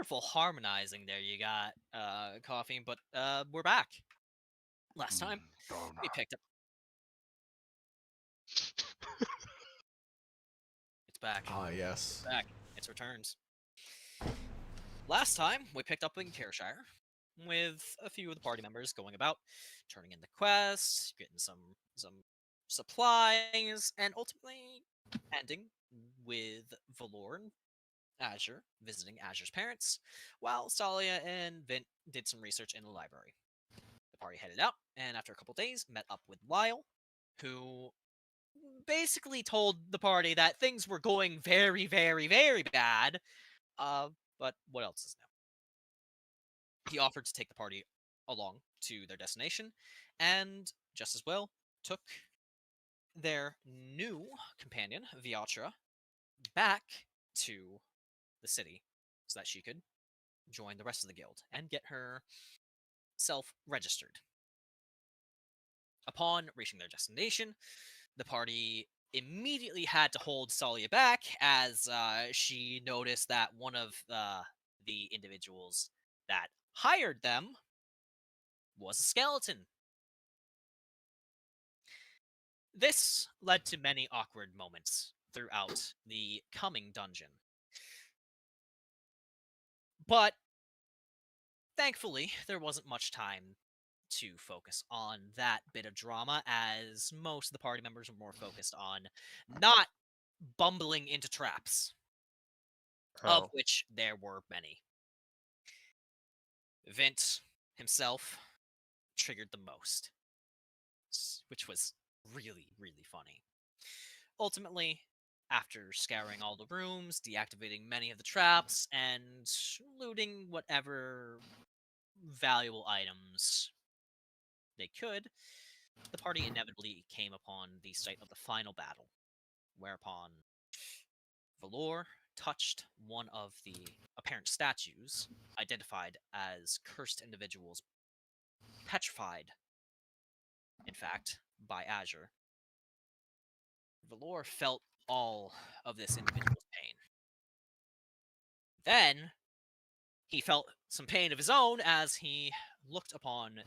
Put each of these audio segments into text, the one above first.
wonderful harmonizing there you got, Coffee, but we're back. Last time, we picked up... It's back. Ah, yes. It's back. It's returns. Last time, we picked up in Careshire, with a few of the party members going about, turning in the quests, getting some supplies, and ultimately ending with Valor and Azure visiting Azure's parents, while Tsalia and Vint did some research in the library. The party headed out, and after a couple days, met up with Lyle, who basically told the party that things were going very, very, very bad. But what else is new? He offered to take the party along to their destination, and just as well, took their new companion, Viatra, back to the city so that she could join the rest of the guild and get herself registered. Upon reaching their destination, the party immediately had to hold Tsalia back as she noticed that one of the individuals that hired them was a skeleton. This led to many awkward moments throughout the coming dungeon. But thankfully, there wasn't much time to focus on that bit of drama, as most of the party members were more focused on not bumbling into traps, of which there were many. Vint himself triggered the most, which was really, really funny. Ultimately, after scouring all the rooms, deactivating many of the traps, and looting whatever valuable items they could, the party inevitably came upon the site of the final battle, whereupon Valor touched one of the apparent statues, identified as cursed individuals, petrified, in fact, by Azure. Valor felt all of this individual's pain. Then, he felt some pain of his own as he looked upon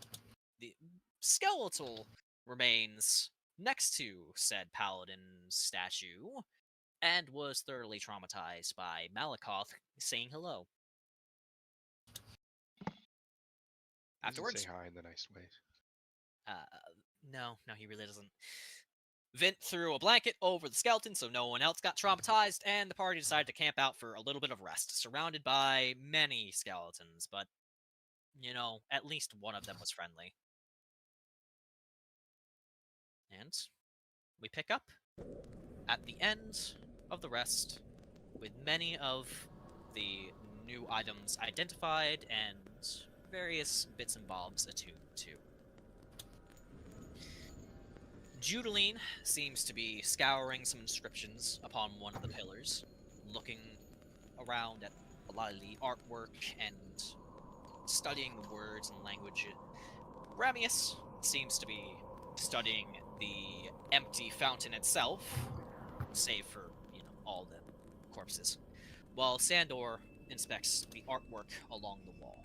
the skeletal remains next to said paladin statue, and was thoroughly traumatized by Malakoth saying hello. Afterwards, say hi in the nice ways. No, he really doesn't. Vint threw a blanket over the skeleton so no one else got traumatized, and the party decided to camp out for a little bit of rest, surrounded by many skeletons, but, at least one of them was friendly. And we pick up at the end of the rest, with many of the new items identified and various bits and bobs attuned to. Judeline seems to be scouring some inscriptions upon one of the pillars, looking around at a lot of the artwork and studying the words and language. Ramius seems to be studying the empty fountain itself, save for, all the corpses, while Sandor inspects the artwork along the wall.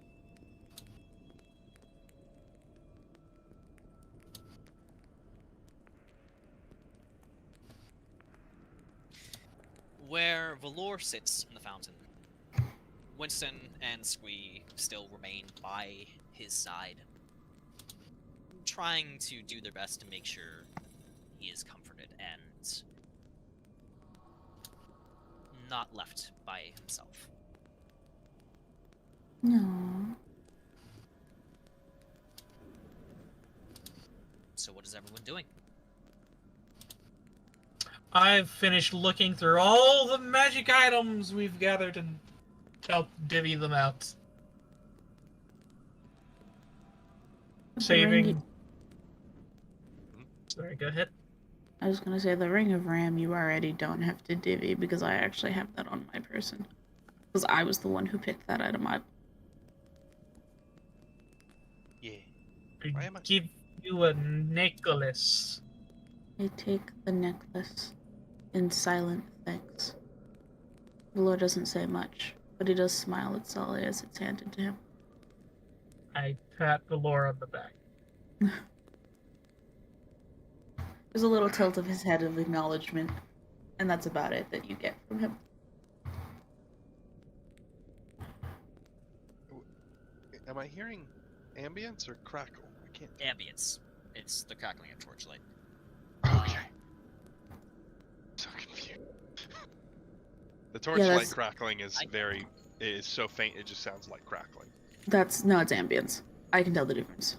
Where Valor sits in the fountain, Winston and Squee still remain by his side, trying to do their best to make sure he is comforted and not left by himself. No. So what is everyone doing? I've finished looking through all the magic items we've gathered and helped divvy them out. Saving... Sorry, go ahead. I was gonna say the Ring of Ram you already don't have to divvy because I actually have that on my person. Because I was the one who picked that item up. Yeah. I give you a necklace. I take the necklace in silent thanks. The Lord doesn't say much, But he does smile at Tsalia as it's handed to him. I pat Valor on the back. There's a little tilt of his head of acknowledgement, and that's about it that you get from him. Am I hearing ambience or crackle? I can't. Ambience. It's the crackling of torchlight. Okay. So confused. The torchlight crackling is is so faint it just sounds like crackling. No, it's ambience. I can tell the difference.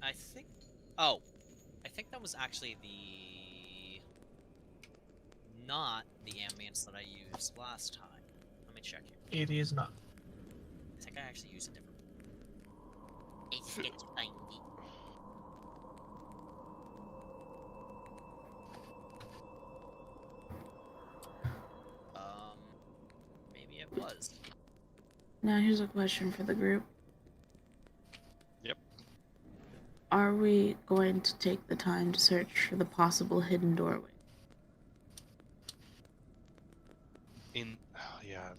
I think. Oh, I think that was actually the. Not the ambience that I used last time. Let me check here. It is not. I think I actually used a different. It's 90. Maybe it was. Now here's a question for the group. Yep. Are we going to take the time to search for the possible hidden doorway?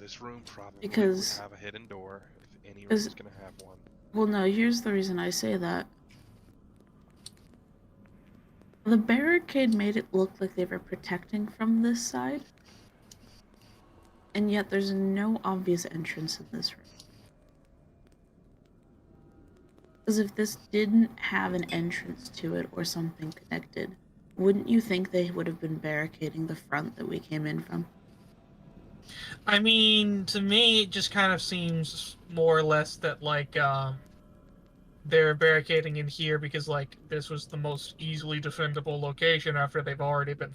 This room probably Because- would have a hidden door if any room's gonna have one. Well, no, here's the reason I say that. The barricade made it look like they were protecting from this side. And yet there's no obvious entrance in this room. Because if this didn't have an entrance to it or something connected, wouldn't you think they would have been barricading the front that we came in from? I mean, to me, it just kind of seems more or less that, like, they're barricading in here because, like, this was the most easily defendable location after they've already been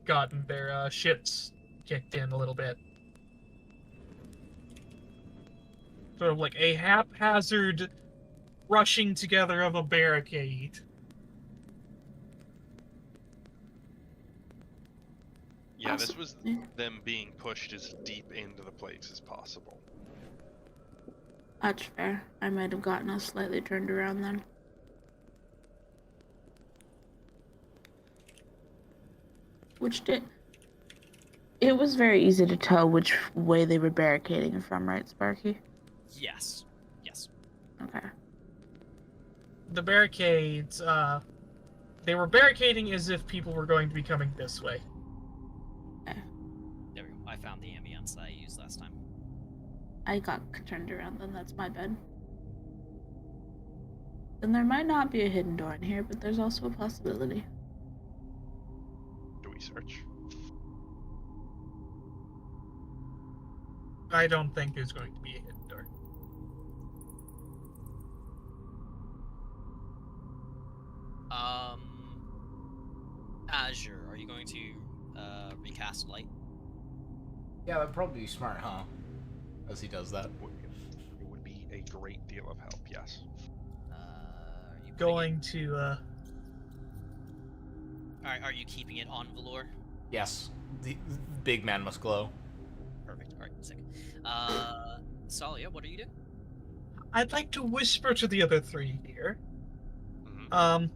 gotten their shits kicked in a little bit. Sort of like a haphazard rushing together of a barricade. Yeah, this was them being pushed as deep into the place as possible. That's fair. I might have gotten us slightly turned around then. It was very easy to tell which way they were barricading it from, right, Sparky? Yes. Yes. Okay. The barricades, they were barricading as if people were going to be coming this way. There we go. I found the ambience that I used last time. I got turned around then, that's my bad. Then there might not be a hidden door in here, but there's also a possibility. Do we search? I don't think there's going to be a hidden door. Azure, are you going to recast light? Yeah, that'd probably be smart, huh? As he does that. It would be a great deal of help, yes. Are you Going to, Are you keeping it on Valor? Yes. The big man must glow. Perfect. Alright, sick. Tsalia, what are you doing? I'd like to whisper to the other three here. Mm-hmm.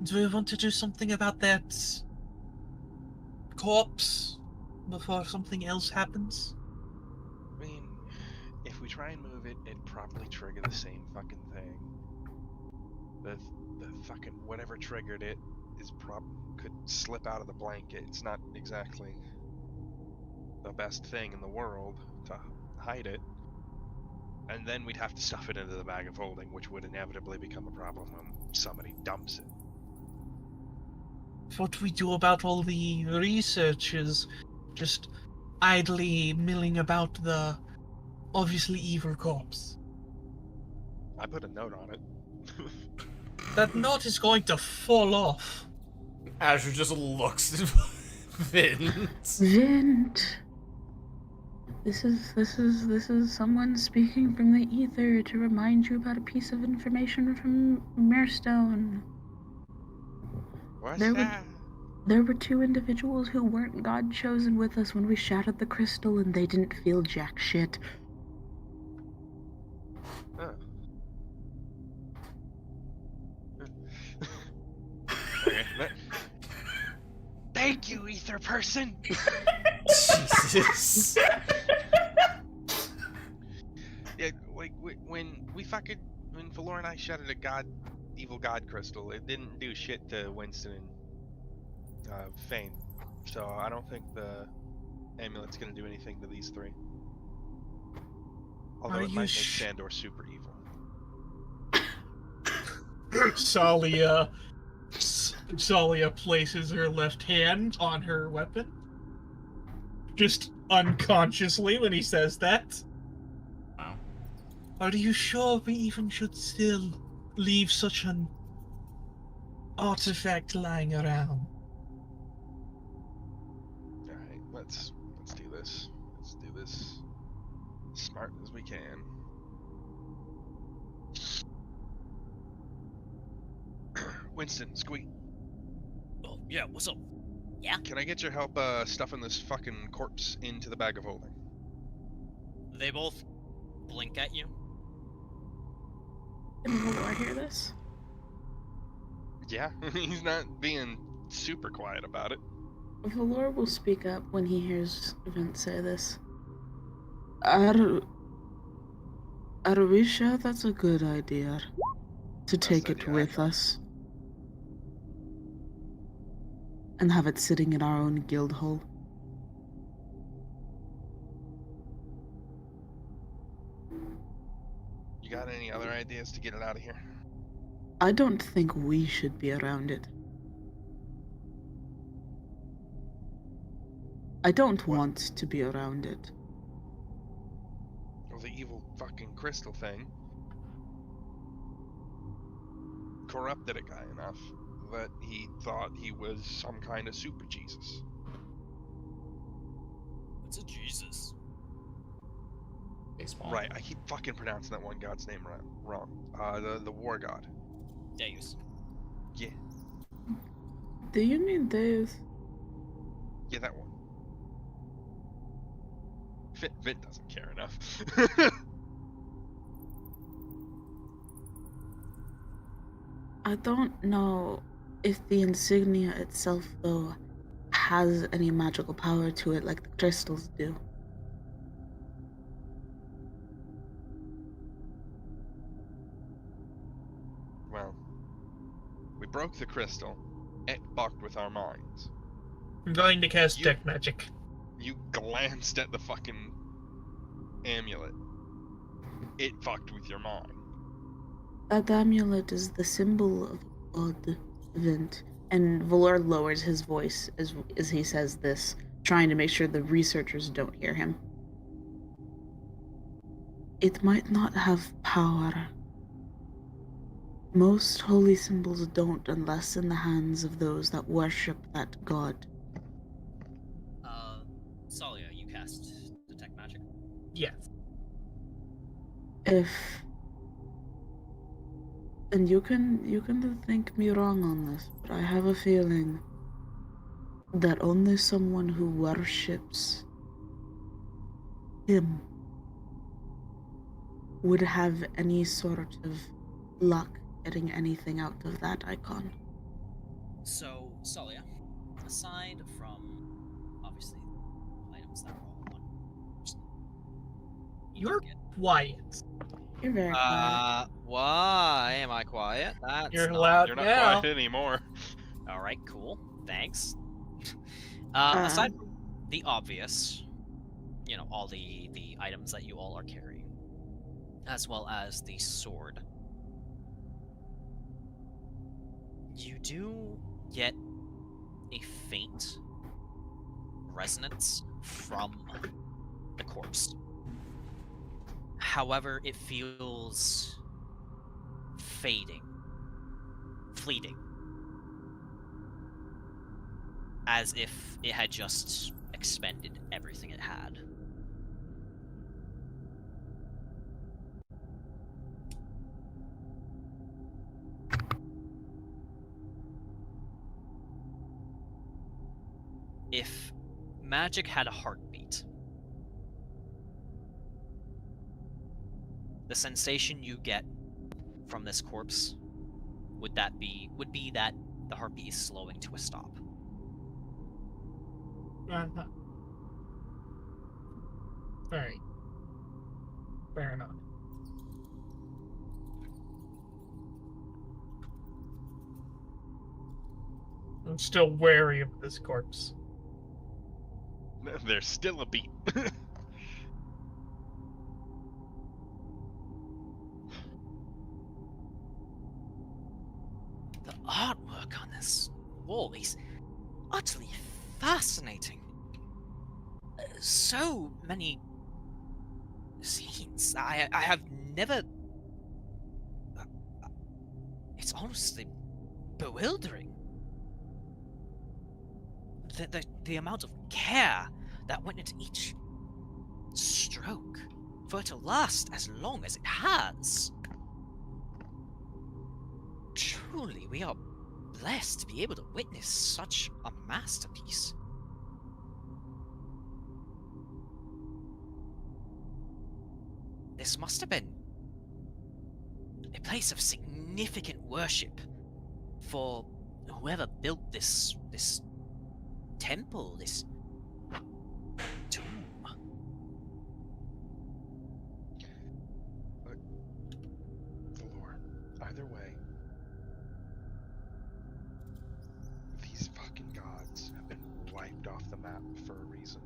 Do we want to do something about that corpse before something else happens? I mean, if we try and move it, it'd probably trigger the same fucking thing. The fucking whatever triggered it could slip out of the blanket. It's not exactly the best thing in the world to hide it. And then we'd have to stuff it into the bag of holding, which would inevitably become a problem when somebody dumps it. What we do about all the researchers just idly milling about the obviously evil corpse. I put a note on it. That note is going to fall off. Azure just looks at Vint. Vint! This is someone speaking from the ether to remind you about a piece of information from Mirestone. What's There that? There were two individuals who weren't God-chosen with us when we shattered the crystal, and they didn't feel jack shit. Oh. Okay. Thank you, ether person! Jesus. we fucking when Valor and I shattered a evil god crystal, it didn't do shit to Winston and Fane. So I don't think the amulet's gonna do anything to these three. Although it might make Sandor super evil. Tsalia places her left hand on her weapon. Just unconsciously when he says that. Wow. Are you sure we even should still leave such an artifact lying around? Alright, let's do this. Let's do this as smart as we can. Winston, Squeak. Oh, yeah, what's up? Can I get your help stuffing this fucking corpse into the bag of holding? They both blink at you. Did Valor hear this? Yeah, he's not being super quiet about it. Valor will speak up when he hears Vint say this. Are we sure that's a good idea? To take it with us? And have it sitting in our own guild hall? You got any other ideas to get it out of here? I don't think we should be around it. I don't want to be around it. Well, the evil fucking crystal thing corrupted a guy enough that he thought he was some kind of super Jesus. What's a Jesus? Baseball. Right, I keep fucking pronouncing that one god's name wrong. The war god. Deus. Yeah, Do you mean Deus? yeah, that one. Vint doesn't care enough. I don't know if the insignia itself, though, has any magical power to it like the crystals do. Well, we broke the crystal. It fucked with our minds. I'm going to cast Tech Magic. You glanced at the fucking amulet. It fucked with your mind. That amulet is the symbol of God, Vint. And Valor lowers his voice as he says this, trying to make sure the researchers don't hear him. It might not have power. Most holy symbols don't unless in the hands of those that worship that god. Tsalia, you cast Detect Magic. Yes. And you can think me wrong on this, but I have a feeling that only someone who worships him would have any sort of luck getting anything out of that icon. So, Tsalia, aside from obviously items that are all on, You're quiet. You're very quiet. Why am I quiet? That's You're not- loud You're not now. quiet anymore. All right, cool. Thanks. Aside from the obvious, all the items that you all are carrying, as well as the sword, you do get a faint resonance from the corpse. However, it feels fleeting, as if it had just expended everything it had. If magic had a heartbeat, the sensation you get from this corpse would be that the heartbeat is slowing to a stop. Uh-huh. Alright. Fair enough. I'm still wary of this corpse. There's still a beat. The artwork on this wall is utterly fascinating. So many scenes. I have never. It's honestly bewildering. The amount of care that went into each stroke for it to last as long as it has. Truly, we are blessed to be able to witness such a masterpiece. This must have been a place of significant worship for whoever built this temple, this tomb. Valor, either way, these fucking gods have been wiped off the map for a reason.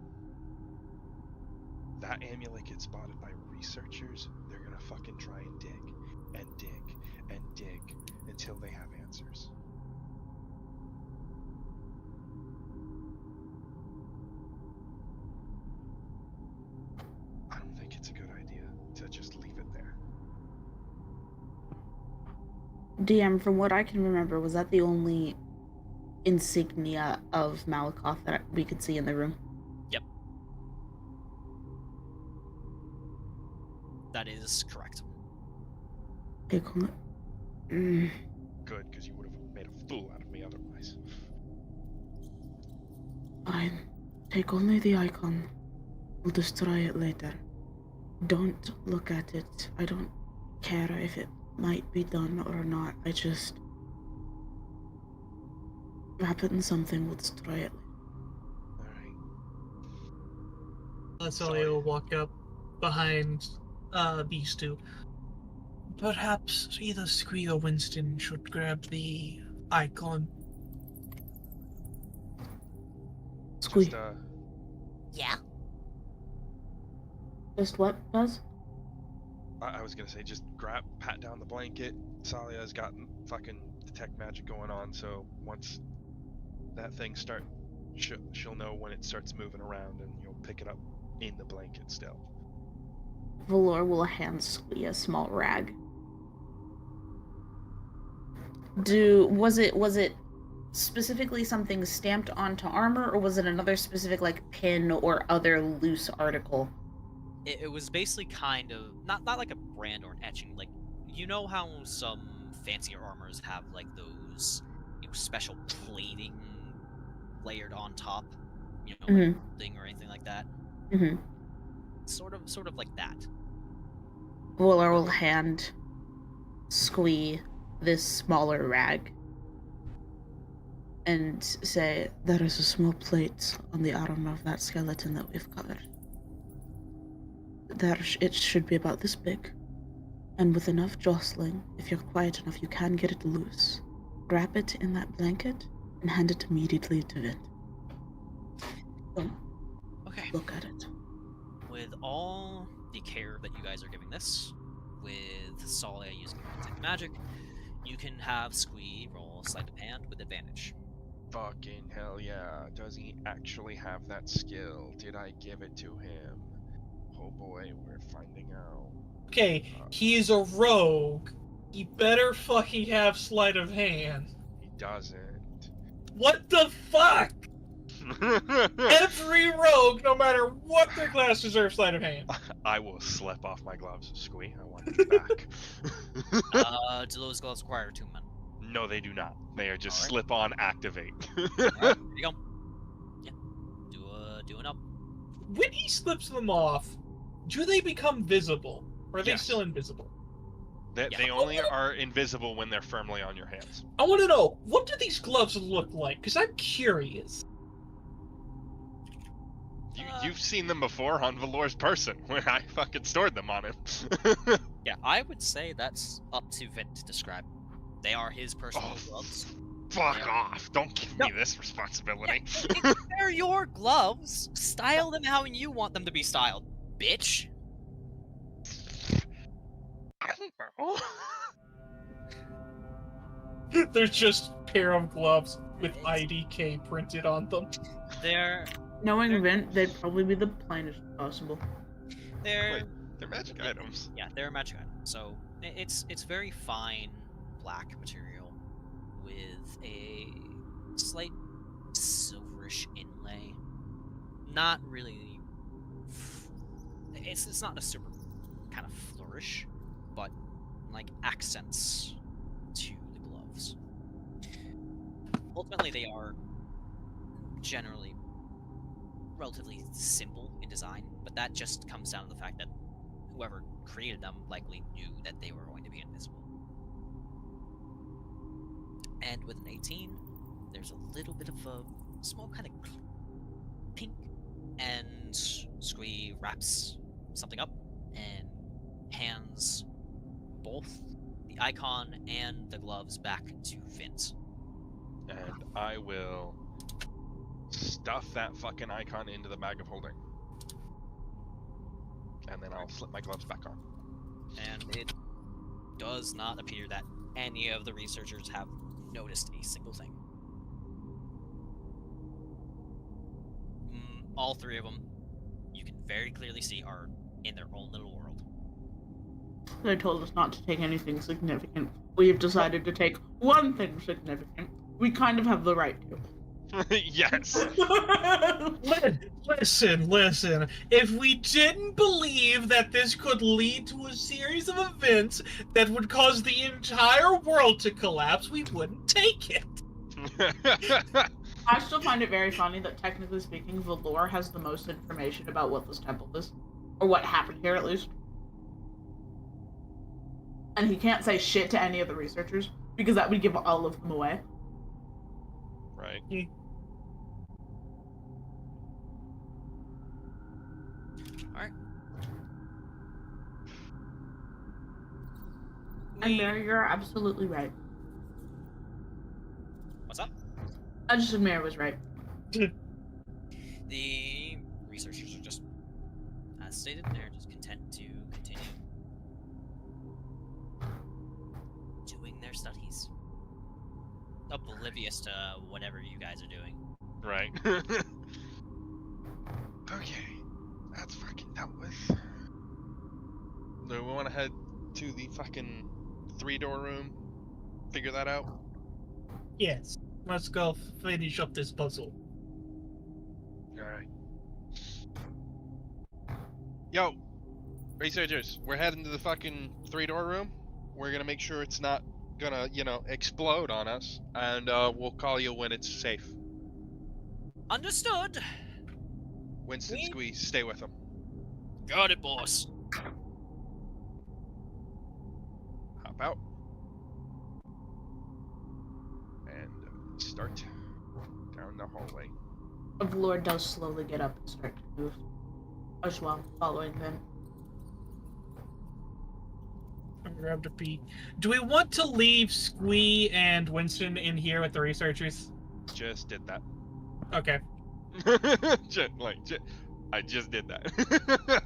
That amulet gets spotted by researchers, they're gonna fucking try and dig and dig and dig until they have answers. I don't think it's a good idea to just leave it there. DM, from what I can remember, was that the only insignia of Malakoth that we could see in the room? Yep. That is correct. Okay, cool. Good, because you would have made a fool out of me otherwise. Fine. Take only the icon. We'll destroy it later. Don't look at it. I don't care if it might be done or not. I just... wrap it in something, we'll destroy it. Alright. Tsalia will walk up behind these two. Perhaps either Squee or Winston should grab the icon. Squee. Just, Yeah. Just what, Buzz? I was gonna say, just pat down the blanket. Tsalia's got fucking detect magic going on, so once that thing she'll know when it starts moving around, and you'll pick it up in the blanket still. Valor will hand Squee a small rag. Was it specifically something stamped onto armor, or was it another specific like pin or other loose article? It was basically kind of not like a brand or an etching. Like, you know how some fancier armors have like those special plating layered on top, like thing or anything like that. Mm-hmm. Sort of like that. Valor will hand Squee this smaller rag and say, there is a small plate on the arm of that skeleton that we've covered. It should be about this big, and with enough jostling, if you're quiet enough, you can get it loose. Wrap it in that blanket and hand it immediately to Vint. Don't look at it. With all the care that you guys are giving this, with Tsalia using detect magic, you can have Squee roll sleight of hand with advantage. Fucking hell yeah. Does he actually have that skill? Did I give it to him? Oh boy, we're finding out. Okay, he's a rogue. He better fucking have sleight of hand. He doesn't. What the fuck? Every rogue, no matter what their class, deserves sleight of hand. I will slip off my gloves, Squee. I want it back. Do those gloves require attunement? No, they do not. They are just Alright. slip on, activate. Alright, there you go. Yeah. Do an up. When he slips them off, do they become visible? Or are they Yes. still invisible? They only are invisible when they're firmly on your hands. I want to know, what do these gloves look like? Because I'm curious. You've seen them before on Valor's person when I fucking stored them on him. Yeah, I would say that's up to Vint to describe. They are his personal gloves. Fuck off! Don't give me this responsibility. They're your gloves. Style them how you want them to be styled, bitch. I don't know. There's just a pair of gloves with IDK printed on them. Knowing Vint, they'd probably be the plainest possible. They're magic items. Yeah, they're a magic item. So it's very fine black material with a slight silverish inlay. Not really. It's not a super kind of flourish, but like accents to the gloves. Ultimately, they are generally relatively simple in design, but that just comes down to the fact that whoever created them likely knew that they were going to be invisible. And with an 18, there's a little bit of a small kind of pink, and Squee wraps something up and hands both the icon and the gloves back to Vint. And I will stuff that fucking icon into the bag of holding. And then I'll slip my gloves back on. And it does not appear that any of the researchers have noticed a single thing. All three of them, you can very clearly see, are in their own little world. They told us not to take anything significant. We've decided to take one thing significant. We kind of have the right to. Yes. Listen. If we didn't believe that this could lead to a series of events that would cause the entire world to collapse, we wouldn't take it. I still find it very funny that, technically speaking, Valor has the most information about what this temple is. Or what happened here, at least. And he can't say shit to any of the researchers, because that would give all of them away. Right. Alright. And Myra, you're absolutely right. What's up? I just said Myra was right. The researchers are just, as stated, they're just content to continue doing their studies. Oblivious to whatever you guys are doing. Right. Okay. That's fucking dealt with. Do we want to head to the fucking 3-door room? Figure that out? Yes. Let's go finish up this puzzle. Alright. Yo! Researchers, we're heading to the fucking 3-door room. We're gonna make sure it's not gonna, explode on us. And, we'll call you when it's safe. Understood! Winston, Squeeze, stay with them. Got it, boss. Hop out. And start down the hallway. Valor does slowly get up and start to move. As well, following them. I'm gonna have to pee. Do we want to leave Squee and Winston in here with the researchers? Just did that. Okay. I just did that.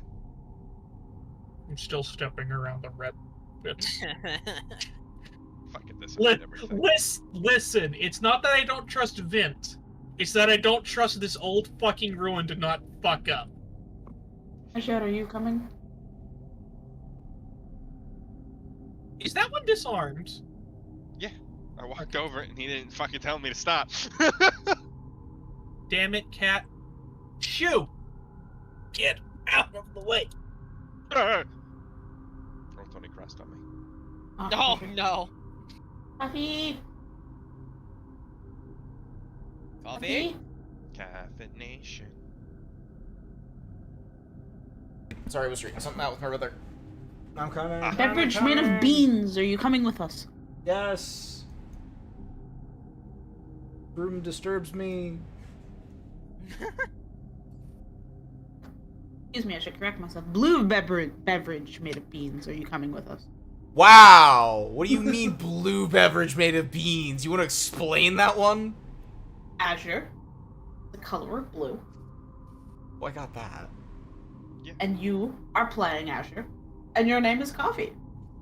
I'm still stepping around the red bits. Fuck it, this is everything. Listen, it's not that I don't trust Vint. It's that I don't trust this old fucking ruin to not fuck up. Asher, are you coming? Is that one disarmed? Yeah, I walked over it and he didn't fucking tell me to stop. Damn it, cat. Shoo! Get out of the way. Throw Tony Crest on me. Oh, no. Coffee! Coffee? Caffeination. Sorry, I was reading something out with my brother. I'm coming. Beverage made of beans. Are you coming with us? Yes. Room disturbs me. Excuse me, I should correct myself. Blue beverage made of beans. Are you coming with us? Wow! What do you mean blue beverage made of beans? You want to explain that one? Azure, the color of blue, Oh, I got that. and you are playing Azure, and your name is Coffee.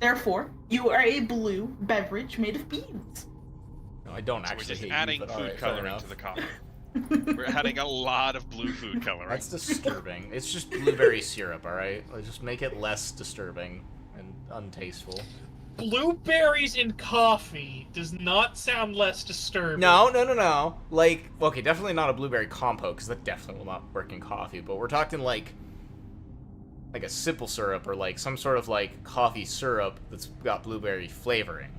Therefore, you are a blue beverage made of beans. No, I don't So we're actually just hate adding you, but food alright, fair coloring enough. to the coffee. We're adding a lot of blue food coloring. That's disturbing. It's just blueberry syrup, alright? Let's just make it less disturbing and untasteful. Blueberries in coffee does not sound less disturbing. No. Like, okay, definitely not a blueberry compote, because that definitely will not work in coffee, but we're talking like a simple syrup or like some sort of like coffee syrup that's got blueberry flavoring.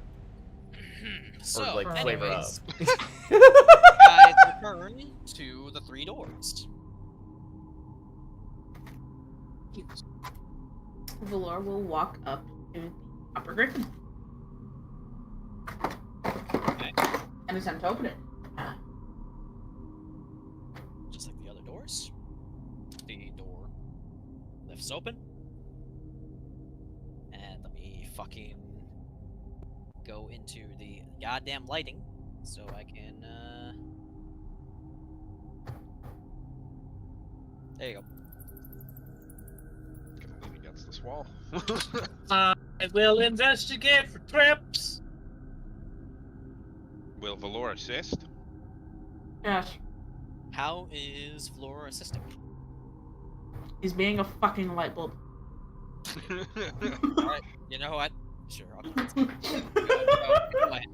So, Or like flavor up. anyways, guys return to the 3 doors. Valor will walk up to the upper griffin. Okay. And attempt to open it. Just like the other doors. The door lifts open. And let me fucking go into the goddamn lighting so I can, there you go. Gonna lean against this wall. I will investigate for traps. Will Valor assist? Yes. How is Flora assisting? He's being a fucking light bulb. Alright, you know what? Sure, I'll go ahead.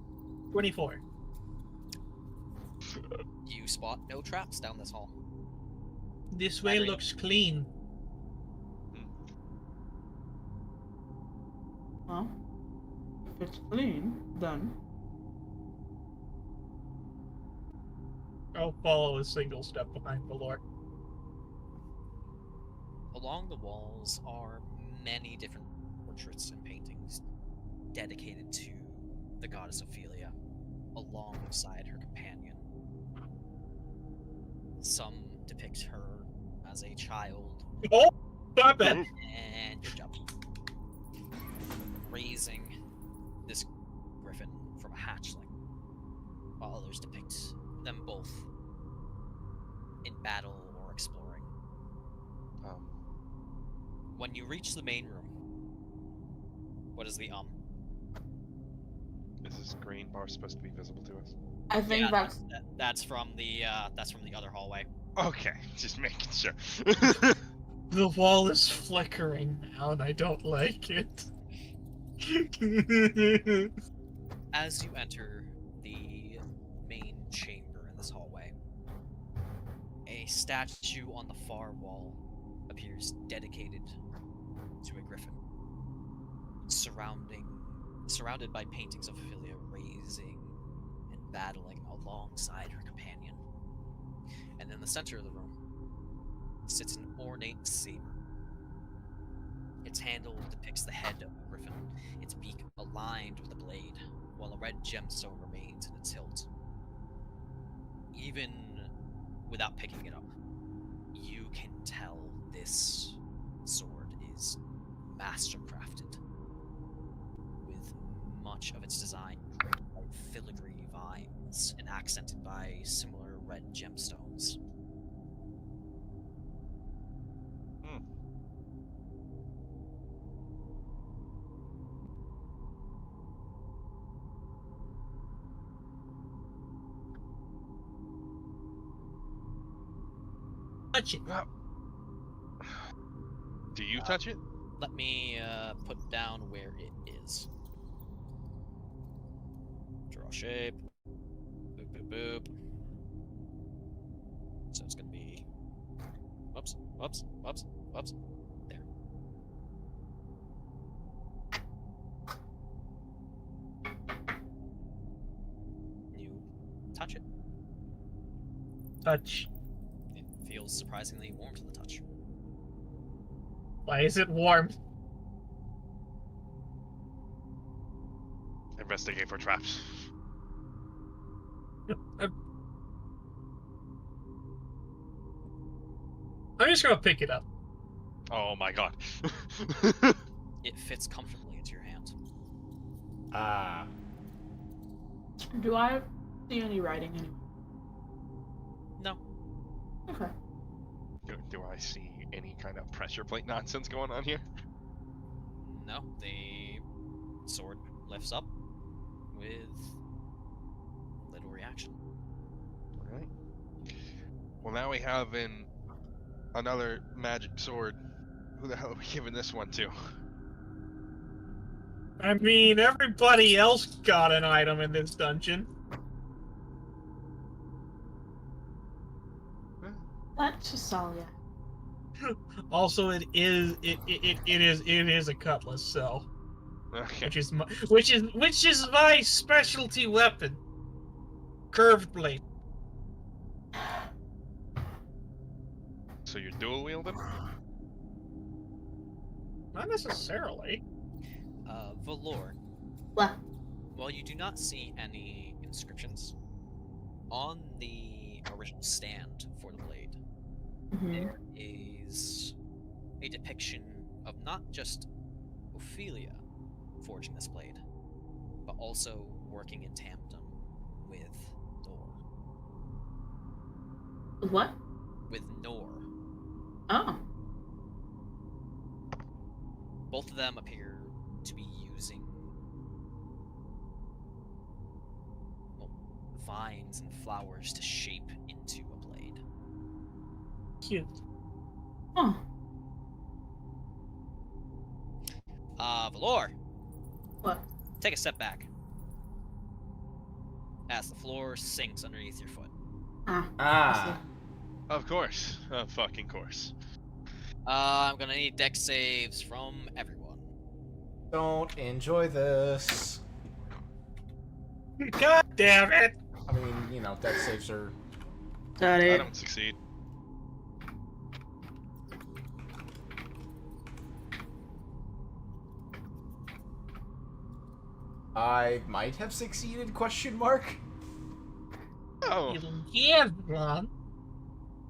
24. You spot no traps down this hall. This way Battery. looks clean. Well, if it's clean, then I'll follow a single step behind Valor. Along the walls are many different portraits and paintings dedicated to the goddess Ophelia, alongside her companion. Some depict her as a child, Oh, stop it! and good job, raising this griffin from a hatchling, while others depict them both in battle or exploring. When you reach the main room, what is the Is this green bar supposed to be visible to us? I think Yeah, that's that's from the other hallway. Okay, just making sure. The wall is flickering now, and I don't like it. As you enter the main chamber in this hallway, a statue on the far wall appears dedicated to a griffin, surrounded by paintings of Ophelia raising and battling alongside her companion. And in the center of the room sits an ornate saber. Its handle depicts the head of a griffin, its beak aligned with a blade, while a red gemstone remains in its hilt. Even without picking it up, you can tell this sword is mastercrafted, with much of its design draped by filigree vines and accented by similar red gemstones. Touch it. Do you touch it? Let me put down where it is. Draw shape. Boop, boop, boop. So it's gonna be... Whoops, whoops, whoops, whoops. There. You touch it. Touch. It feels surprisingly warm to the touch. Why is it warm? Investigate for traps. I'm just gonna pick it up. Oh my god. It fits comfortably into your hand. Ah. Do I see any writing anywhere? No. Okay. Do I see any kind of pressure plate nonsense going on here? No. The sword lifts up with little reaction. Alright. Well, now we have another magic sword. Who the hell are we giving this one to? I mean, everybody else got an item in this dungeon. That's Tsalia. Also, it is a cutlass, so Okay. which is my specialty weapon. Curved blade. So you're dual wielding? Not necessarily. Valor, What? while you do not see any inscriptions on the original stand for the blade, Mm-hmm. there is a depiction of not just Ophelia forging this blade, but also working in tandem with Nor. What? With Nor. Oh. Both of them appear to be using vines and flowers to shape into a blade. Cute. Oh. Valor, What? take a step back. As the floor sinks underneath your foot. Ah. Ah. Of course. Of fucking course. I'm gonna need dex saves from everyone. Don't enjoy this. God damn it! I mean, you know, death saves are... Got I it. don't succeed. I might have succeeded, question mark? Oh. Yeah, Ron.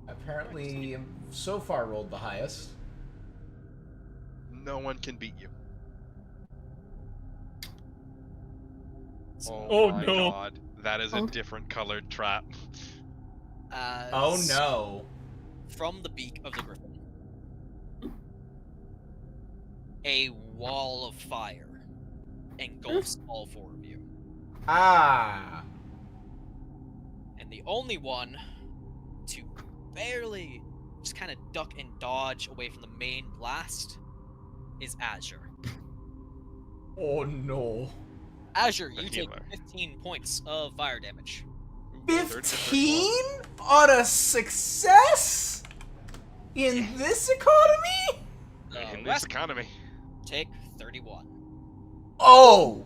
Apparently, so far rolled the highest. No one can beat you. So, Oh, my no. god. That is a Oh. different colored trap. Oh as no. From the beak of the griffin, a wall of fire engulfs all four of you. Ah. And the only one to barely just kind of duck and dodge away from the main blast is Azure. Oh no. Azure, The you take healer. 15 points of fire damage. Ooh, third different 15 one. on a success? In this economy? In this Rest economy. take 31. Oh!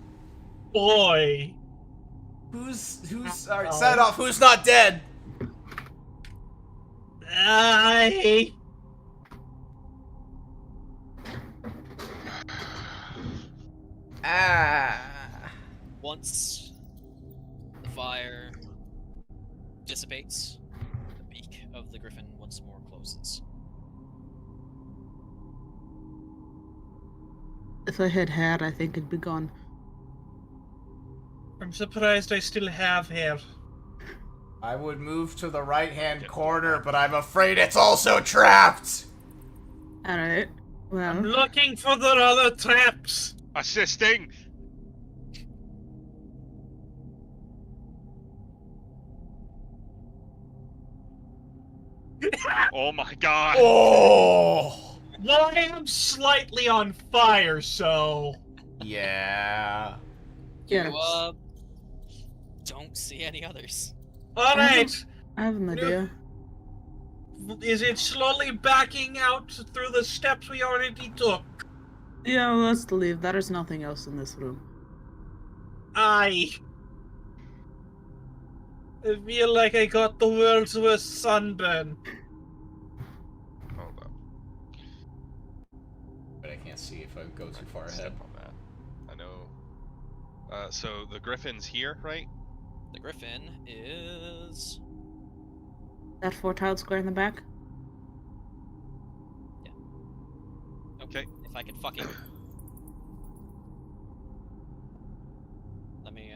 Boy. Who's alright, sign off, who's not dead? I. Ah. Once the fire dissipates, the beak of the griffin once more closes. If I had, I think it'd be gone. I'm surprised I still have hair. I would move to the right-hand corner, but I'm afraid it's also trapped! Alright. I'm Well, looking for the other traps. Assisting! Oh my god! Oh! Well, I am slightly on fire, so. Yeah. yes. You, don't see any others. Alright. I have an idea. Is it slowly backing out through the steps we already took? Yeah, let's leave. There's nothing else in this room. I feel like I got the world's worst sunburn. Hold up. But I can't see if I go too far Step ahead. on that. I know. So the griffin's here, right? The griffin is... That four-tiled square in the back? Okay. If I can fucking... let me,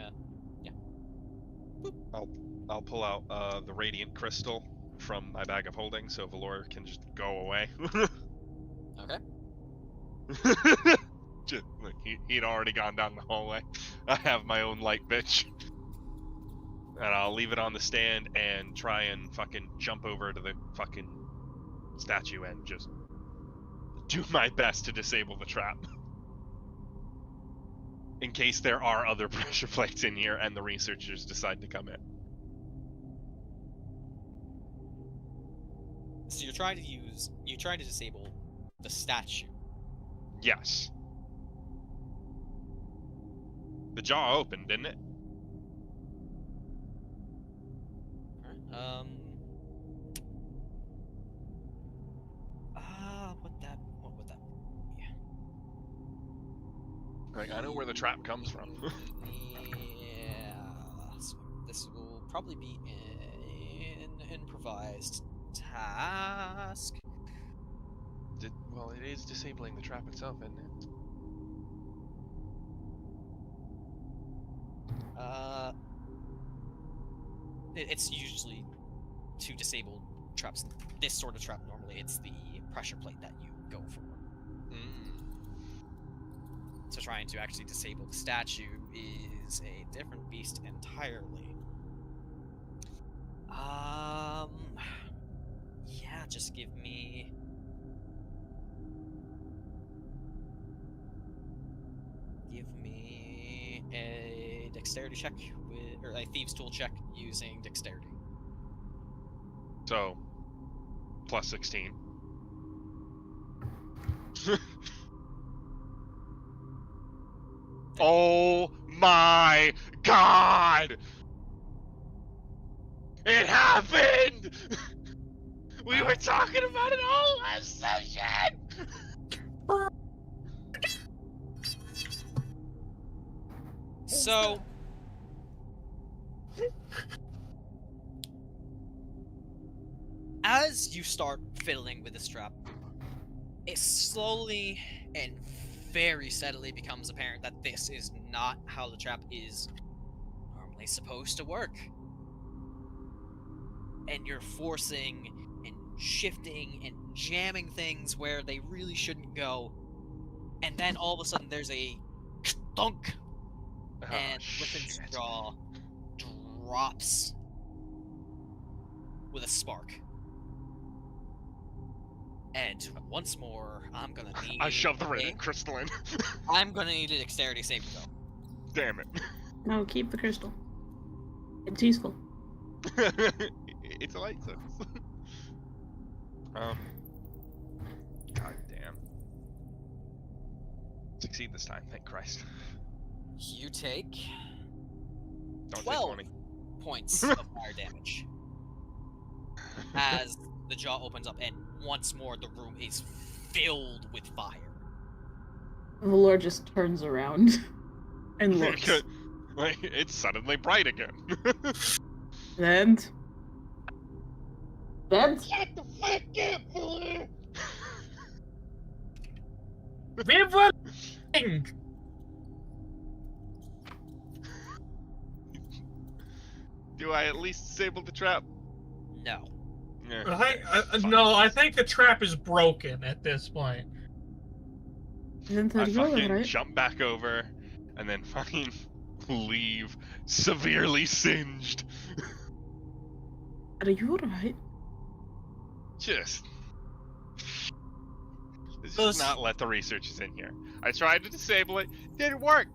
yeah. I'll pull out the radiant crystal from my bag of holding so Valor can just go away. Okay. Just, look, he'd already gone down the hallway. I have my own light, bitch. And I'll leave it on the stand and try and fucking jump over to the fucking statue and just do my best to disable the trap. In case there are other pressure plates in here and the researchers decide to come in. So you're trying to disable the statue. Yes. The jaw opened, didn't it? Alright, what would that be? Like, I know where the trap comes from. Yeah, so this will probably be an improvised task. Well, it is disabling the trap itself, isn't it? It's usually to disable traps. This sort of trap, normally it's the pressure plate that you go for. So trying to actually disable the statue is a different beast entirely. Yeah, just give me... a dexterity check, or a thieves tool check using dexterity. So, plus 16. Oh my god! It happened! We were talking about it all last session! So... as you start fiddling with this trap, it slowly and very steadily becomes apparent that this is not how the trap is normally supposed to work. And you're forcing and shifting and jamming things where they really shouldn't go. And then all of a sudden there's a thunk, and Griffin's jaw drops with a spark. And once more, I'm gonna need... I shoved the radiant crystal in. I'm gonna need a dexterity saving throw. Damn it. No, keep the crystal. It's useful. It's a light source. God damn. Succeed this time, thank Christ. You take Don't 12 take 20. points of fire damage as the jaw opens up, and once more the room is filled with fire. Valor just turns around and looks. Like, it's suddenly bright again. And Get the fuck out, Valor! Vivaling! Do I at least disable the trap? No. Yeah. No, I think the trap is broken at this point. isn't I that you fucking right? jump back over and then fucking leave severely singed. Are you alright? Let's Those- just not let the researchers in here. I tried to disable it, didn't work.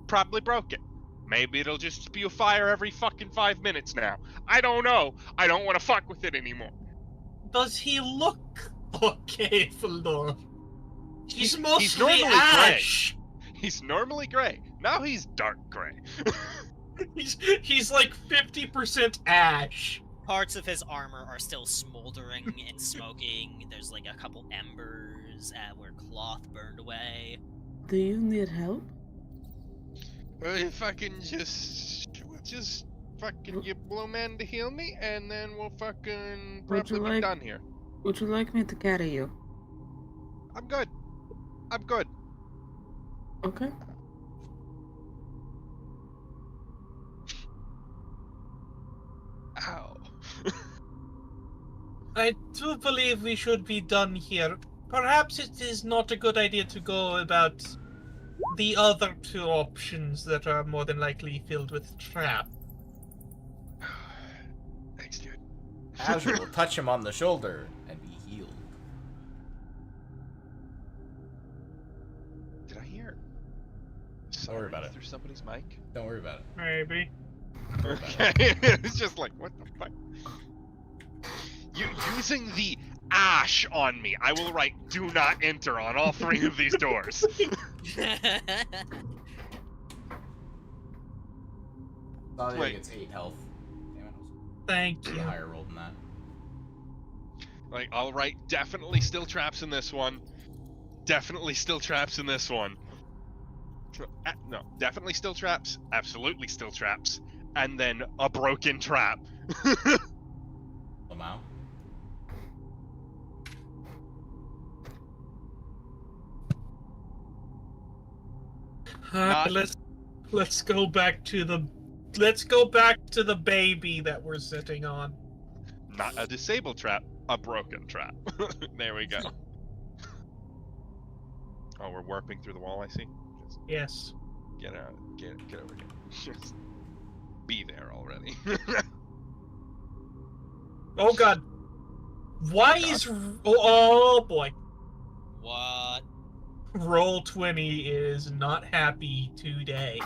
Probably broke it. Maybe it'll just spew fire every fucking 5 minutes now. I don't know. I don't want to fuck with it anymore. Does he look okay, Valor? He's mostly normally ash. He's normally gray. Now he's dark gray. He's like 50% ash. Parts of his armor are still smoldering and smoking. There's like a couple embers where cloth burned away. Do you need help? Well, fucking just fucking get Blue Man to heal me, and then we'll fucking Would you probably be like- done here. Would you like me to carry you? I'm good. I'm good. Okay. I do believe we should be done here. Perhaps it is not a good idea to go about the other two options that are more than likely filled with trap. Thanks, dude. Azure will touch him on the shoulder and be healed. Did I hear? Don't worry about it. Through somebody's mic? Don't worry about it. Maybe. Okay. It's just like, what the fuck? You using the ash on me. I will write "do not enter" on all 3 of these doors. Tsalia Wait. gets 8 health. Damn it, Thank I was you. a higher roll than that. Like, I'll write definitely still traps in this one. Definitely still traps in this one. No, definitely still traps. Absolutely still traps. And then a broken trap. Lamau? Not- Let's go back to the baby that we're sitting on. Not a disabled trap, a broken trap. There we go. Oh, we're warping through the wall, I see. Just Yes. get out. Get over here. Just be there already. Oh god. Why is oh boy. What? Roll20 is not happy today.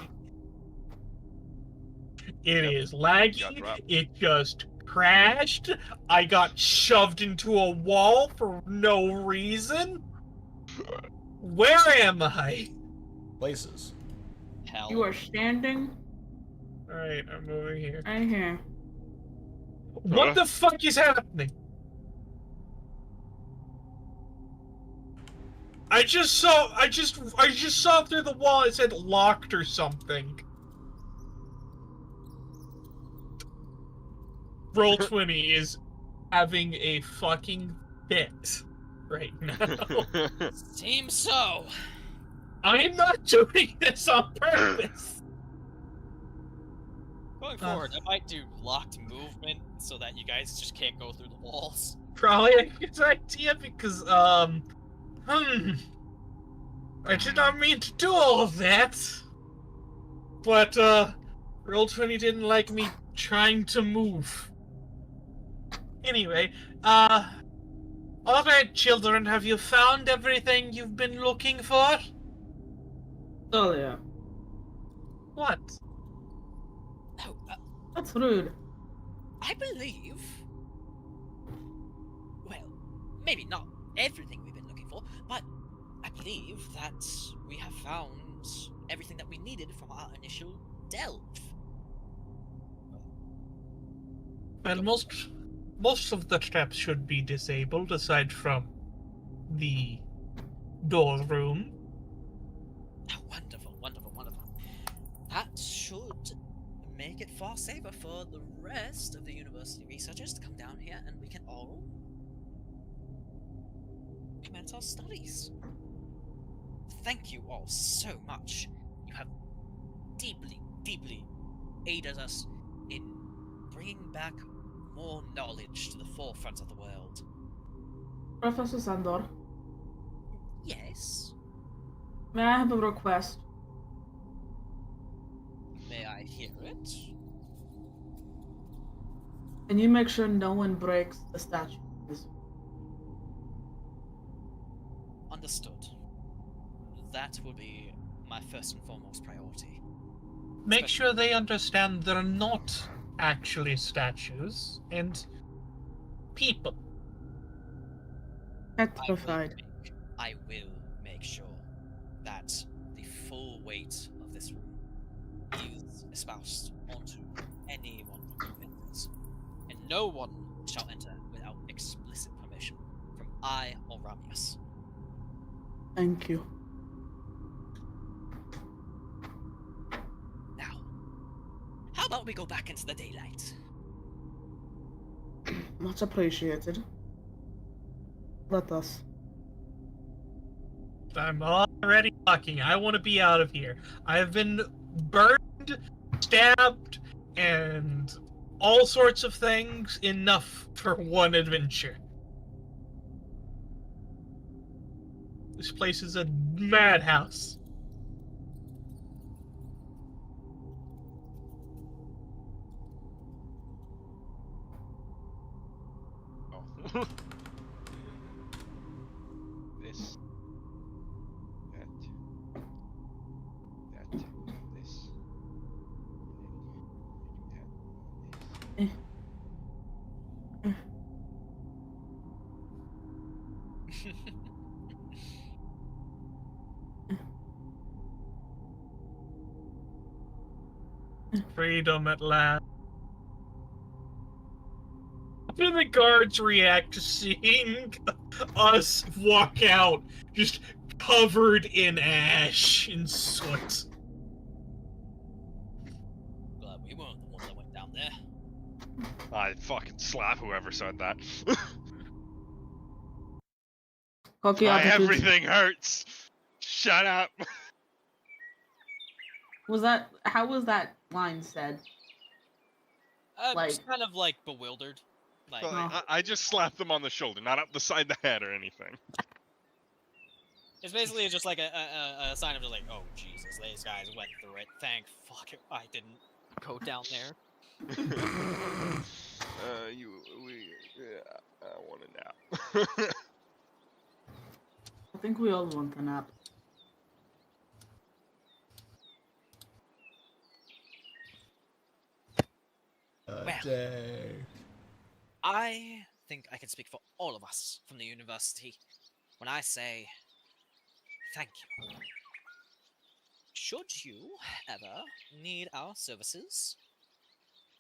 It Yep. is Got laggy. dropped. It just crashed. I got shoved into a wall for no reason. Where am I? Places. Hell. You are standing Alright, I'm over here. right here. What the fuck is happening? I just saw through the wall it said locked or something. Roll20 is having a fucking fit right now. Seems so. I'm not doing this on purpose. Going forward, I might do locked movement so that you guys just can't go through the walls. Probably a good idea because, I did not mean to do all of that. But, Roll20 didn't like me trying to move. Anyway, alright, children, have you found everything you've been looking for? Oh yeah. What? Oh, That's rude. I believe. Well, maybe not everything we've been looking for, but I believe that we have found everything that we needed from our initial delve. Well, most of the traps should be disabled, aside from the door room. Oh, wonderful, wonderful, wonderful. That should make it far safer for the rest of the university researchers to come down here and we can all commence our studies. Thank you all so much. You have deeply, deeply aided us in bringing back more knowledge to the forefront of the world. Professor Sandor, Yes? may I have a request? May I hear it? Can you make sure no one breaks the statue? Understood. That will be my first and foremost priority. Make sure they understand they're not actually statues and people. Petrified. I will make sure that the full weight of this room is espoused onto anyone who enters, and no one shall enter without explicit permission from I or Ramius. Thank you. Now, how about we go back into the daylight? Much appreciated. Let us. I'm already talking. I want to be out of here. I have been burned, stabbed, and all sorts of things. Enough for one adventure. This place is a madhouse. Oh. This. That. This. That. Freedom at last. How do the guards react to seeing us walk out just covered in ash and soot? Glad we weren't the ones that went down there. I'd fucking slap whoever said that. Cocky My attitude. everything hurts. Shut up. How was that line said? Just kind of like bewildered. Like, I just slapped them on the shoulder, not up the side of the head or anything. it's basically just like a sign of just like, oh Jesus, these guys went through it. Thank fuck I didn't go down there. I want a nap. I think we all want a nap. I think I can speak for all of us from the university when I say thank you. Should you ever need our services,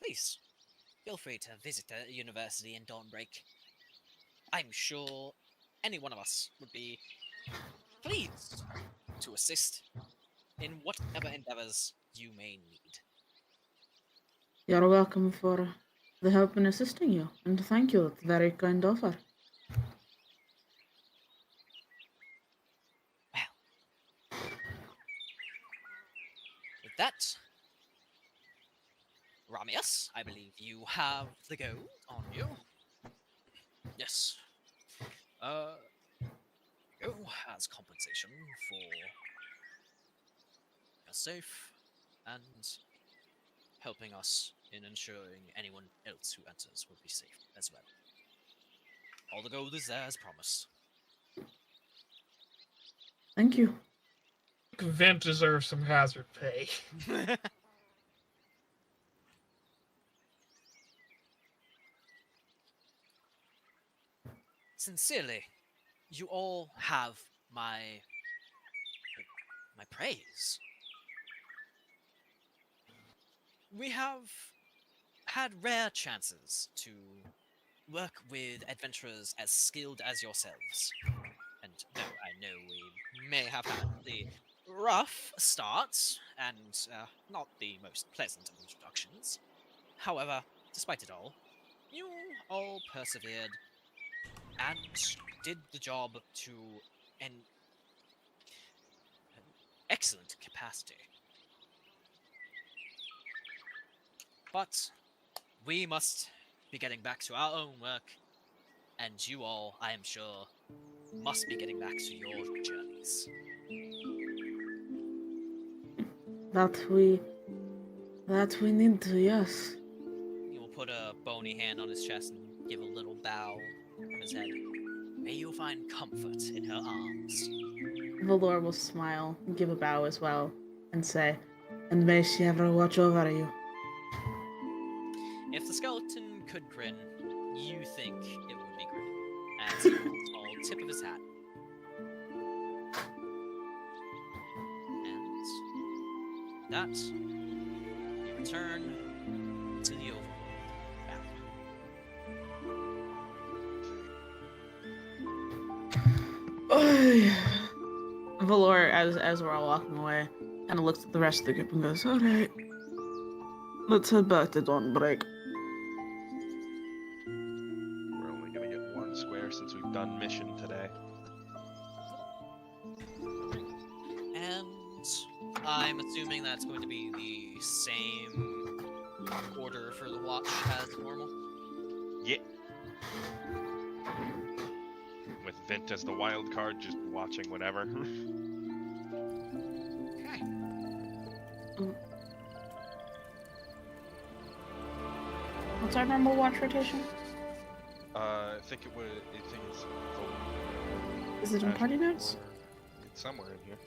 please feel free to visit the university in Dawnbreak. I'm sure any one of us would be pleased to assist in whatever endeavors you may need. You're welcome for the help in assisting you, and thank you. It's a very kind offer. Well, with that, Ramius, I believe you have the gold on you. Yes. Go as compensation for your safe and helping us in ensuring anyone else who enters will be safe as well. All the gold is there as promised. Thank you. Vint deserves some hazard pay. Sincerely, you all have my praise. We have had rare chances to work with adventurers as skilled as yourselves. And though I know we may have had the rough start and not the most pleasant of introductions, however, despite it all, you all persevered and did the job to an excellent capacity. But we must be getting back to our own work, and you all, I am sure, must be getting back to your journeys. That we need to, yes. He will put a bony hand on his chest and give a little bow from his head. May you find comfort in her arms. Valor will smile, give a bow as well, and say, and may she ever watch over you. If the skeleton could grin, you think it would be grinning, as he holds a small tip of his hat. And that, you return to the overworld battle. Valor, as we're all walking away, kind of looks at the rest of the group and goes, alright, let's head back to Dawnbreak. We're only gonna get one square since we've done mission today. And I'm assuming that's going to be the same order for the watch as normal. Yeah. with Vint as the wild card, just watching whatever. Okay. What's our normal watch rotation? I think it's. Is it in Azure party notes? or- It's somewhere in here.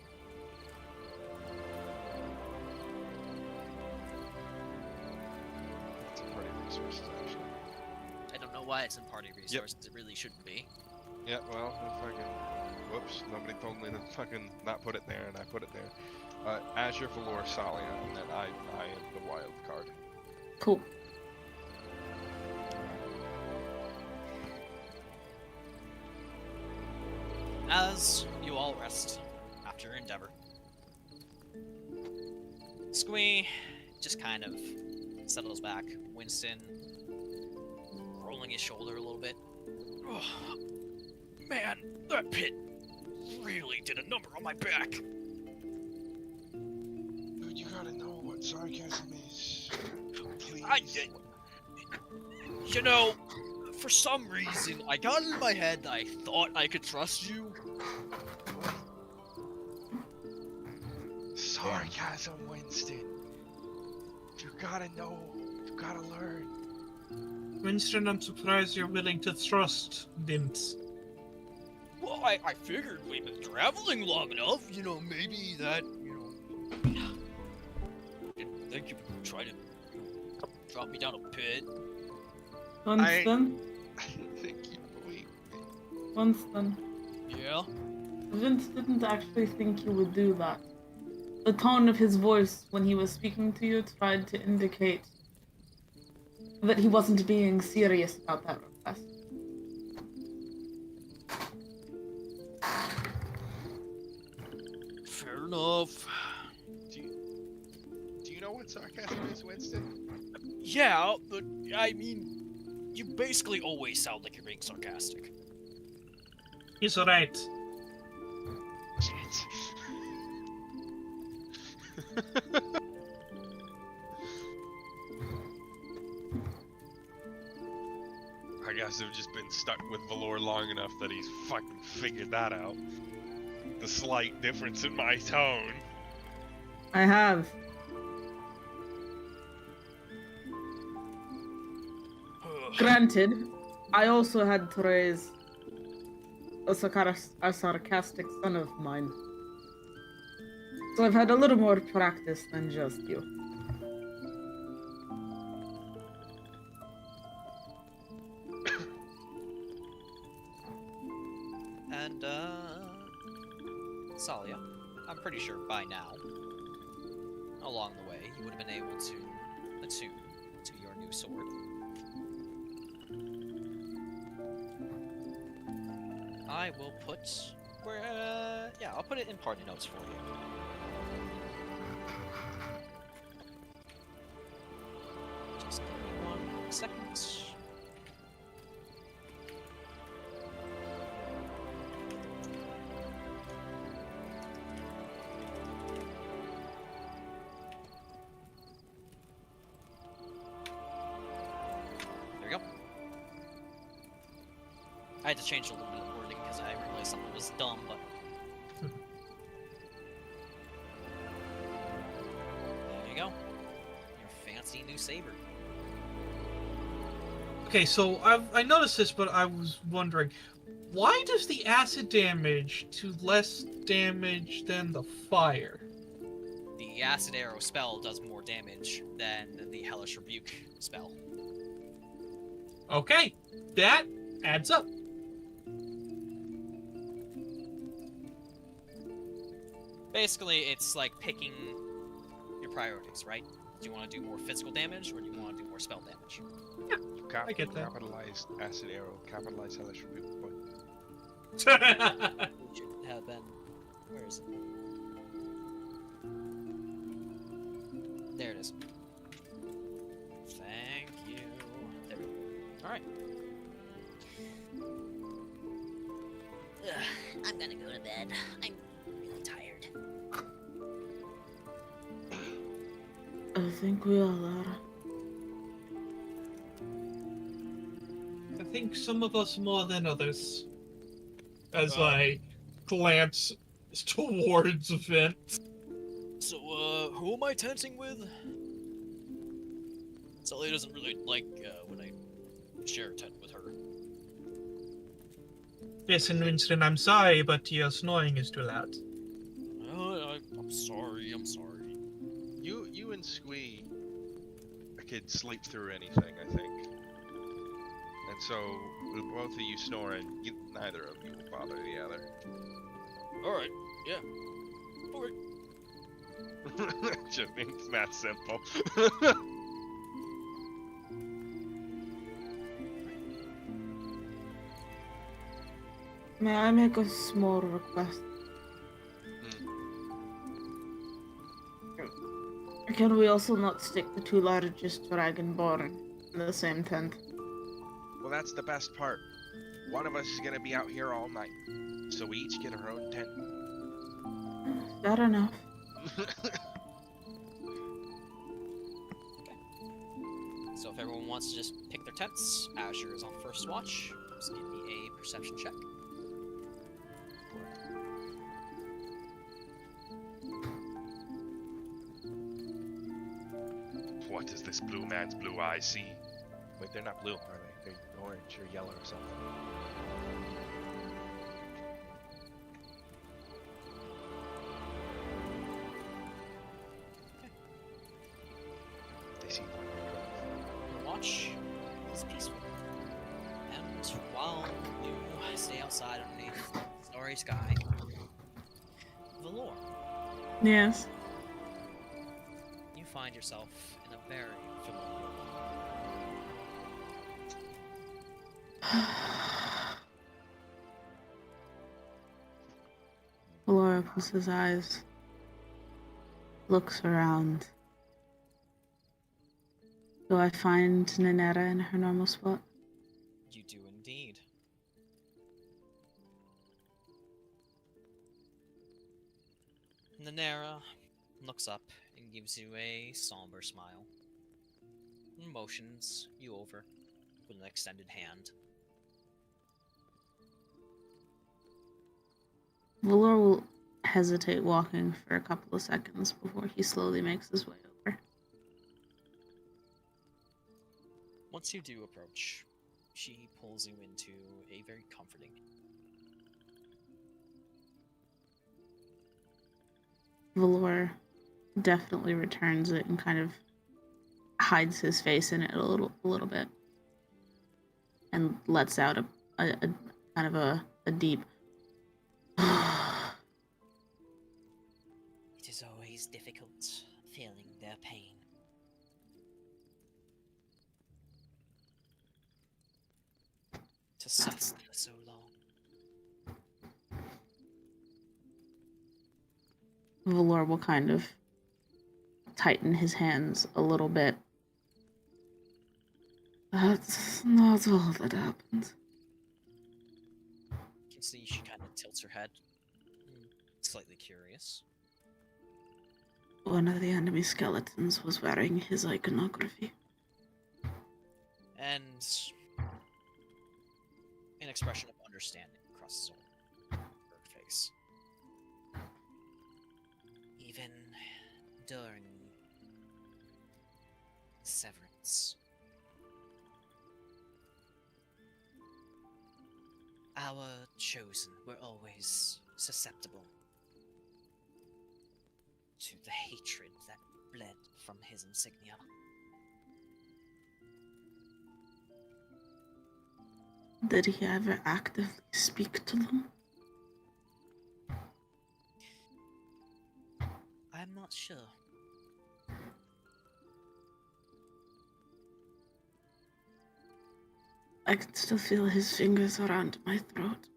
It's in party resources, actually. I don't know why it's in party resources. It really shouldn't be. Yeah, well, whoops, nobody told me to fucking not put it there, and I put it there. Azure, Valor, Tsalia, and then I am the wild card. Cool. As you all rest after your endeavor, Squee just kind of settles back. Winston rolling his shoulder a little bit. Oh, man, that pit really did a number on my back. Dude, you gotta know what sarcasm is. Please. You know, for some reason, I got in my head that I thought I could trust you. Sarcasm, Winston. You gotta know. You gotta learn. Winston, I'm surprised you're willing to trust Vint. Well, I figured we've been traveling long enough, you know, maybe that, didn't think you would try to drop me down a pit. Winston? I think you believe me. Winston. Yeah? Vince didn't actually think you would do that. The tone of his voice when he was speaking to you tried to indicate that he wasn't being serious about that request. Fair enough. Do you know what sarcasm is, Winston? Yeah, but, I mean, you basically always sound like you're being sarcastic. He's right. Shit. I guess I've just been stuck with Valor long enough that he's fucking figured that out. The slight difference in my tone. I have. Granted, I also had to raise a sarcastic son of mine. So I've had a little more practice than just you. And, Tsalia, I'm pretty sure by now, along the way, you would have been able to attune to your new sword. I will put where, yeah, I'll put it in party notes for you. Just give me 1 second. There you go. I had to change a little bit of wording because I realized something was dumb, but... There you go. Your fancy new saber. Okay, so I noticed this, but I was wondering, why does the acid damage do less damage than the fire? The acid arrow spell does more damage than the hellish rebuke spell. Okay, that adds up. Basically, it's like picking your priorities, right? Do you want to do more physical damage, or do you want to do more spell damage? I get that. Capitalized acid arrow, capitalized hellish rebuke point. It should have been... Where is it? There it is. Thank you. There we go. Alright. I'm gonna go to bed. I'm really tired. I think we all are. I think some of us more than others. as I glance towards Vint. So, who am I tenting with? Tsalia doesn't really like when I share a tent with her. Yes, and Winston, I'm sorry, but your snoring is too loud. I'm sorry. You and Squee could sleep through anything, I think. And so, with both of you snoring, neither of you will bother the other. Alright, yeah. Alright. Just it's that simple. May I make a small request? Can we also not stick the two largest dragonborn in the same tent? Well, that's the best part. One of us is gonna be out here all night, so we each get our own tent. Fair enough. So if everyone wants to just pick their tents, Azure is on first watch. Just give me a perception check. What does this blue man's blue eyes see? Wait, they're not blue, are they? They're orange or yellow or something. They seem Your watch is peaceful. And while you stay outside underneath the starry sky, Valor, Yes. you find yourself in a very familiar room. Valor opens his eyes, looks around. Do I find Nanetta in her normal spot? You do indeed. Nanera looks up and gives you a somber smile. And motions you over with an extended hand. Valor will hesitate walking for a couple of seconds before he slowly makes his way over. Once you do approach, she pulls you into a very comforting. Valor definitely returns it and kind of hides his face in it a little bit, and lets out a kind of a deep. It is always difficult feeling their pain. To suffer for so long. Valor will kind of tighten his hands a little bit. That's not all that happened. You can see she kind of tilts her head, slightly curious. One of the enemy skeletons was wearing his iconography. And an expression of understanding crosses over her face. Even during severance, our chosen were always susceptible to the hatred that bled from his insignia. Did he ever actively speak to them? I'm not sure. I can still feel his fingers around my throat.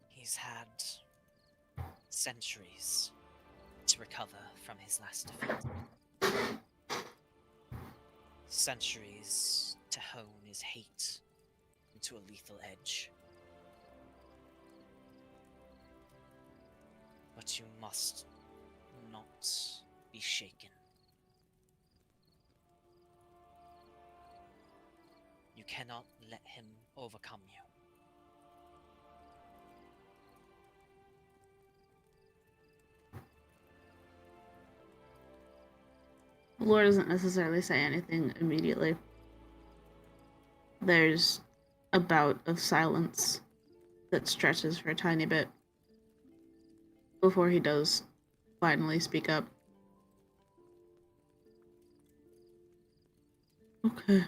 He's had centuries to recover from his last defeat. Centuries to hone his hate into a lethal edge. But you must not be shaken. You cannot let him overcome you. Lore doesn't necessarily say anything immediately. There's a bout of silence that stretches for a tiny bit before he does finally speak up. Okay.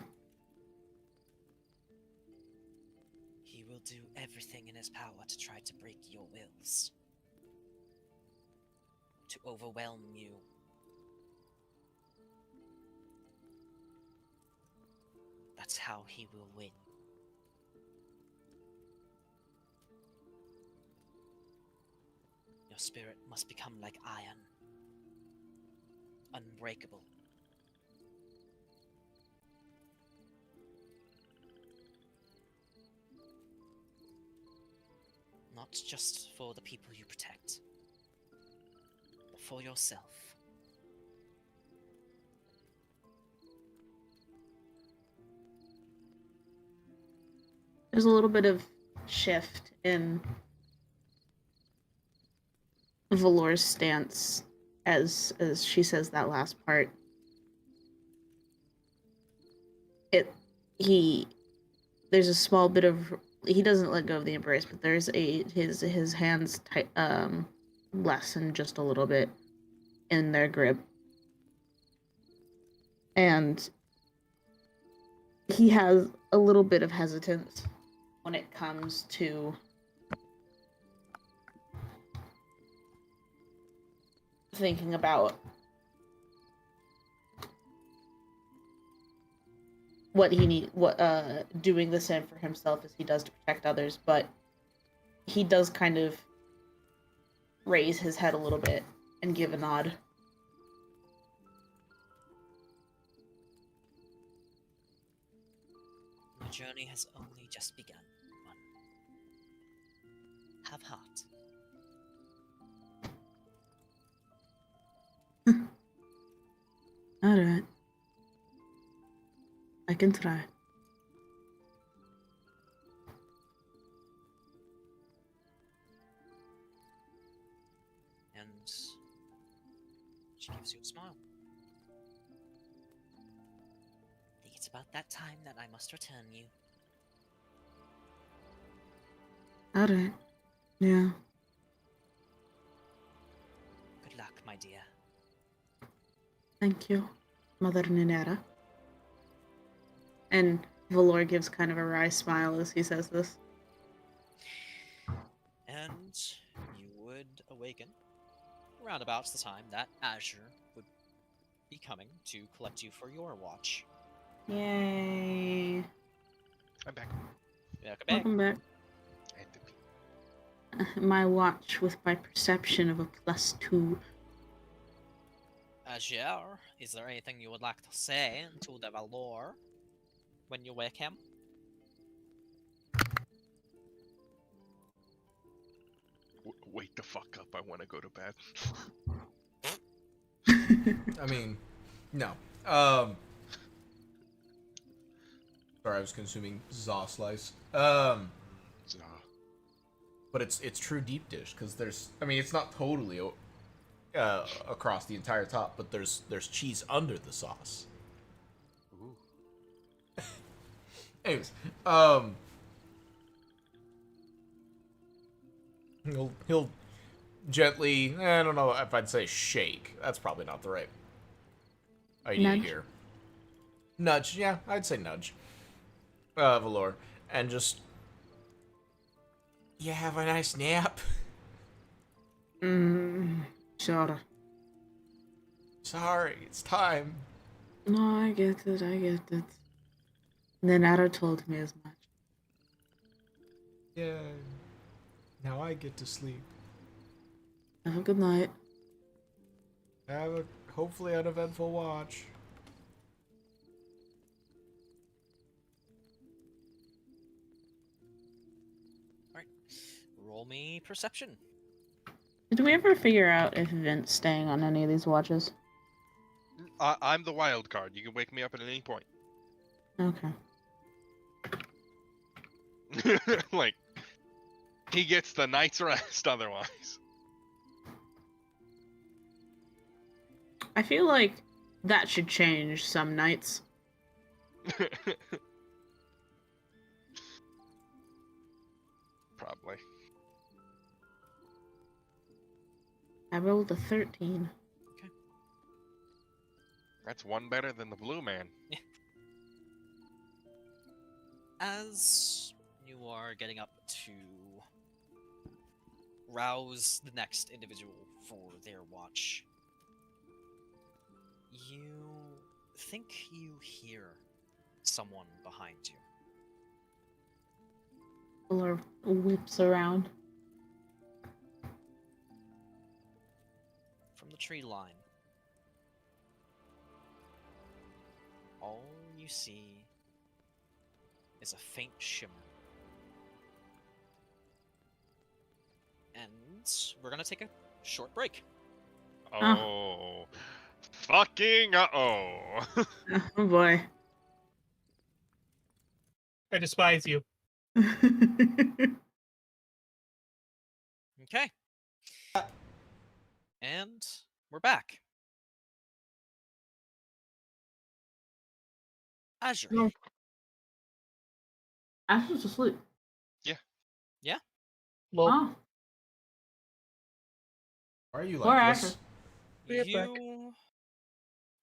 He will do everything in his power to try to break your wills. To overwhelm you. That's how he will win. Your spirit must become like iron. Unbreakable. Not just for the people you protect, but for yourself. There's a little bit of shift in Valor's stance as she says that last part. There's a small bit of, he doesn't let go of the embrace, but there's his hands lessen just a little bit in their grip, and he has a little bit of hesitance when it comes to thinking about doing the same for himself as he does to protect others, but he does kind of raise his head a little bit and give a nod. Your journey has only just begun. Have heart. Alright. I can try. And she gives you a smile. I think it's about that time that I must return you. Alright. Yeah. Good luck, my dear. Thank you, Mother Ninera. And Valor gives kind of a wry smile as he says this. And you would awaken around about the time that Azure would be coming to collect you for your watch. Yay. I'm back. Welcome back. I had to pee. My watch with my perception of a +2. Azure, is there anything you would like to say to the Valor when you wake him? Wake the fuck up. I want to go to bed. I mean, no. Sorry, I was consuming za slice. Zah. But it's true deep dish because there's, I mean, it's not totally across the entire top, but there's cheese under the sauce. Ooh. Anyways, he'll gently, I don't know if I'd say shake. That's probably not the right idea Nudge? here. Nudge, yeah, I'd say nudge. Valor, and just, you have a nice nap. Sure. Sorry, it's time. No, I get it. Ninera told me as much. Yeah. Now I get to sleep. Have a good night. Have a hopefully uneventful watch. Roll me perception. Did we ever figure out if Vint's staying on any of these watches? I'm the wild card. You can wake me up at any point. Okay. Like, he gets the night's rest otherwise. I feel like that should change some nights. Probably. I rolled a 13. That's one better than the blue man. As you are getting up to rouse the next individual for their watch, you think you hear someone behind you. Or whips around. From the tree line, all you see is a faint shimmer. And we're gonna take a short break. Oh. Fucking uh-oh. Oh boy. I despise you. Okay. And we're back. Azure. No. Ash was asleep. Well, Oh, Why are you Poor like this? Asher. Be right back. You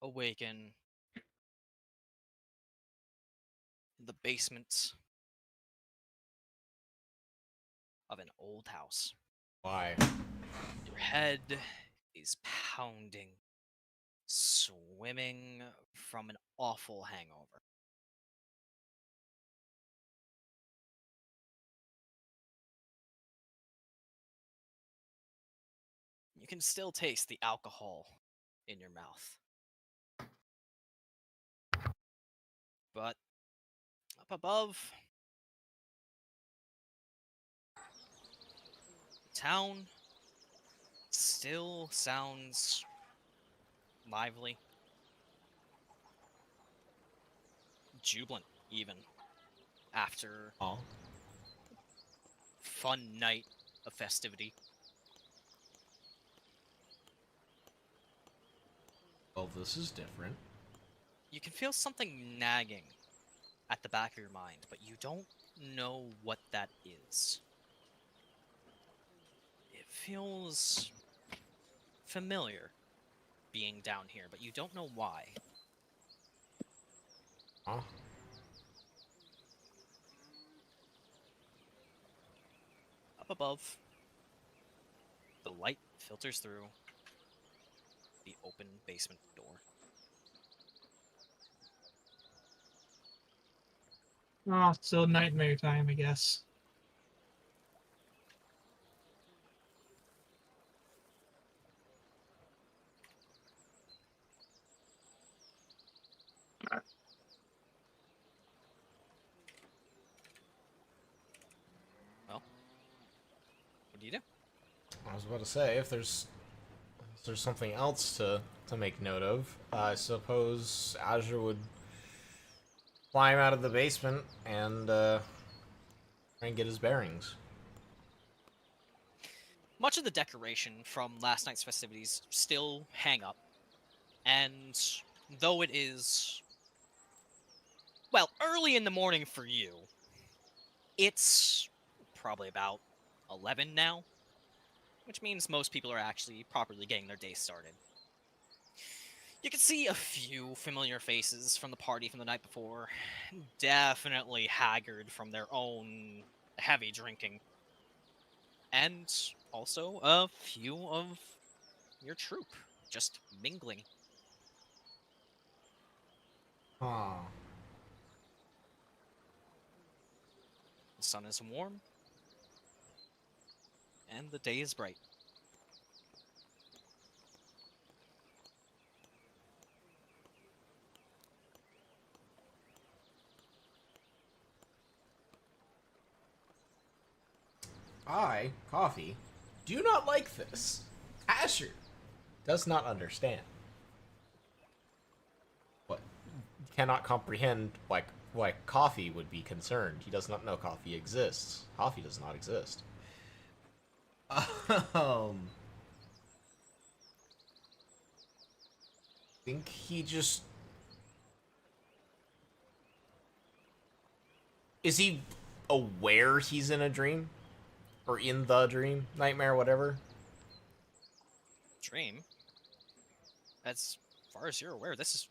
awaken in the basement of an old house. Why? Your head is pounding, swimming from an awful hangover. You can still taste the alcohol in your mouth. But up above, the town still sounds lively, jubilant even, after Oh. fun night of festivity. Well, this is different. You can feel something nagging at the back of your mind, but you don't know what that is. It feels familiar being down here, but you don't know why. Huh? Up above, the light filters through the open basement door. Oh, so nightmare time, I guess. Well, what do you do? I was about to say, if there's something else to make note of, I suppose Azure would climb out of the basement and try and get his bearings. Much of the decoration from last night's festivities still hang up, and though it is, well, early in the morning for you, it's probably about 11 now, which means most people are actually properly getting their day started. You can see a few familiar faces from the party from the night before, definitely haggard from their own heavy drinking. And also a few of your troop just mingling. Huh. The sun is warm, and the day is bright. I, Coffee, do not like this. Azure does not understand. What? Cannot comprehend, like, why Coffee would be concerned. He does not know Coffee exists. Coffee does not exist. I think he just... Is he aware he's in a dream? Or in the dream? Nightmare, whatever? Dream? As far as you're aware, this is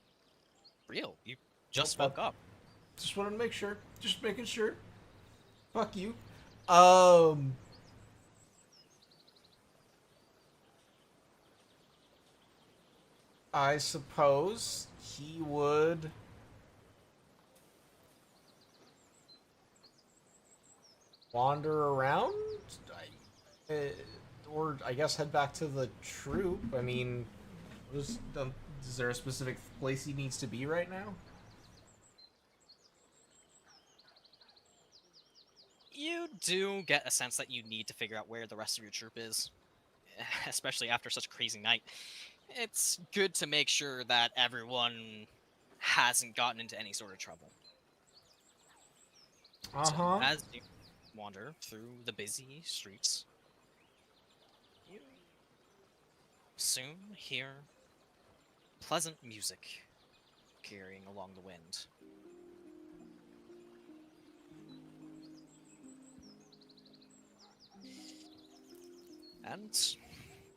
real. You just woke up. Just wanted to make sure. Just making sure. Fuck you. I suppose he would... wander around? Or I guess head back to the troop. I mean, is there a specific place he needs to be right now? You do get a sense that you need to figure out where the rest of your troop is, especially after such a crazy night. It's good to make sure that everyone hasn't gotten into any sort of trouble. So, as you wander through the busy streets, you soon hear pleasant music carrying along the wind. And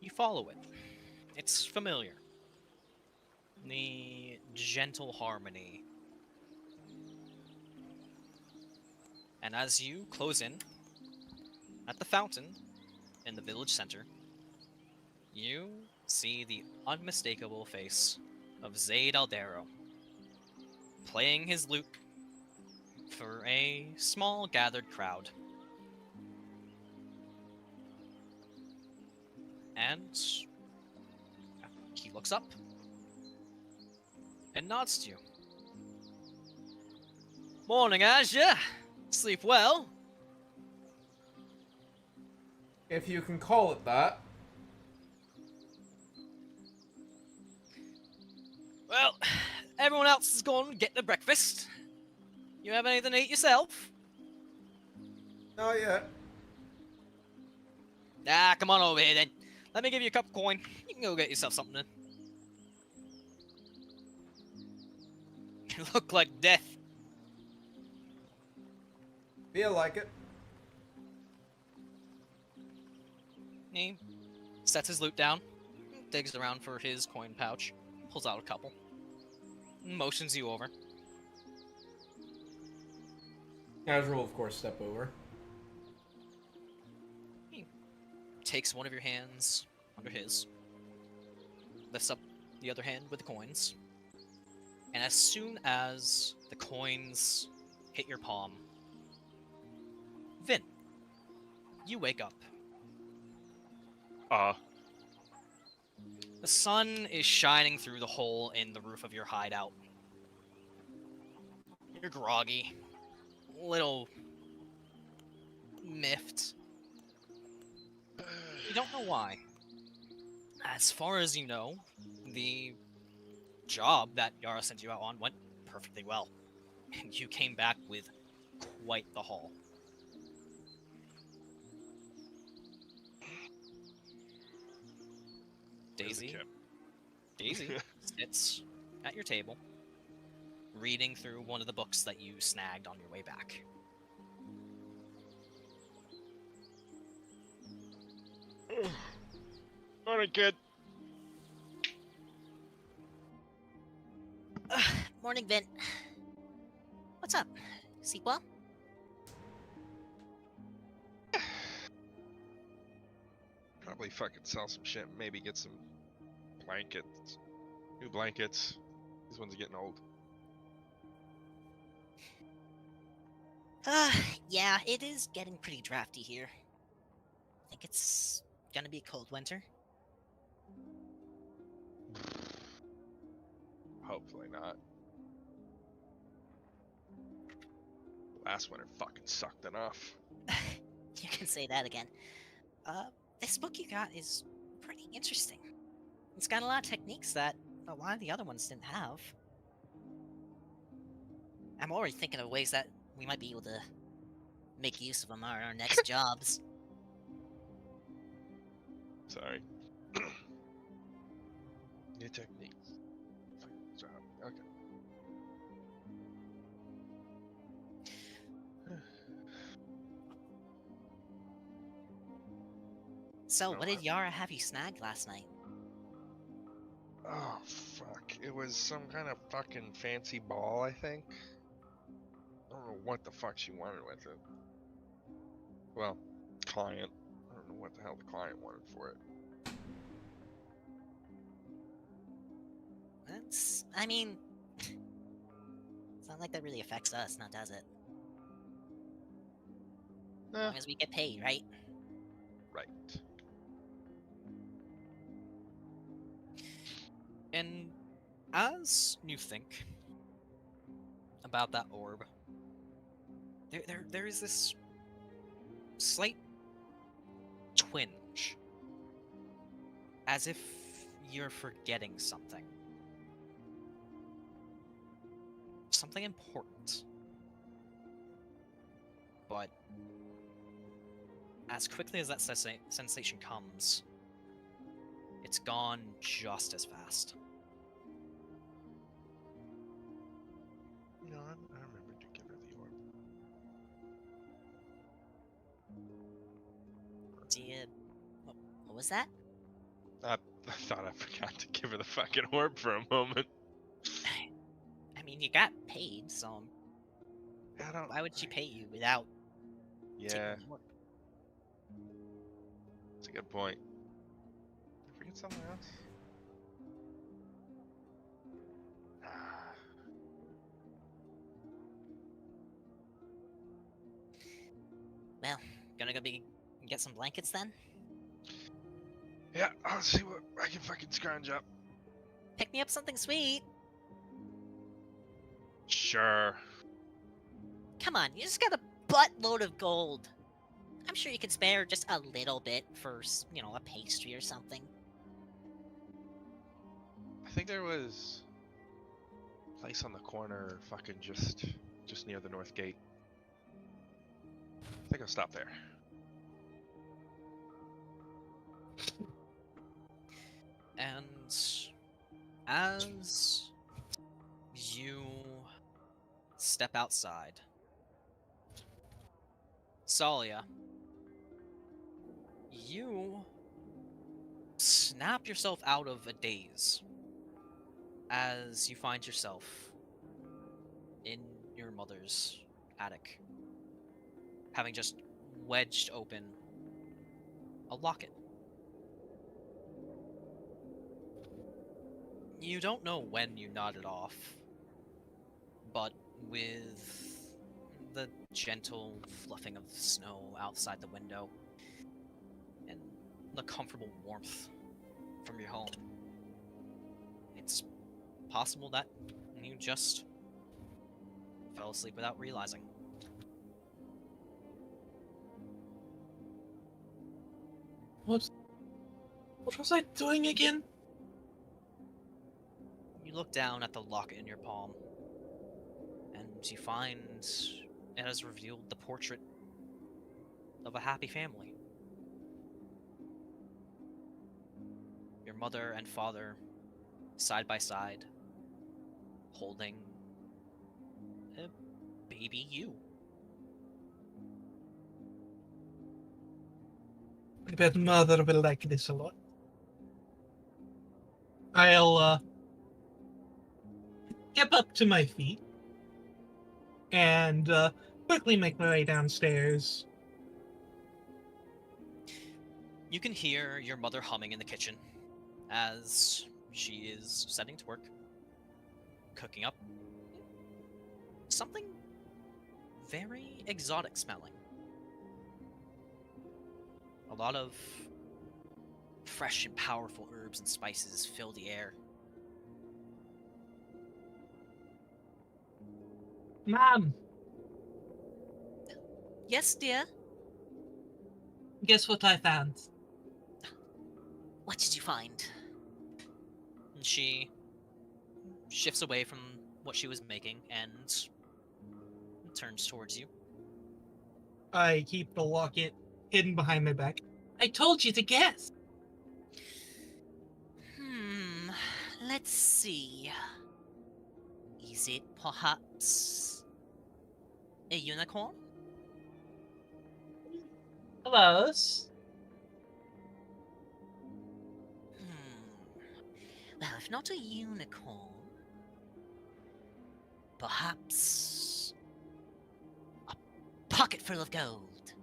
you follow it. It's familiar. The gentle harmony. And as you close in at the fountain in the village center, you see the unmistakable face of Zaid Aldero, playing his lute for a small gathered crowd. And he looks up and nods to you. Morning, Azure. Sleep well? If you can call it that. Well, everyone else is gone to get their breakfast. You have anything to eat yourself? Not yet. Ah, come on over here then. Let me give you a cup of coin. You can go get yourself something then. You look like death. Feel like it. He sets his loot down, digs around for his coin pouch, pulls out a couple, motions you over. Azure will, of course, step over. He takes one of your hands under his, lifts up the other hand with the coins, and as soon as the coins hit your palm, Vint, you wake up. The sun is shining through the hole in the roof of your hideout. You're groggy, a little miffed. You don't know why. As far as you know, the job that Yara sent you out on went perfectly well, and you came back with quite the haul. Daisy sits at your table, reading through one of the books that you snagged on your way back. Morning, kid. Morning, Vint. What's up? Sleep well? Probably fucking sell some shit. Maybe get some blankets. New blankets. These ones are getting old. Yeah, it is getting pretty drafty here. I think it's gonna be a cold winter. Hopefully not. Last winter fucking sucked enough. You can say that again. This book you got is pretty interesting. It's got a lot of techniques that a lot of the other ones didn't have. I'm already thinking of ways that we might be able to make use of them on our next jobs. Sorry. New techniques. Job. Okay. So, Oh, what did Yara have you snag last night? Oh, fuck. It was some kind of fucking fancy ball, I think. I don't know what the fuck she wanted with it. Well, client. I don't know what the hell the client wanted for it. That's, I mean, it's not like that really affects us, now does it? As Eh, long as we get paid, right? right. And as you think about that orb, there is this slight twinge, as if you're forgetting something. Something important. But as quickly as that sensation comes, it's gone just as fast. You know, I remember to give her the orb. Do you... What was that? I thought I forgot to give her the fucking orb for a moment. I mean, you got paid, so I don't. why would she pay you without Yeah, taking the order? that's a good point. Did I forget something else? Well, gonna go get some blankets then? Yeah, I'll see what I can fucking scrounge up. Pick me up something sweet! Sure. Come on, you just got a buttload of gold. I'm sure you can spare just a little bit for, you know, a pastry or something. I think there was a place on the corner, fucking just near the north gate. I think I'll stop there. And as you step outside, Tsalia, you snap yourself out of a daze as you find yourself in your mother's attic, having just wedged open a locket. You don't know when you nodded off, but with the gentle fluffing of snow outside the window and the comfortable warmth from your home, it's possible that you just fell asleep without realizing. What was I doing again? You look down at the locket in your palm, and you find it has revealed the portrait of a happy family. Your mother and father, side by side, holding a baby you. I bet Mother will like this a lot. I'll get up to my feet and quickly make my way downstairs. You can hear your mother humming in the kitchen as she is setting to work, cooking up something very exotic smelling. A lot of fresh and powerful herbs and spices fill the air. Mom, Yes, dear? guess what I found? What did you find? And she shifts away from what she was making and turns towards you. I keep the locket hidden behind my back. I told you to guess. Let's see. Is it perhaps a unicorn? Close. Well, if not a unicorn, perhaps a pocket full of gold.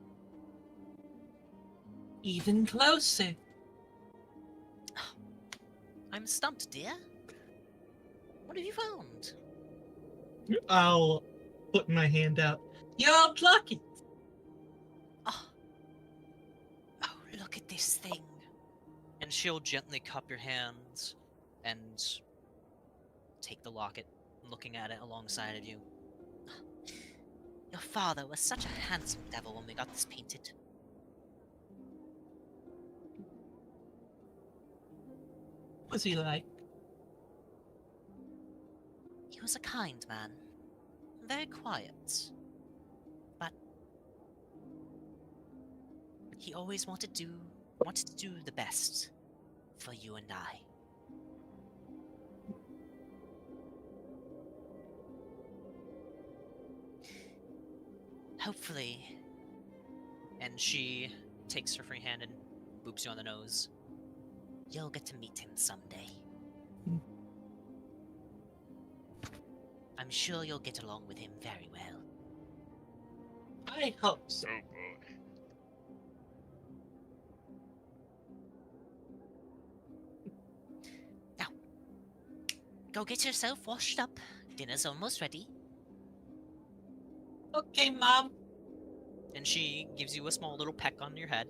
Even closer. I'm stumped, dear. What have you found? I'll put my hand out. You're lucky. Oh, look at this thing. And she'll gently cup your hands and take the locket, looking at it alongside of you. Your father was such a handsome devil when we got this painted. What's he like? He was a kind man. Very quiet. But he always wanted to do the best for you and I. Hopefully. And she takes her free hand and boops you on the nose. You'll get to meet him someday. I'm sure you'll get along with him very well. I hope so. Oh boy. Now, go get yourself washed up. Dinner's almost ready. Okay, Mom. And she gives you a small little peck on your head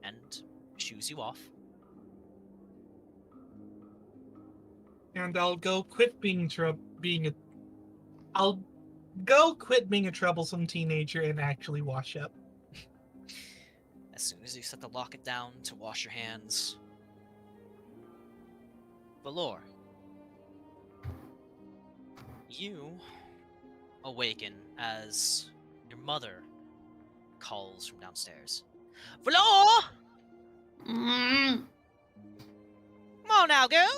and shoos you off. And I'll go quit being I'll go quit being a troublesome teenager and actually wash up. As soon as you set the locket down to wash your hands, Valor, you awaken as your mother calls from downstairs. Valor! Mm, Come on now, girl.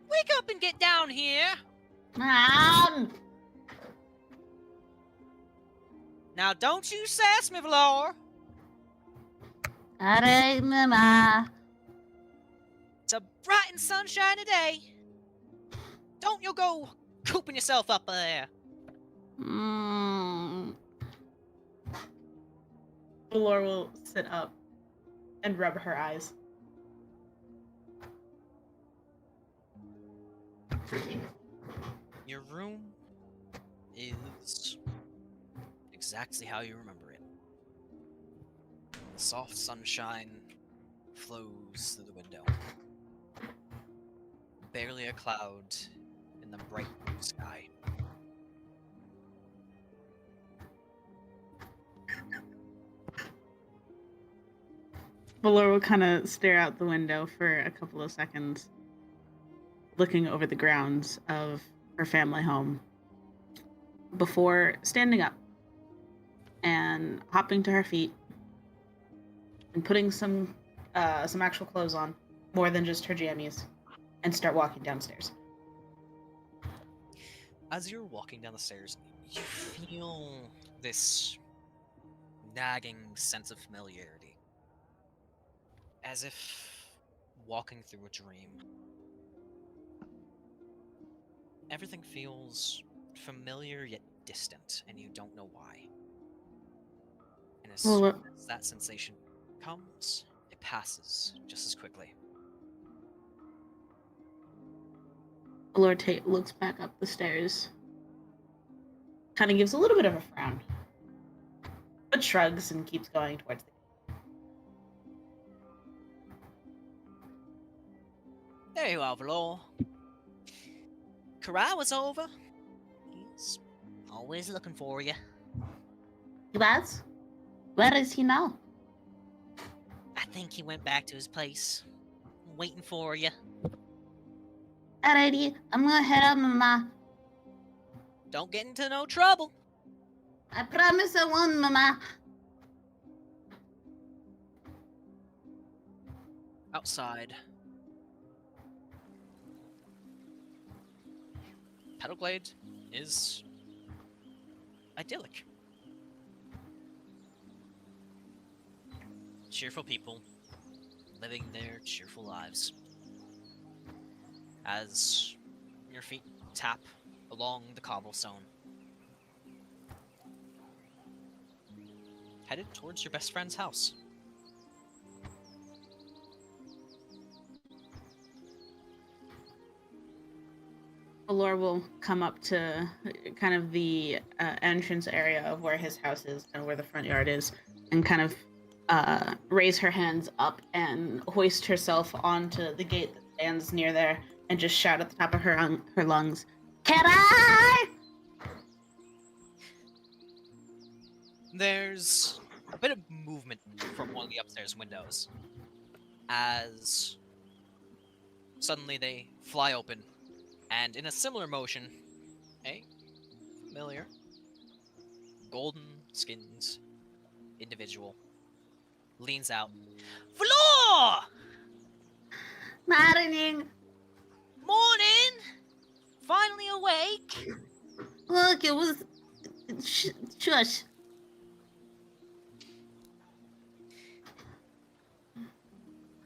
Wake up and get down here. Mom! Now, don't you sass me, Valor. Alright, Mama. It's a bright and sunshiny day. Don't you go cooping yourself up there. Mm. Valor will sit up and rub her eyes. Your room is exactly how you remember it. The soft sunshine flows through the window. Barely a cloud in the bright blue sky. Valor will kind of stare out the window for a couple of seconds, looking over the grounds of her family home, before standing up and hopping to her feet and putting some actual clothes on, more than just her jammies, and start walking downstairs. As you're walking down the stairs, you feel this nagging sense of familiarity. As if walking through a dream. Everything feels familiar yet distant, and you don't know why. And as Well, soon as that sensation comes, it passes just as quickly. Valor looks back up the stairs, kind of gives a little bit of a frown, but shrugs and keeps going towards the Very well, Valor. Karai was over. He's always looking for you. He was? Where is he now? I think he went back to his place, waiting for you. Alrighty, I'm gonna head out, Mama. Don't get into no trouble. I promise I won't, Mama. Outside, Petalglade is idyllic. Cheerful people living their cheerful lives. As your feet tap along the cobblestone, headed towards your best friend's house. Valor will come up to kind of the entrance area of where his house is and where the front yard is, and kind of raise her hands up and hoist herself onto the gate that stands near there, and just shout at the top of her lungs, "Can I?" There's a bit of movement from one of the upstairs windows as suddenly they fly open, and in a similar motion, a familiar golden-skinned individual leans out. Floor! Morning. Morning! Finally awake? Look, it was. Shush.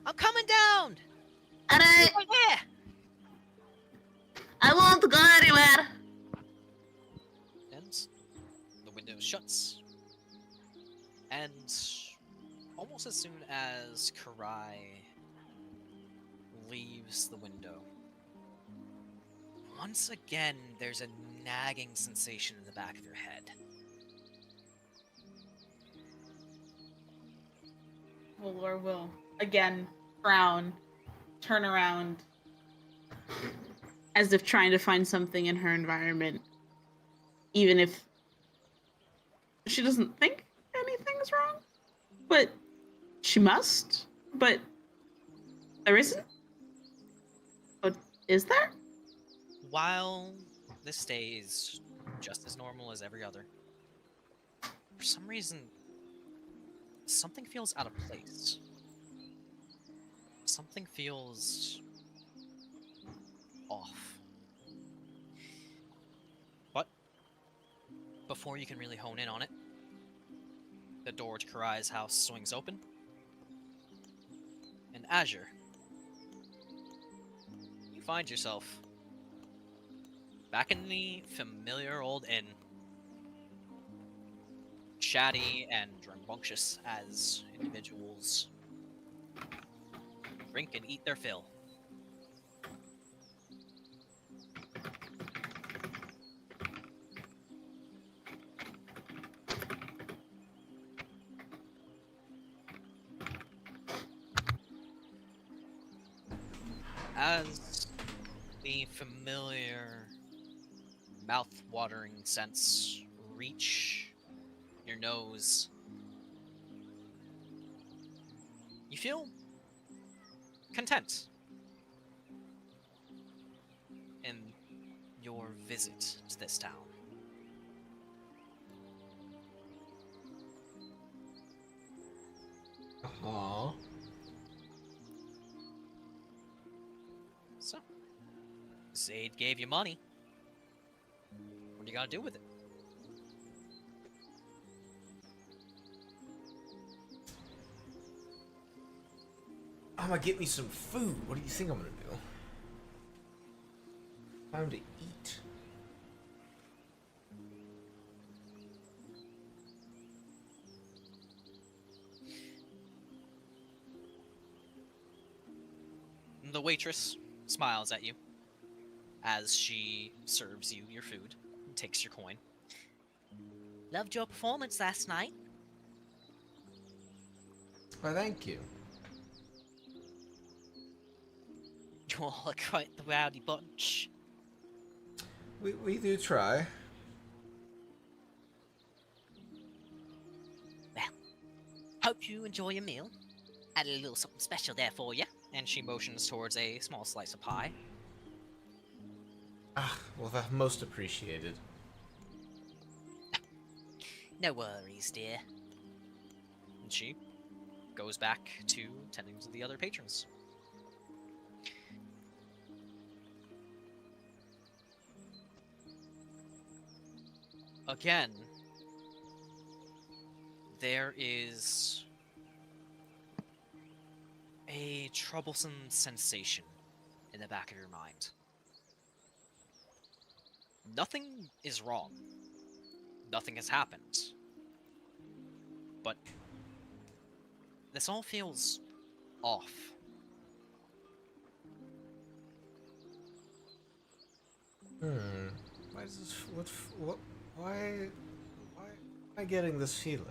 I'm coming down! Alright, Right here! I won't go anywhere. And the window shuts. And almost as soon as Karai leaves the window, once again there's a nagging sensation in the back of your head. Valor will again frown, turn around, as if trying to find something in her environment, even if she doesn't think anything's wrong. But she must. But there isn't. But is there? While this day is just as normal as every other, for some reason, something feels out of place. Something feels off. But before you can really hone in on it, the door to Karai's house swings open, and Azure, you find yourself back in the familiar old inn, chatty and rambunctious as individuals drink and eat their fill. As the familiar mouth-watering scents reach your nose, you feel content in your visit to this town. Aww. So, Zaid gave you money. What are you gonna do with it? I'm gonna get me some food. What do you think I'm gonna do? Time to eat. The waitress smiles at you as she serves you your food and takes your coin. Loved your performance last night. Why, thank you. You all are quite the rowdy bunch. We do try. Well, hope you enjoy your meal. Added a little something special there for you. And she motions towards a small slice of pie. Ah, well, that's most appreciated. No worries, dear. And she goes back to tending to the other patrons. Again, there is a troublesome sensation in the back of your mind. Nothing is wrong. Nothing has happened. But this all feels off. Why is this? What? Why am I getting this feeling?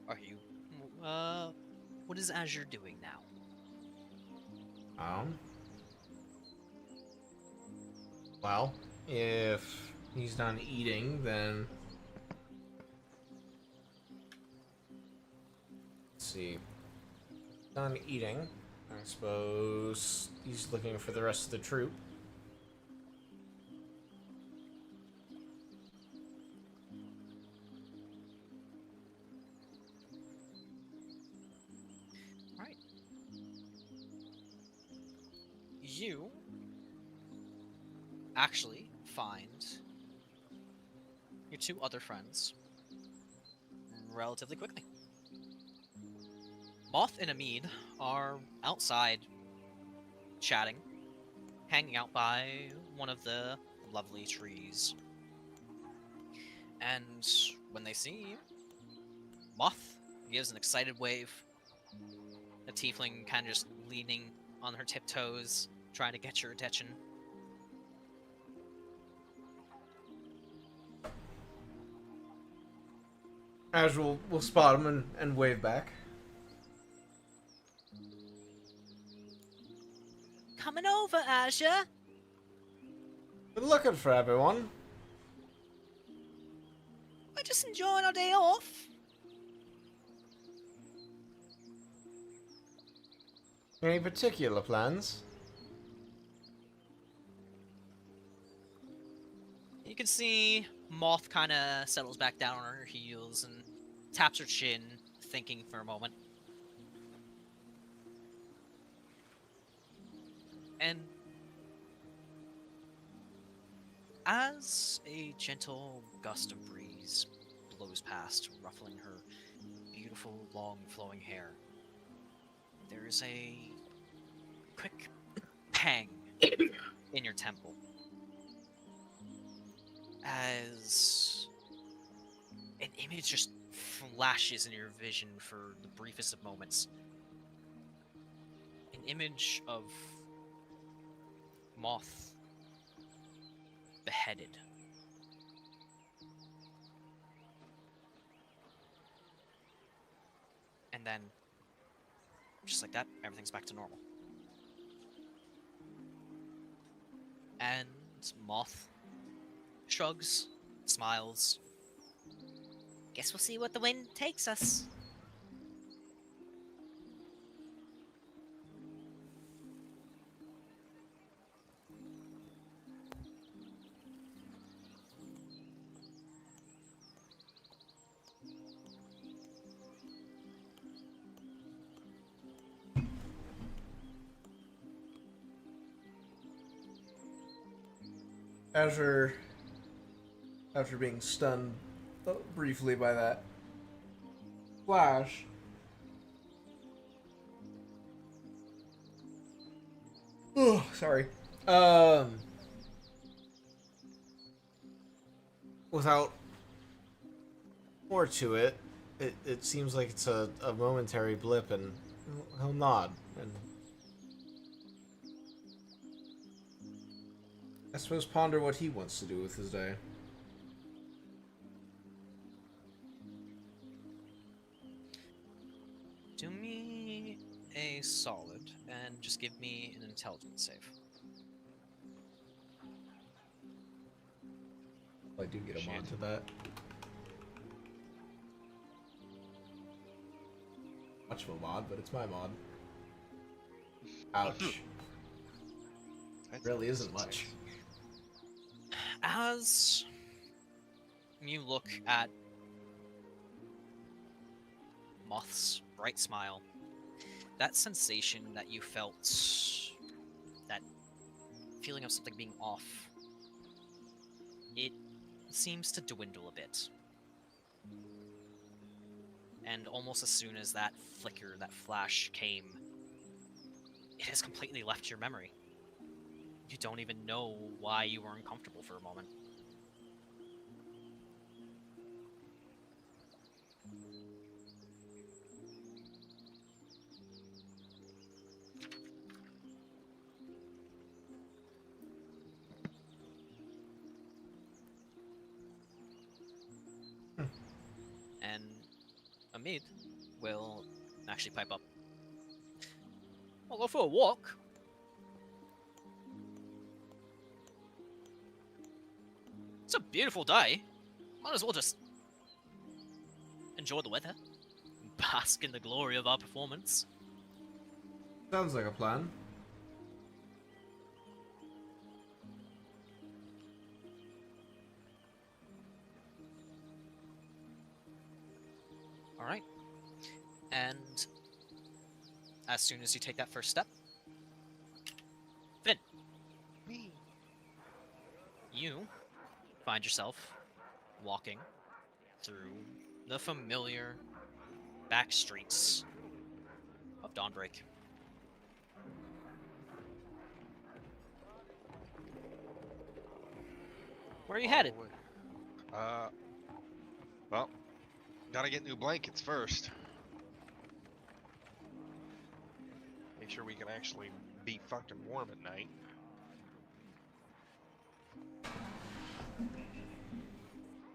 Are you? What is Azure doing now? Well, if he's done eating, then let's see. Done eating, I suppose he's looking for the rest of the troop. Right. You actually find your two other friends relatively quickly. Moth and Amid are outside chatting, hanging out by one of the lovely trees. And when they see you, Moth gives an excited wave. The tiefling kind of just leaning on her tiptoes, trying to get your attention. Azure will spot him and wave back. Coming over, Azure. Been looking for everyone. We're just enjoying our day off. Any particular plans? You can see Moth kind of settles back down on her heels and taps her chin, thinking for a moment. And as a gentle gust of breeze blows past, ruffling her beautiful, long, flowing hair, there is a quick pang in your temple as an image just flashes in your vision for the briefest of moments. An image of Moth beheaded. And then, just like that, everything's back to normal. And Moth shrugs, smiles. Guess we'll see what the wind takes us. Azure, after being stunned briefly by that flash, oh, sorry. Without more to it, it seems like it's a momentary blip, and he'll nod and I suppose ponder what he wants to do with his day. Do me a solid and just give me an intelligence save. I do get a mod Shit. to that. Much of a mod, but it's my mod. Ouch. That's Really isn't insane. much. As you look at Moth's bright smile, that sensation that you felt, that feeling of something being off, it seems to dwindle a bit. And almost as soon as that flicker, that flash came, it has completely left your memory. You don't even know why you were uncomfortable for a moment. And Amid will actually pipe up. I'll go for a walk. It's a beautiful day. Might as well just enjoy the weather. Bask in the glory of our performance. Sounds like a plan. Alright. And as soon as you take that first step, Vint, Me. you find yourself walking through the familiar back streets of Dawnbreak. Where are you headed? Well, gotta get new blankets first. Make sure we can actually be fucking warm at night.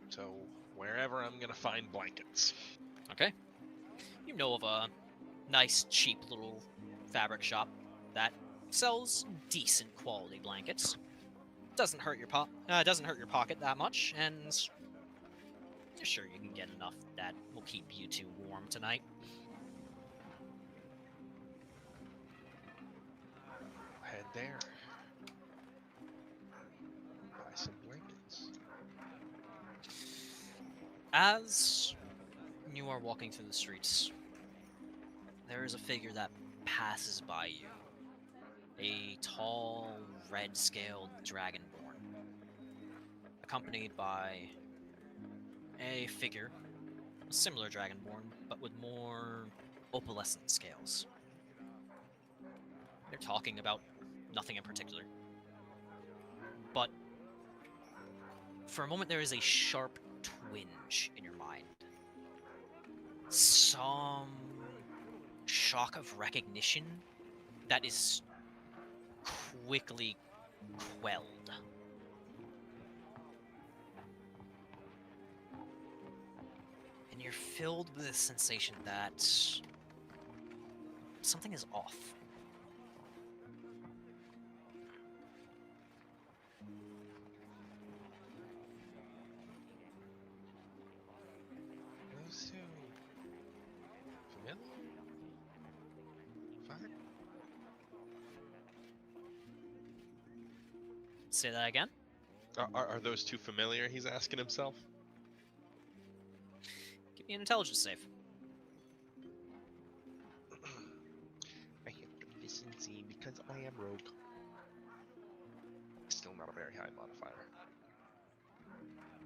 So, wherever I'm gonna find blankets. Okay. You know of a nice, cheap little fabric shop that sells decent quality blankets. Doesn't hurt your doesn't hurt your pocket that much, and you're sure you can get enough that will keep you two warm tonight. Head there. Buy some blankets. As you are walking through the streets, there is a figure that passes by you. A tall, red-scaled dragonborn, accompanied by a figure, a similar dragonborn, but with more opalescent scales. They're talking about nothing in particular. But for a moment there is a sharp twinge in your mind. Some shock of recognition that is quickly quelled. And you're filled with a sensation that something is off. Those two. Familiar? Fuck. Say that again? Are those two familiar? He's asking himself. Give me an intelligence save. I have proficiency because I am rogue. Still not a very high modifier.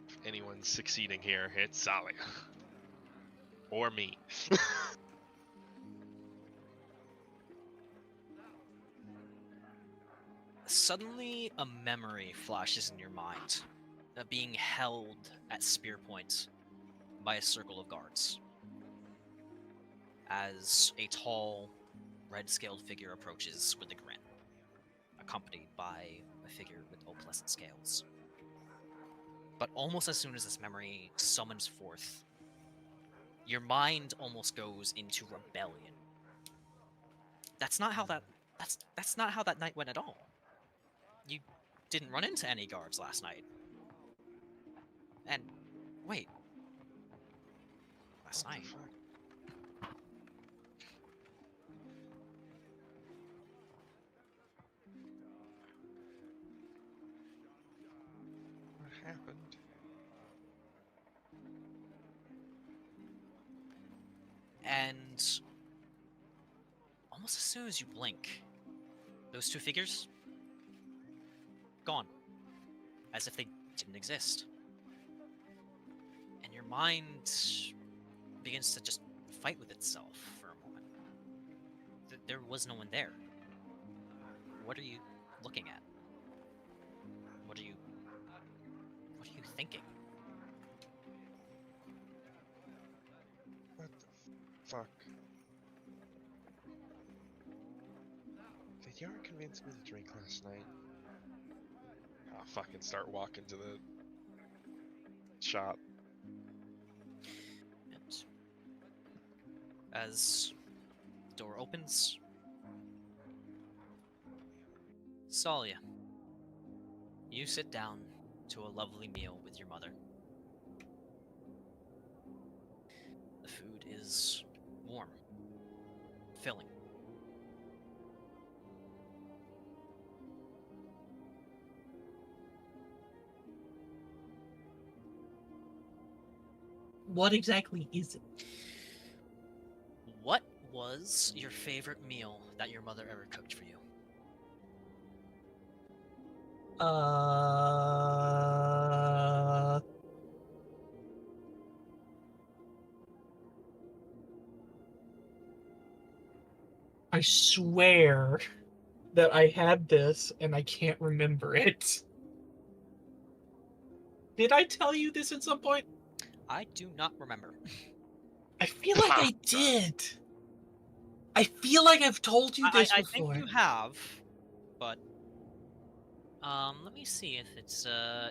If anyone's succeeding here, it's Tsalia. Or me. Suddenly, a memory flashes in your mind, being held at spear point by a circle of guards. As a tall, red-scaled figure approaches with a grin, accompanied by a figure with opalescent scales. But almost as soon as this memory summons forth, your mind almost goes into rebellion. That's not how that's not how that night went at all. You didn't run into any guards last night. And wait, last What the night. fuck? What happened? And almost as soon as you blink, those two figures gone, as if they didn't exist. And your mind begins to just fight with itself for a moment. There was no one there. What are you looking at? What are you thinking? What the fuck? Did you ever convince me to drink last night? I'll fucking start walking to the shop. And as the door opens, Tsalia, you sit down to a lovely meal with your mother. The food is warm, filling. What exactly is it? What was your favorite meal that your mother ever cooked for you? I swear that I had this and I can't remember it. Did I tell you this at some point? I do not remember. I feel like I did. I feel like I've told you this I before. think you have, but let me see if it's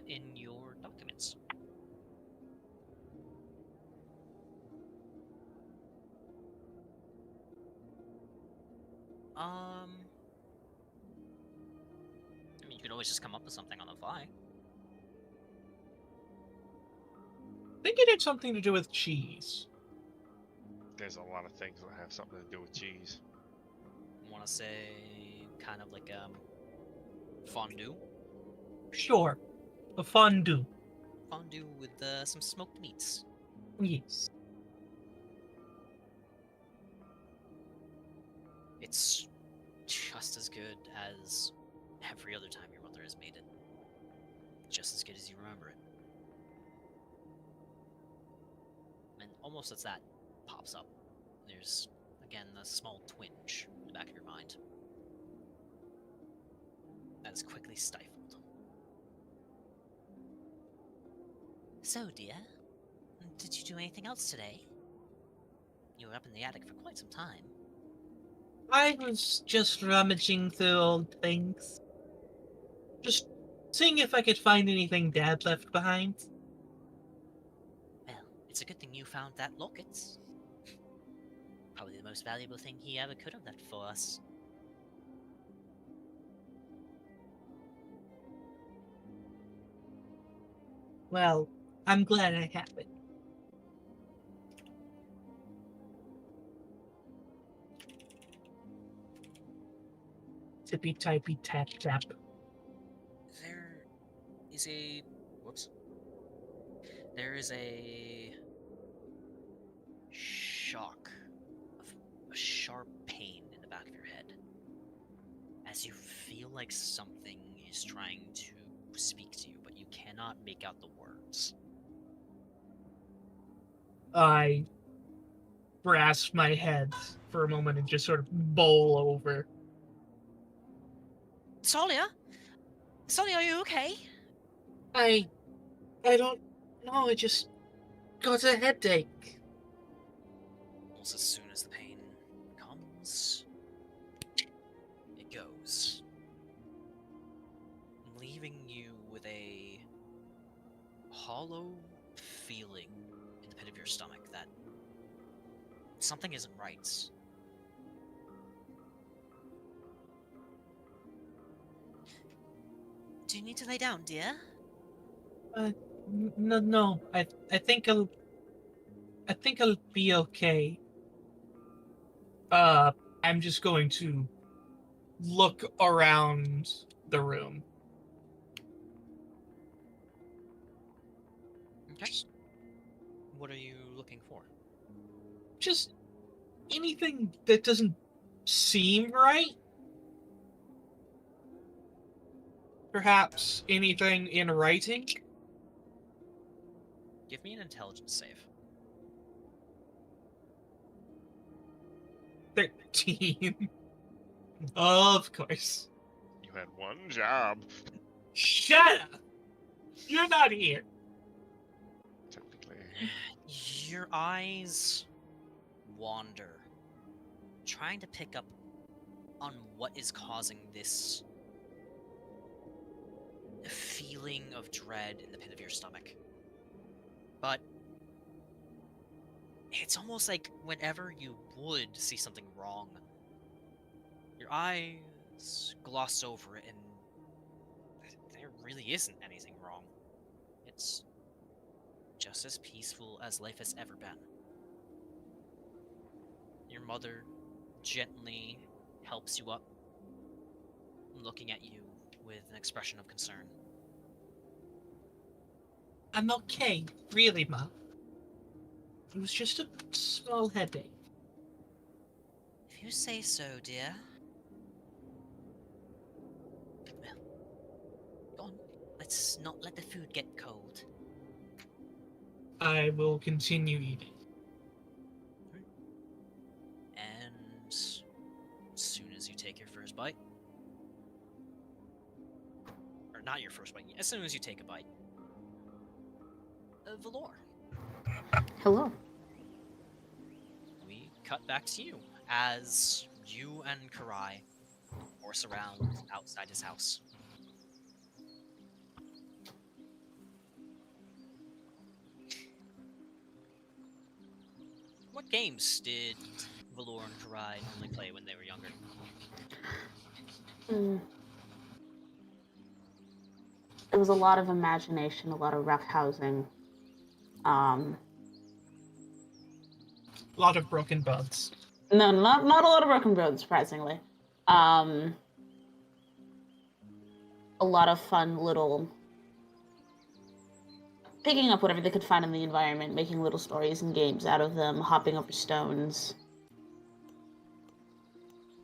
in your documents. I mean, you could always just come up with something on the fly. I think it had something to do with cheese. There's a lot of things that have something to do with cheese. Want to say kind of like fondue? Sure. A fondue. Fondue with some smoked meats. Yes. It's just as good as every other time your mother has made it. Just as good as you remember it. And almost as that pops up, there's, again, a small twinge in the back of your mind. That is quickly stifled. So, dear, did you do anything else today? You were up in the attic for quite some time. I was just rummaging through old things. Just seeing if I could find anything Dad left behind. Well, it's a good thing you found that locket. Probably the most valuable thing he ever could have left for us. Well, I'm glad I have it. Tippy typey tap tap. There is a... Whoops. There is a... shock of a sharp pain in the back of your head. As you feel like something is trying to speak to you, but you cannot make out the words. I grasp my head for a moment and just sort of bowl over. Tsalia? Tsalia, are you okay? I don't know, I just got a headache. Almost as soon as the pain comes, it goes. Leaving you with a hollow feeling in the pit of your stomach that something isn't right. Do you need to lay down, dear? No. I think I'll be okay. I'm just going to look around the room. Okay. What are you looking for? Just anything that doesn't seem right. Perhaps anything in writing? Give me an intelligence save. 13. Of course. You had one job. Shut up! You're not here. Technically. Your eyes wander, trying to pick up on what is causing this feeling of dread in the pit of your stomach. But it's almost like whenever you would see something wrong, your eyes gloss over it and there really isn't anything wrong. It's just as peaceful as life has ever been. Your mother gently helps you up, looking at you with an expression of concern. I'm okay, really, Ma. It was just a small headache. If you say so, dear. Well, go on. Let's not let the food get cold. I will continue eating. And as soon as you take your first bite, or not your first bite, as soon as you take a bite, Valor, Hello. we cut back to you as you and Karai horse around outside his house. What games did Valor and Karai normally play when they were younger? It was a lot of imagination, a lot of roughhousing. A lot of broken buds. No, not a lot of broken roads, surprisingly. A lot of fun little picking up whatever they could find in the environment, making little stories and games out of them, hopping over stones,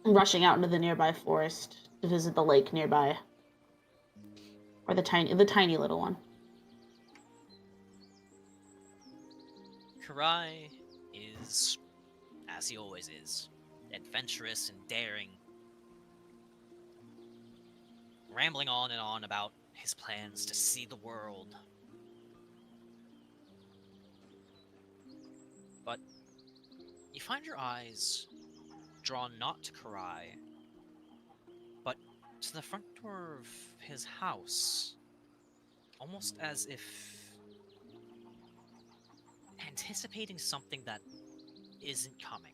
rushing out into the nearby forest to visit the lake nearby, or the tiny little one. Karai is, as he always is, adventurous and daring, rambling on and on about his plans to see the world. But you find your eyes drawn not to Karai, but to the front door of his house, almost as if anticipating something that isn't coming.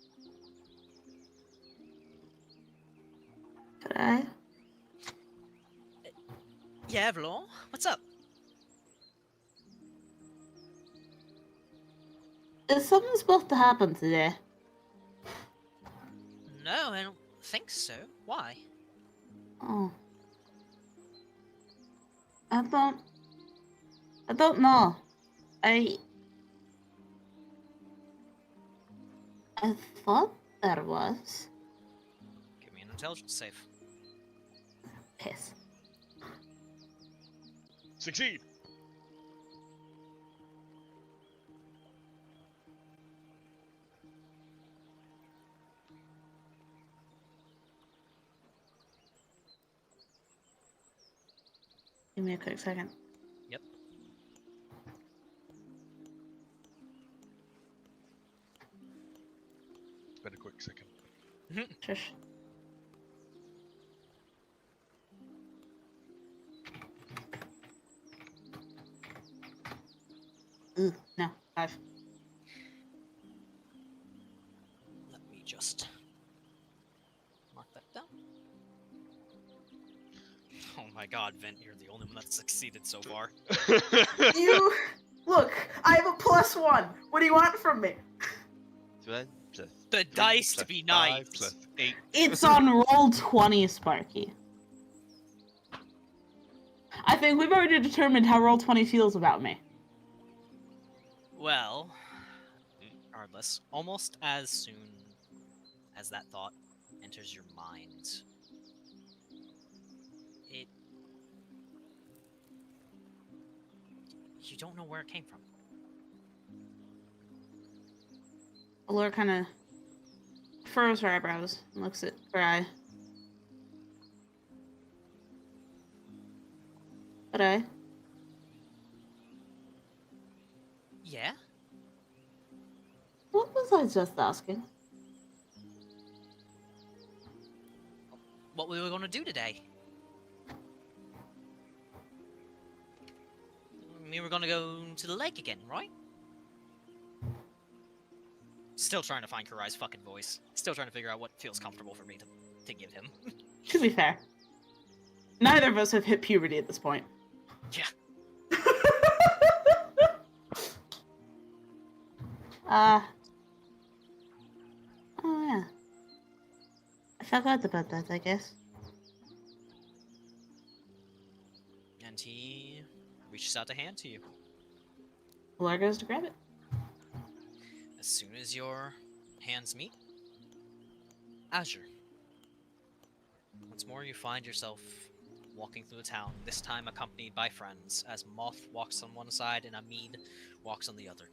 Could I? Yeah, Valor, what's up? Is something supposed to happen today? No, I don't think so. Why? Oh. I don't know. I thought there was. Give me an intelligence save. Piss. Succeed. Give me a quick second. Yep. It's been a quick second. Shush. No, 5. Let me just mark that down. Oh my god, Vint. You're the only one that's succeeded so far. You look. I have a +1. What do you want from me? 12 plus The 3 dice to plus be 5 nice. plus 8. It's on roll 20, Sparky. I think we've already determined how roll 20 feels about me. Well, regardless, almost as soon as that thought enters your mind, you don't know where it came from. Allura kind of furrows her eyebrows and looks at her eye. But Yeah? what was I just asking? What we were gonna do today? We were gonna go to the lake again, right? Still trying to find Karai's fucking voice. Still trying to figure out what feels comfortable for me to give him. To be fair, neither of us have hit puberty at this point. Yeah. Oh yeah. I forgot about that, I guess. And he reaches out a hand to you. Allura goes to grab it. As soon as your hands meet, Azure. Once more, you find yourself walking through the town, this time accompanied by friends, as Moth walks on one side and Amid walks on the other.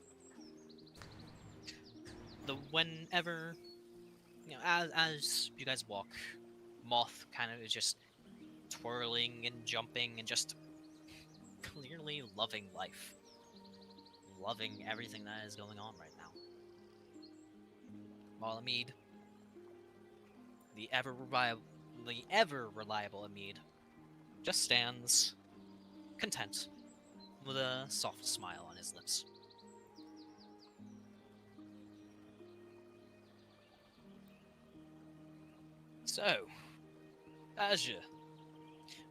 Whenever, as you guys walk, Moth kind of is just twirling and jumping and just clearly loving life. Loving everything that is going on right now. While Amid, the ever reliable Amid, just stands content with a soft smile on his lips. So, Azure,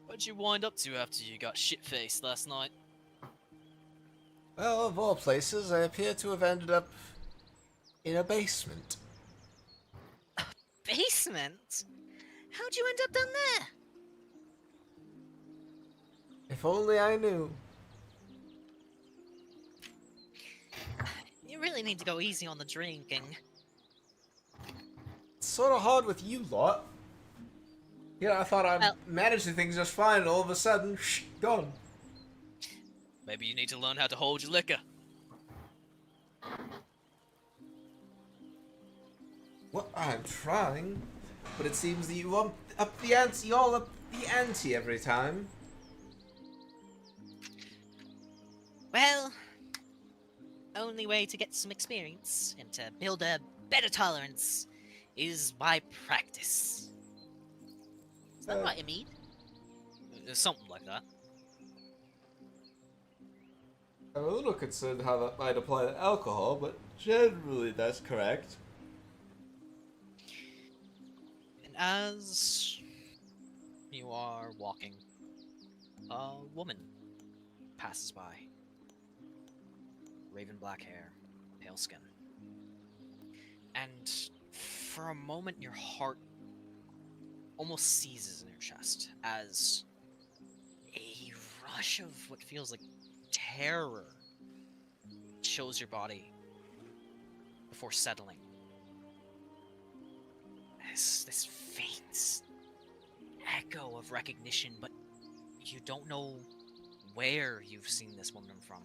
what'd you wind up to after you got shit-faced last night? Well, of all places, I appear to have ended up in a basement. Basement? How'd you end up down there? If only I knew. You really need to go easy on the drinking. It's sort of hard with you lot. Yeah, I thought I'd Well- managing things just fine, and all of a sudden, gone. Maybe you need to learn how to hold your liquor. Well, I'm trying, but it seems that you up the ante, y'all up the ante every time. Well, only way to get some experience and to build a better tolerance is by practice. Is that right, Amid? Something like that. I'm a little concerned how that might apply to alcohol, but generally that's correct. And as you are walking, a woman passes by. Raven black hair, pale skin. And for a moment, your heart almost seizes in your chest as a rush of what feels like terror chills your body before settling. This faint echo of recognition, but you don't know where you've seen this woman from.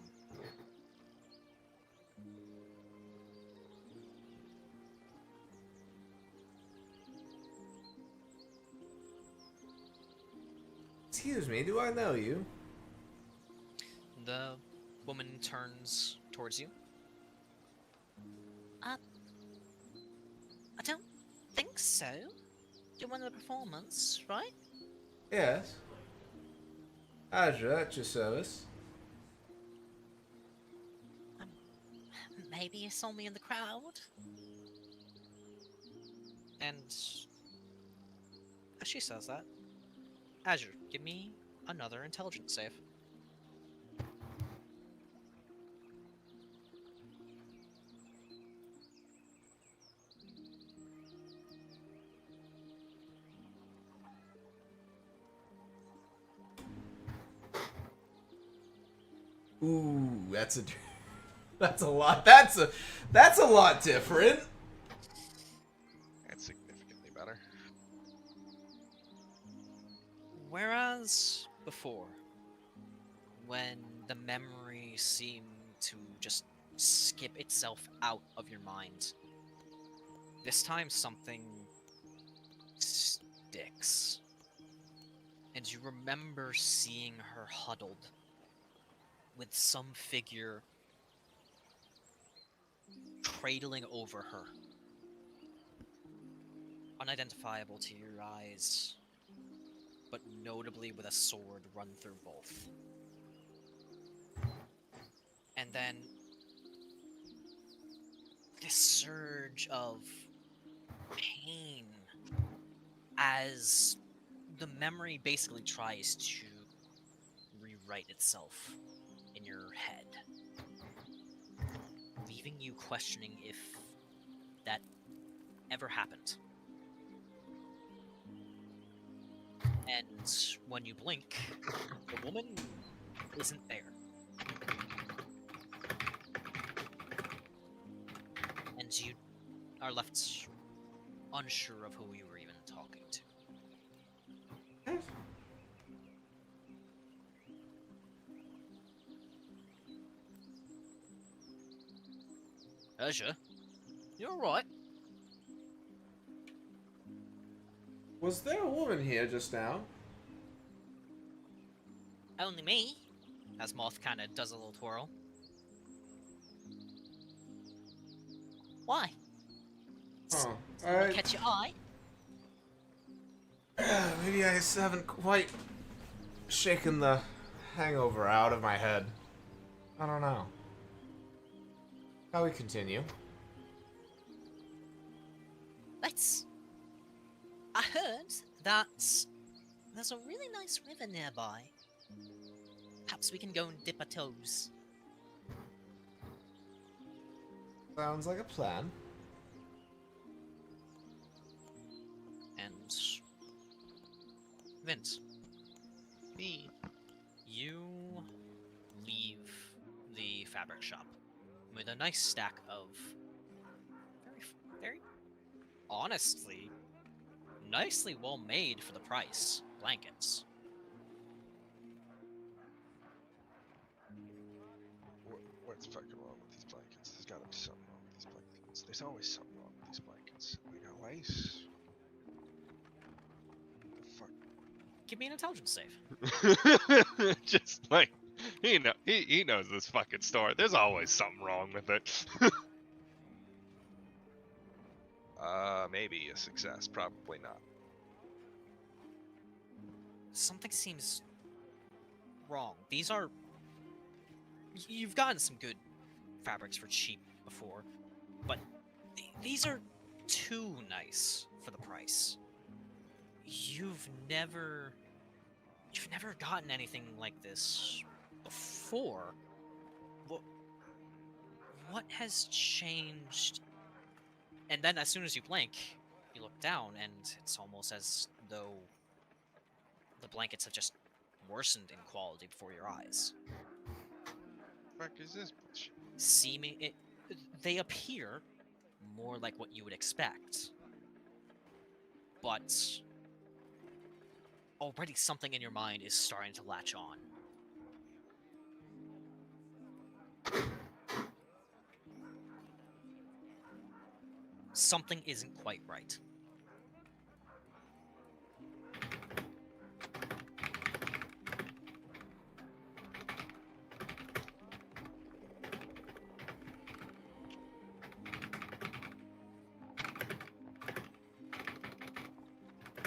Excuse me, do I know you? The woman turns towards you. I don't think so. You won the performance, right? Yes. Azure, at your service. Maybe you saw me in the crowd. And as she says that, Azure, give me another intelligence save. Ooh, that's a lot. That's a lot different. That's significantly better. Whereas before, when the memory seemed to just skip itself out of your mind, this time something sticks. And you remember seeing her huddled with some figure cradling over her. Unidentifiable to your eyes, but notably with a sword run through both. And then this surge of pain as the memory basically tries to rewrite itself in your head, leaving you questioning if that ever happened. And when you blink, the woman isn't there. And you are left unsure of who you were even talking to. Azure, you alright? Was there a woman here just now? Only me. As Moth kind of does a little twirl. Why? Oh, Did catch your eye? Maybe I just haven't quite shaken the hangover out of my head. I don't know. How we continue? I heard that there's a really nice river nearby. Perhaps we can go and dip our toes. Sounds like a plan. And Vince, Me. you leave the fabric shop with a nice stack of very honestly, nicely well made for the price blankets. What's fucking wrong with these blankets? There's gotta be something wrong with these blankets. There's always something wrong with these blankets. They got lice. The fuck? Give me an intelligence save. Just like he knows this fucking store. There's always something wrong with it. Maybe a success, probably not. Something seems wrong. These are... You've gotten some good fabrics for cheap before, but these are too nice for the price. You've never gotten anything like this before. What has changed? And then as soon as you blink, you look down and it's almost as though the blankets have just worsened in quality before your eyes. Fuck is this bullshit? They appear more like what you would expect, but already something in your mind is starting to latch on. Something isn't quite right.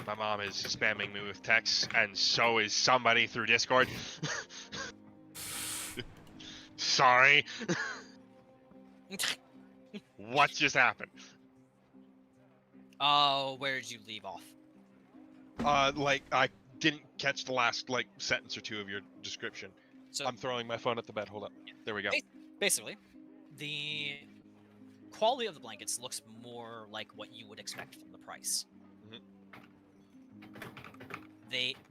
My mom is spamming me with texts, and so is somebody through Discord. Sorry. What just happened? Oh, where did you leave off? Like I didn't catch the last like sentence or two of your description. So I'm throwing my phone at the bed. Hold up. There we go. basically, the quality of the blankets looks more like what you would expect from the price.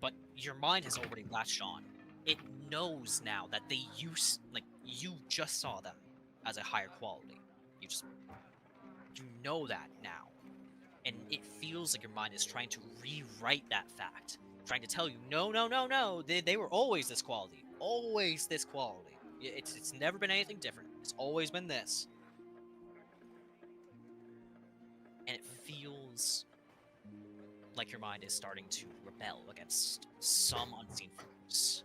But your mind has already latched on. It knows now that they use, like, you just saw them as a higher quality. You know that now. And it feels like your mind is trying to rewrite that fact. Trying to tell you, no. They were always this quality. Always this quality. It's never been anything different. It's always been this. And it feels like your mind is starting to rebel against some unseen force.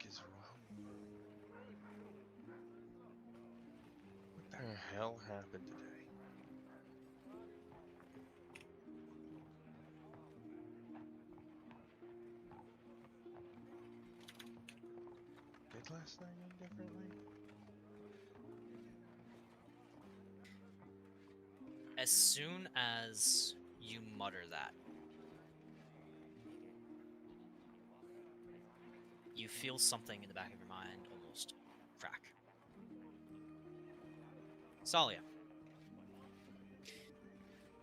Is wrong. What the hell happened today? Did last night end differently? As soon as you mutter that, you feel something in the back of your mind almost crack. Tsalia,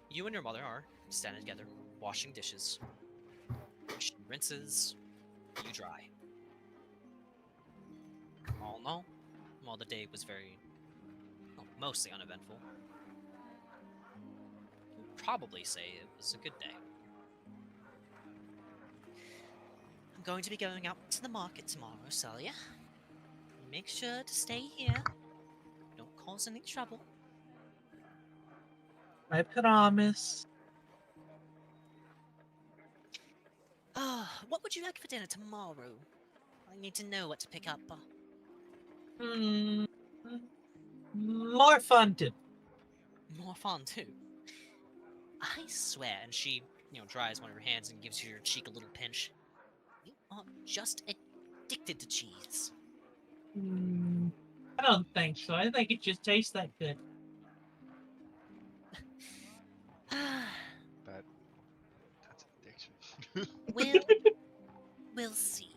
you and your mother are standing together, washing dishes. She rinses, you dry. All in all, while the day was mostly uneventful, you'd probably say it was a good day. I'm going to be going out to the market tomorrow, Tsalia. Make sure to stay here. Don't cause any trouble. I promise. What would you like for dinner tomorrow? I need to know what to pick up. More fun too. More fun too. I swear, and she, dries one of her hands and gives your cheek a little pinch. You are just addicted to cheese. I don't think so. I think it just tastes that good. That's addiction. We'll see.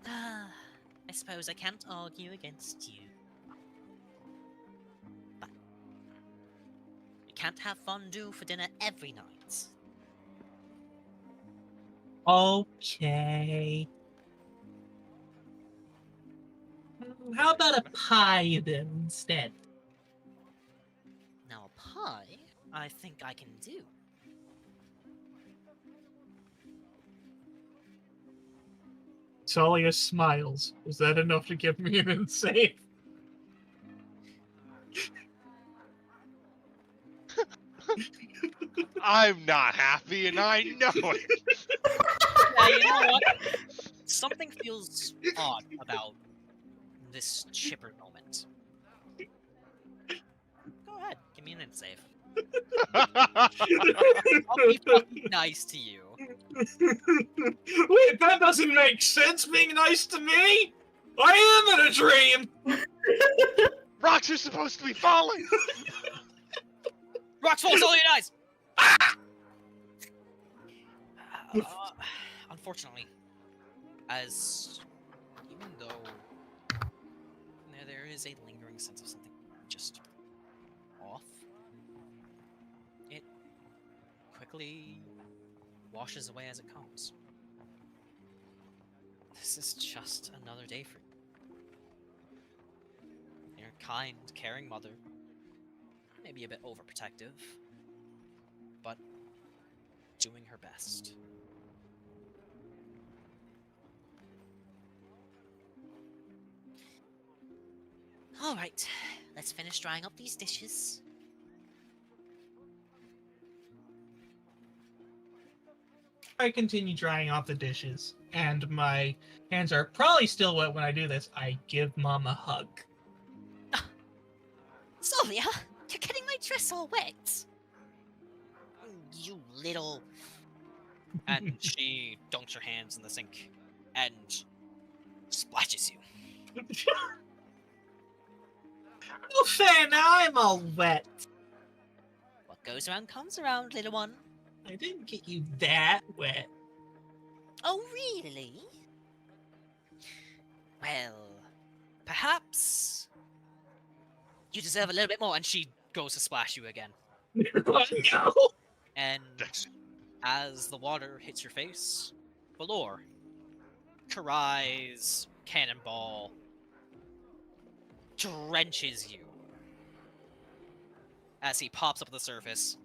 I suppose I can't argue against you. But you can't have fondue for dinner every night. Okay. How about a pie then instead? Now a pie, I think I can do. Tsalia smiles. Is that enough to give me an insane? I'm not happy, and I know it. Yeah, you know what? Something feels odd about this chipper moment. Go ahead, give me an int save. I'll be fucking nice to you. Wait, that doesn't make sense, being nice to me? I am in a dream! Rocks are supposed to be falling. Rocks falls, all you guys! Unfortunately, as even though there is a lingering sense of something just off, it quickly washes away as it comes. This is just another day for you. Your kind, caring mother, maybe a bit overprotective, but doing her best. All right, let's finish drying up these dishes. I continue drying off the dishes, and my hands are probably still wet when I do this. I give Mom a hug. Tsalia, you're getting my dress all wet. You little... And she dunks her hands in the sink and splashes you. Oh, fair, now I'm all wet. What goes around comes around, little one. I didn't get you that wet. Oh, really? Well, perhaps you deserve a little bit more. And she goes to splash you again. No. And Dex. as the water hits your face, Valor, Karai's cannonball drenches you as he pops up at the surface,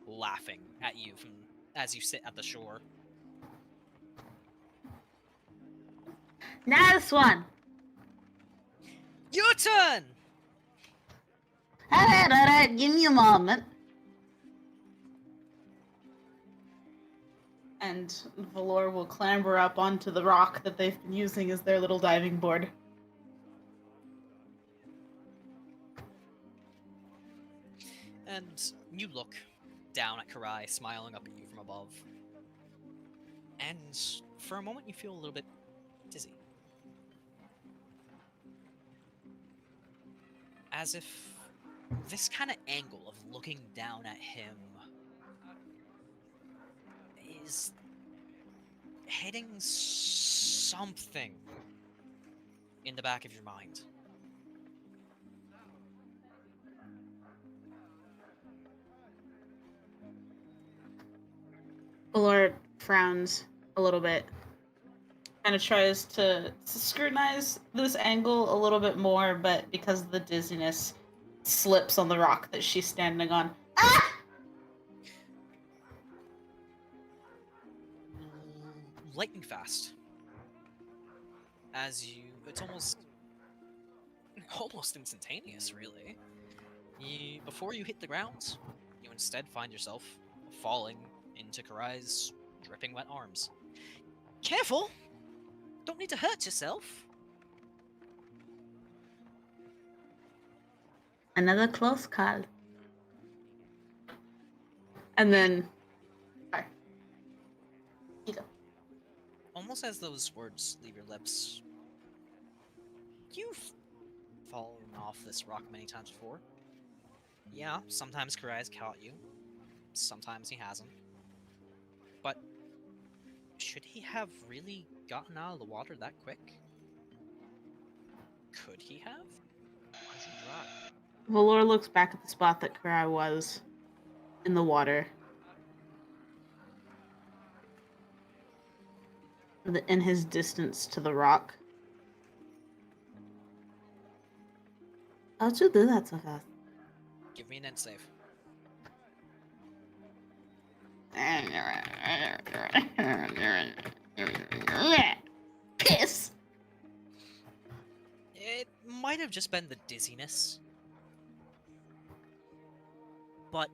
laughing at you from as you sit at the shore. Nice one. Your turn! Alright, give me a moment. And Valor will clamber up onto the rock that they've been using as their little diving board. And you look down at Karai, smiling up at you from above. And for a moment, you feel a little bit dizzy. As if this kind of angle of looking down at him is hitting something in the back of your mind. Valor frowns a little bit. Kind of tries to scrutinize this angle a little bit more, but because of the dizziness, slips on the rock that she's standing on. Ah! Lightning fast. As you, it's almost instantaneous, really. Before you hit the ground, you instead find yourself falling into Karai's dripping wet arms. Careful! Don't need to hurt yourself. Another close call. And then... Sorry. You go. Almost as those words leave your lips, you've fallen off this rock many times before. Yeah, sometimes Karai's caught you. Sometimes he hasn't. But should he have really gotten out of the water that quick? Could he have? Why is he dry? Valor looks back at the spot that Karai was in the water. In his distance to the rock. How'd you do that so fast? Give me an end save. Piss! It might have just been the dizziness. But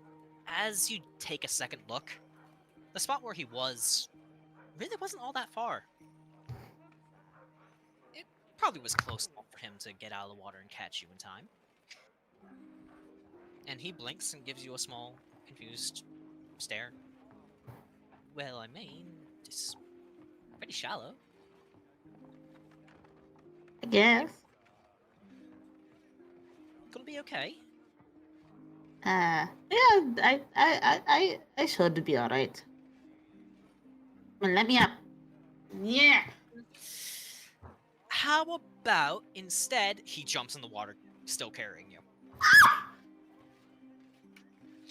as you take a second look, the spot where he was really wasn't all that far. It probably was close enough for him to get out of the water and catch you in time. And he blinks and gives you a small, confused stare. Well, I mean, it's pretty shallow. I guess. Gonna be okay. Yeah, I should be alright. Well, let me up. Yeah. How about instead he jumps in the water, still carrying you?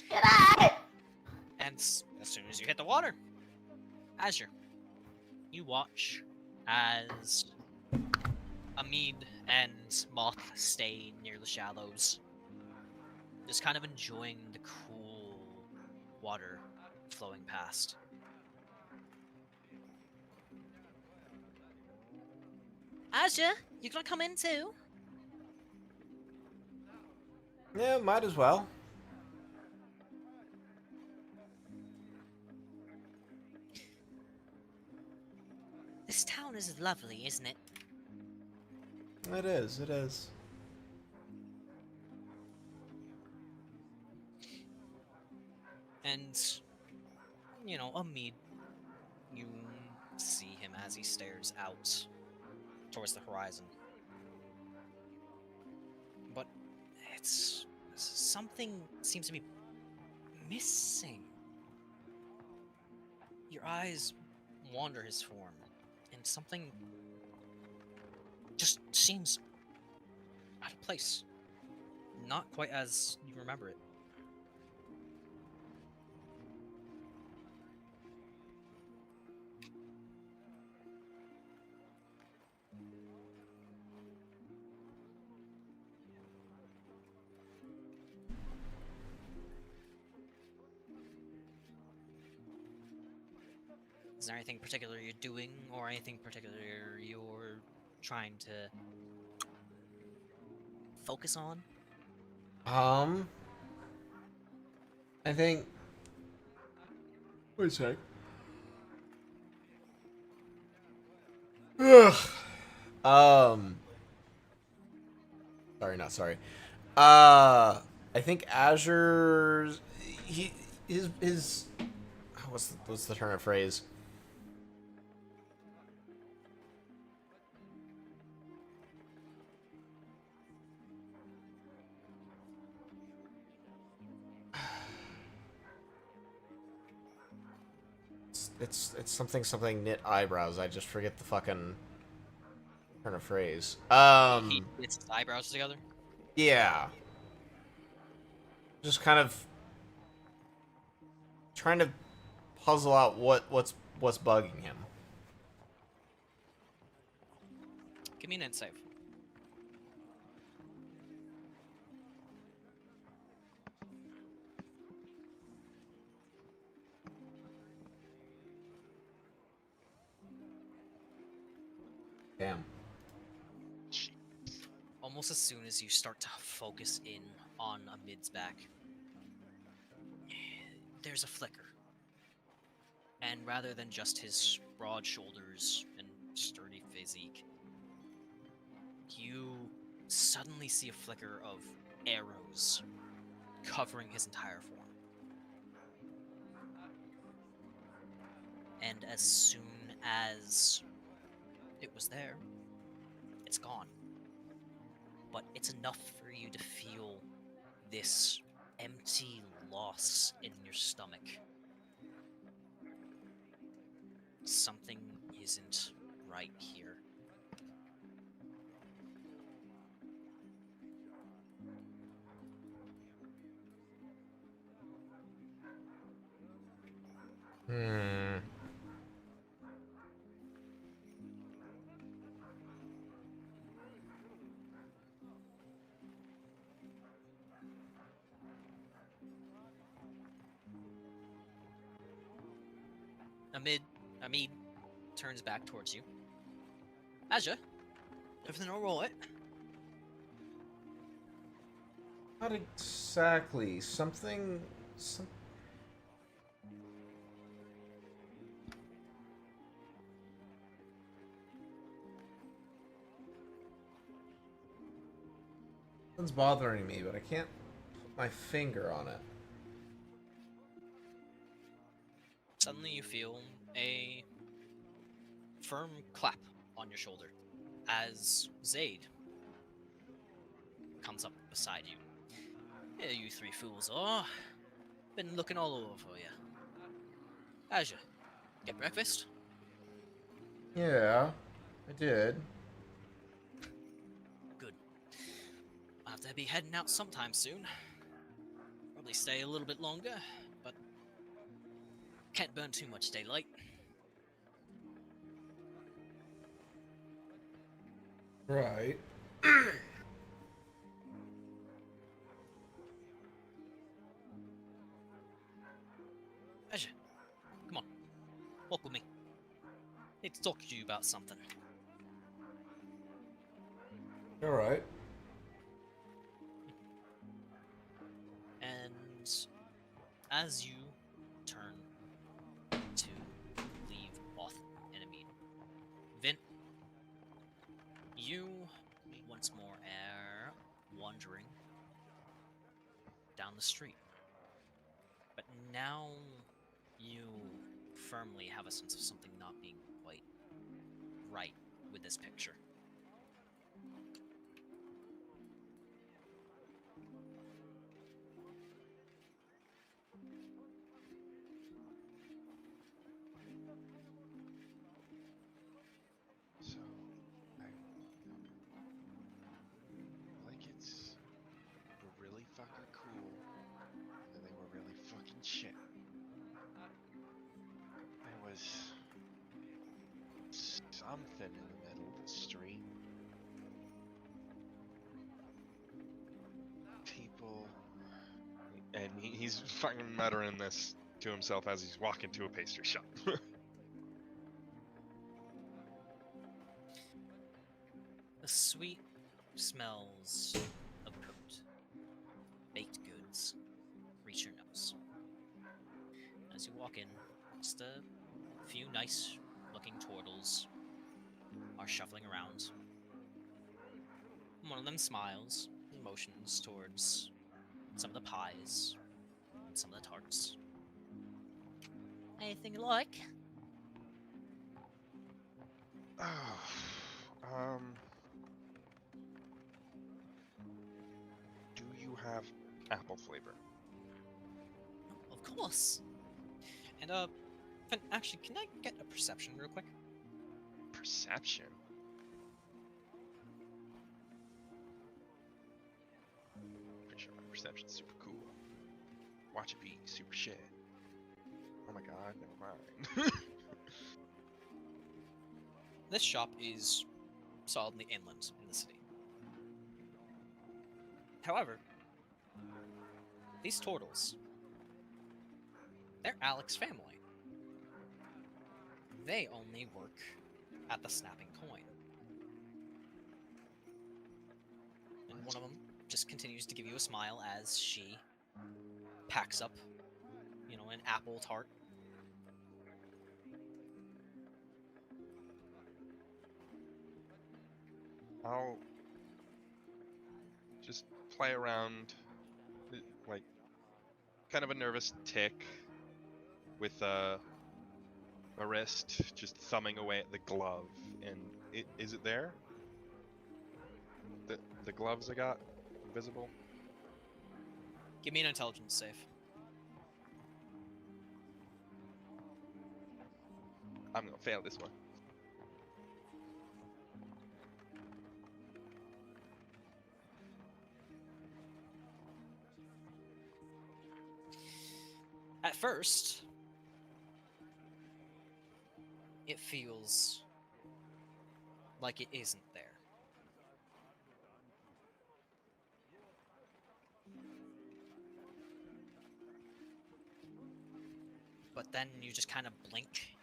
Get out! And as soon as you hit the water, Azure, you watch as Amid and Moth stay near the shallows, just kind of enjoying the cool water flowing past. Azure, you gonna come in too? Yeah, might as well. This town is lovely, isn't it? It is, it is. And, you know, Amid, you see him as he stares out towards the horizon. It's something seems to be missing. Your eyes wander his form, and something just seems out of place. Not quite as you remember it. Is there anything particular you're doing, or anything particular you're trying to focus on? I think. Wait a sec. Ugh. Sorry, not sorry. I think Azure's his what's the turn of phrase? It's something knit eyebrows. I just forget the fucking turn of phrase. He knits his eyebrows together. Yeah. Just kind of trying to puzzle out what's bugging him. Give me an insight. Damn. Almost as soon as you start to focus in on Amid's back, there's a flicker. And rather than just his broad shoulders and sturdy physique, you suddenly see a flicker of arrows covering his entire form. And as soon as it was there, it's gone. But it's enough for you to feel this empty loss in your stomach. Something isn't right here. Amid turns back towards you. Azure, everything alright? Not exactly. Something. Something's bothering me, but I can't put my finger on it. Suddenly you feel a firm clap on your shoulder as Zaid comes up beside you. Here you three fools are. Been looking all over for you. Azure, get breakfast? Yeah, I did. Good. I'll have to be heading out sometime soon. Probably stay a little bit longer, but can't burn too much daylight. Right. Azure, come on. Walk with me. Need to talk to you about something. All right. And as you turn to leave Oth and Amid, Vint, you once more are wandering down the street. But now you firmly have a sense of something not being quite right with this picture. fucking cool, and they were really fucking shit. There was something in the middle of the street. People, and he's fucking muttering this to himself as he's walking to a pastry shop. The sweet smells of cooked baked goods reach your nose. As you walk in, just a few nice looking turtles are shuffling around. One of them smiles and motions towards some of the pies and some of the tarts. Anything you like? Do you have apple flavor? Of course. And Finn, actually, can I get a perception real quick? Perception? Pretty sure my perception's super cool. Watch it be super shit. Oh my god, never mind. This shop is solidly inland in the city. However, these turtles, they're Alex's family. They only work at the snapping coin. And one of them just continues to give you a smile as she packs up, you know, an apple tart. I'll just play around, like, kind of a nervous tick with my wrist, just thumbing away at the glove. And is it there? The gloves I got visible? Give me an intelligence save. I'm gonna fail this one. At first, it feels like it isn't there. But then you just kind of blink,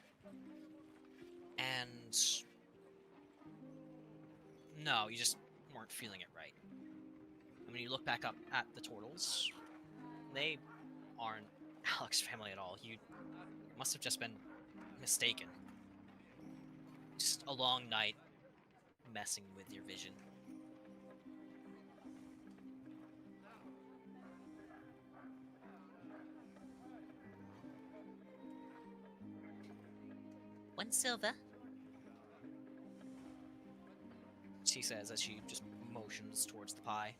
and no, you just weren't feeling it right. And when you look back up at the turtles, they aren't Alex's family at all. You must have just been mistaken. Just a long night messing with your vision. One silver. She says as she just motions towards the pie.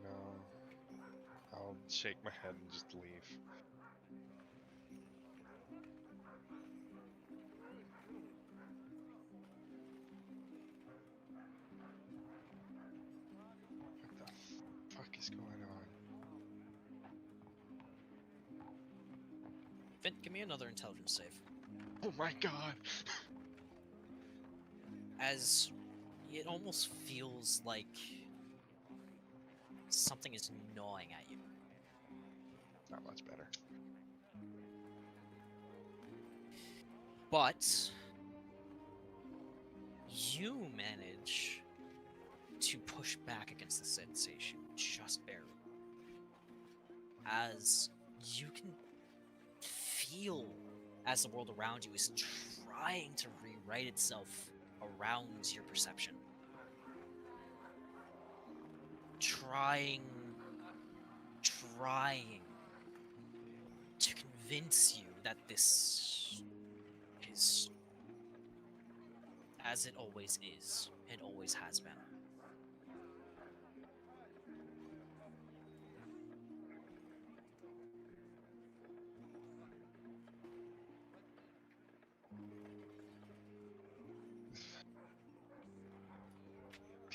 No. I'll shake my head and just leave. What the fuck is going on? Vint, give me another intelligence save. Oh my god! As it almost feels like something is gnawing at you. Not much better. But you manage to push back against the sensation just barely. As you can feel as the world around you is trying to rewrite itself around your perception. Trying to convince you that this is as it always is and always has been.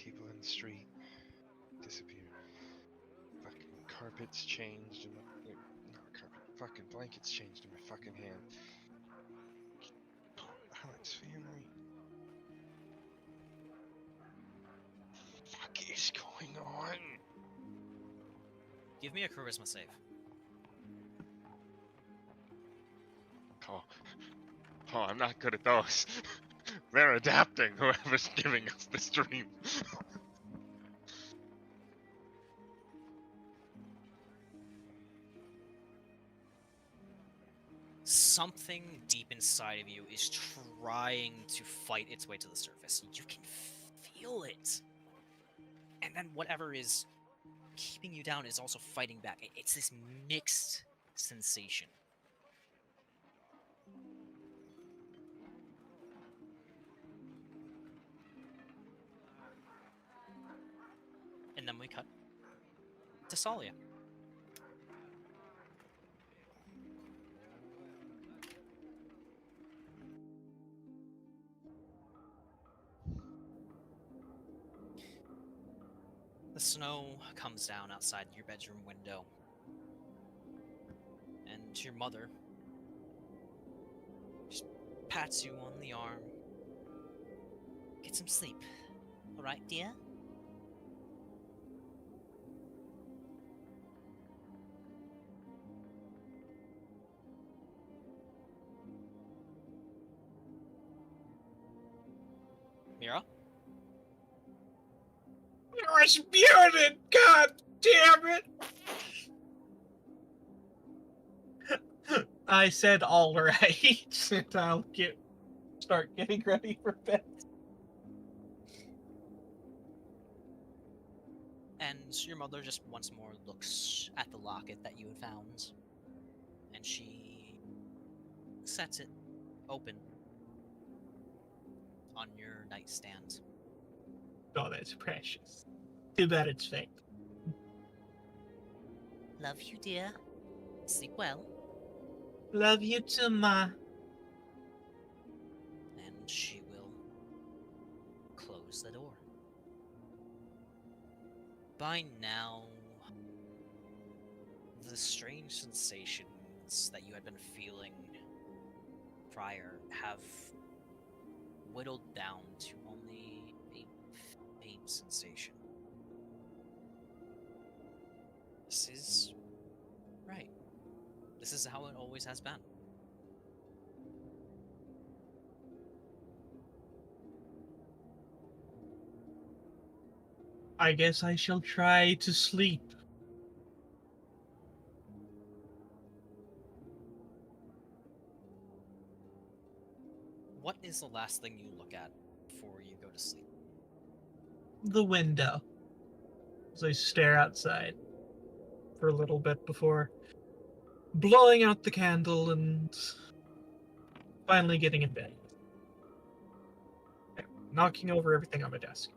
people in the street disappear. Fucking carpets changed in my not carpet, fucking blankets changed in my fucking hand. Alex family. Fuck is going on? Give me a charisma save. Oh, I'm not good at those. They're adapting, whoever's giving us this dream. Something deep inside of you is trying to fight its way to the surface. You can feel it. And then whatever is keeping you down is also fighting back. It's this mixed sensation. And then we cut to Tsalia. The snow comes down outside your bedroom window. And your mother just pats you on the arm. Get some sleep. Alright, dear? Myra? It was muted! God damn it! I said all right, and I'll start getting ready for bed. And your mother just once more looks at the locket that you had found. And she sets it open on your nightstand. Oh, that's precious. Too bad it's fake. Love you, dear. Sleep well. Love you too, Ma. And she will close the door. By now, the strange sensations that you had been feeling prior have whittled down to only a faint sensation. This is right. This is how it always has been. I guess I shall try to sleep. What is the last thing you look at before you go to sleep? The window. As I stare outside for a little bit before blowing out the candle and finally getting in bed. Knocking over everything on my desk.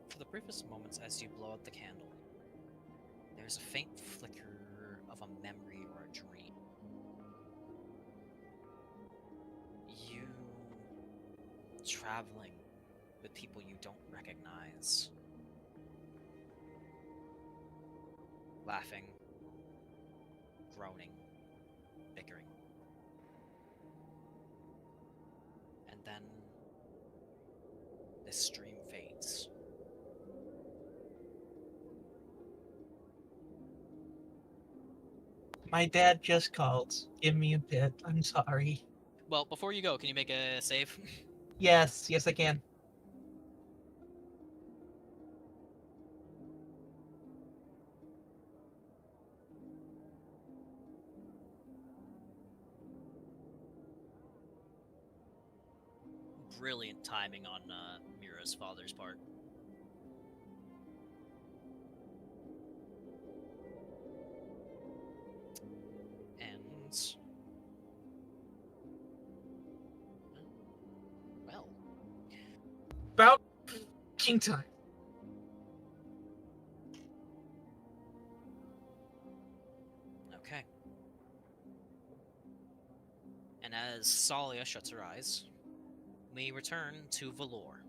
For the briefest moments as you blow out the candle, there's a faint flicker of a memory or a dream. You traveling with people you don't recognize. Laughing, groaning, bickering. And then this dream fades. My dad just called. Give me a bit. I'm sorry. Well, before you go, can you make a save? Yes, I can. Brilliant timing on Mira's father's part. And well, About king time. okay. And as Tsalia shuts her eyes, we return to Valor.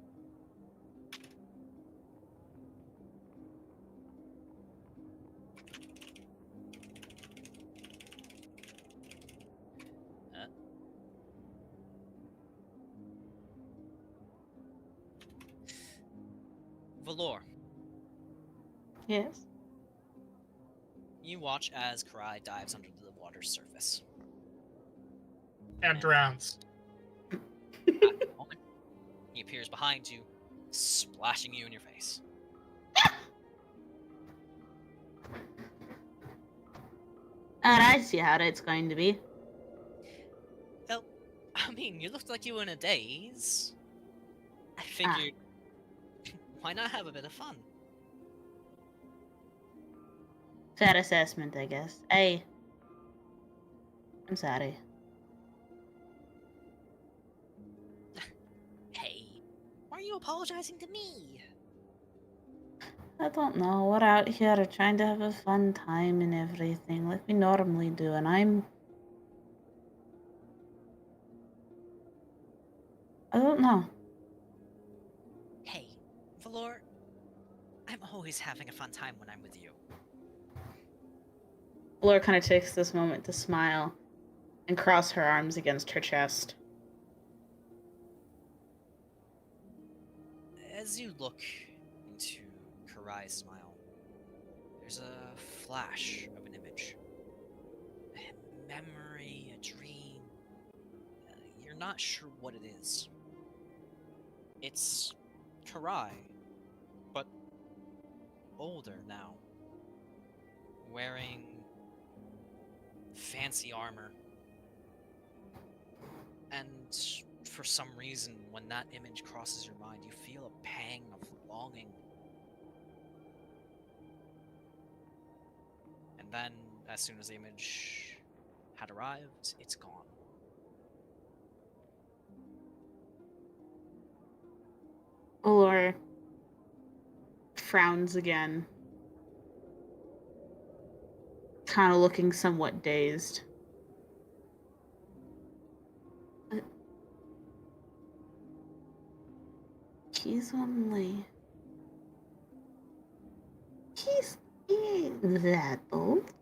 Valor, Yes. you watch as Karai dives under the water's surface. And drowns. At the moment, he appears behind you, splashing you in your face. And I see how it's going to be. Well, I mean, you looked like you were in a daze. I figured, why not have a bit of fun? Fair assessment, I guess. I'm sorry. Hey, why are you apologizing to me? I don't know. We're out here trying to have a fun time and everything, like we normally do, and I don't know. Hey, Valor, I'm always having a fun time when I'm with you. Laura kind of takes this moment to smile and cross her arms against her chest. As you look into Karai's smile, there's a flash of an image. A memory, a dream. You're not sure what it is. It's Karai, but older now. Wearing fancy armor. And for some reason, when that image crosses your mind, you feel a pang of longing. And then, as soon as the image had arrived, it's gone. Laura frowns again, kind of looking somewhat dazed. He's that old.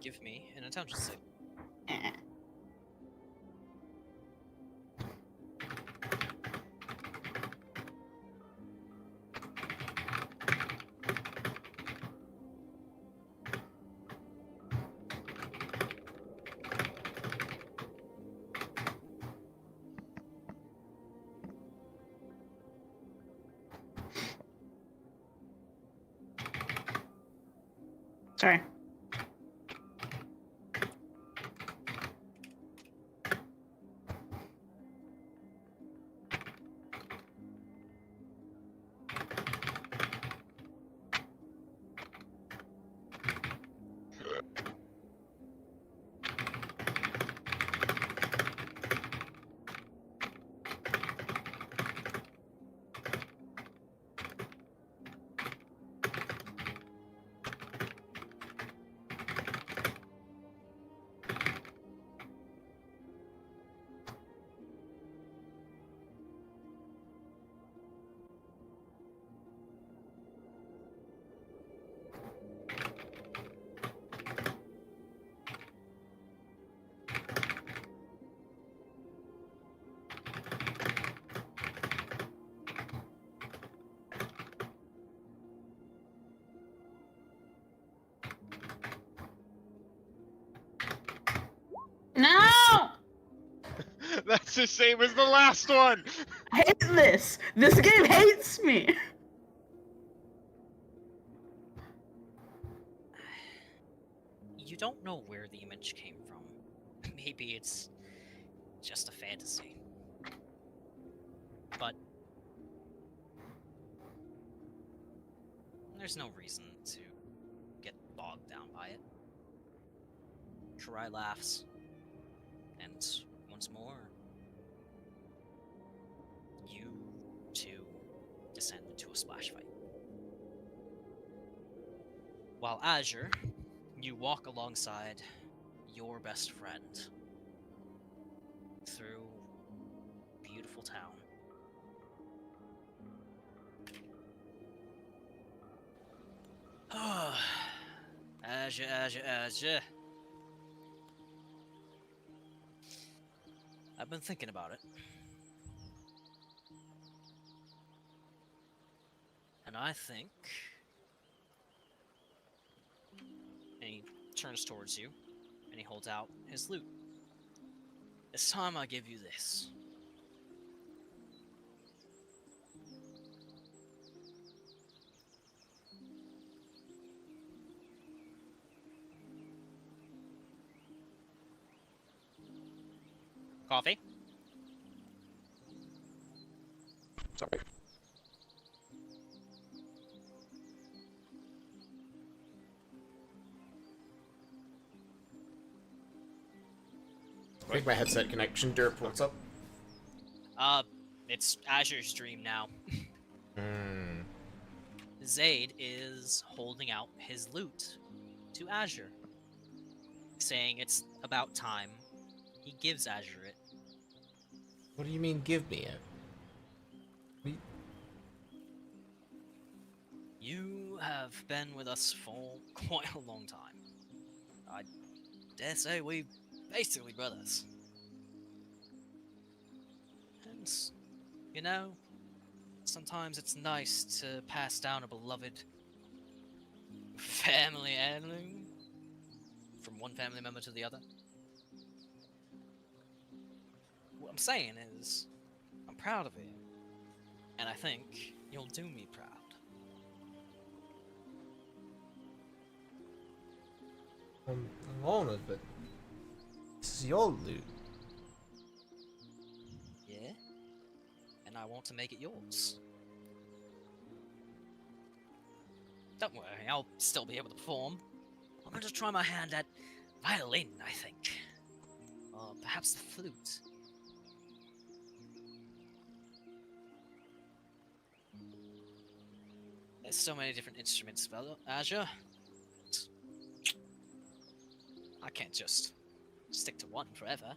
Give me an intelligence save. Eh. Sorry. No! That's the same as the last one! I hate this! This game hates me! You don't know where the image came from. Maybe it's just a fantasy. But there's no reason to get bogged down by it. Karai laughs, and once more, you two descend into a splash fight. While Azure, you walk alongside your best friend through beautiful town. Azure, Azure, Azure. I've been thinking about it. And I think... And he turns towards you, and he holds out his loot. This time I give you this. Coffee? Sorry. I think my headset connection derp. What's up? It's Azure's dream now. Zaid is holding out his loot to Azure, saying it's about time he gives Azure it. What do you mean, give me it? You have been with us for quite a long time. I dare say we're basically brothers. And, you know, sometimes it's nice to pass down a beloved family heirloom from one family member to the other. What I'm saying is, I'm proud of you, and I think you'll do me proud. I'm honored, but this is your loot. Yeah? And I want to make it yours. Don't worry, I'll still be able to perform. I'm going to try my hand at violin, I think. Or perhaps the flute. There's so many different instruments, Azure. I can't just stick to one forever.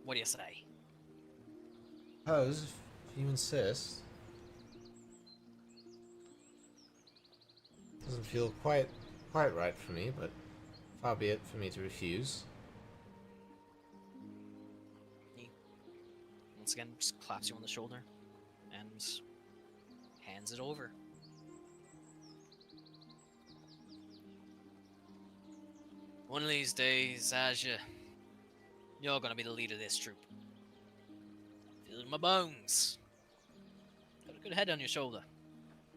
What do you say? Suppose, if you insist. Doesn't feel quite right for me, but far be it for me to refuse. He once again just claps you on the shoulder and hands it over. One of these days, Azure, you're gonna be the leader of this troop. Feel it in my bones. Got a good head on your shoulder.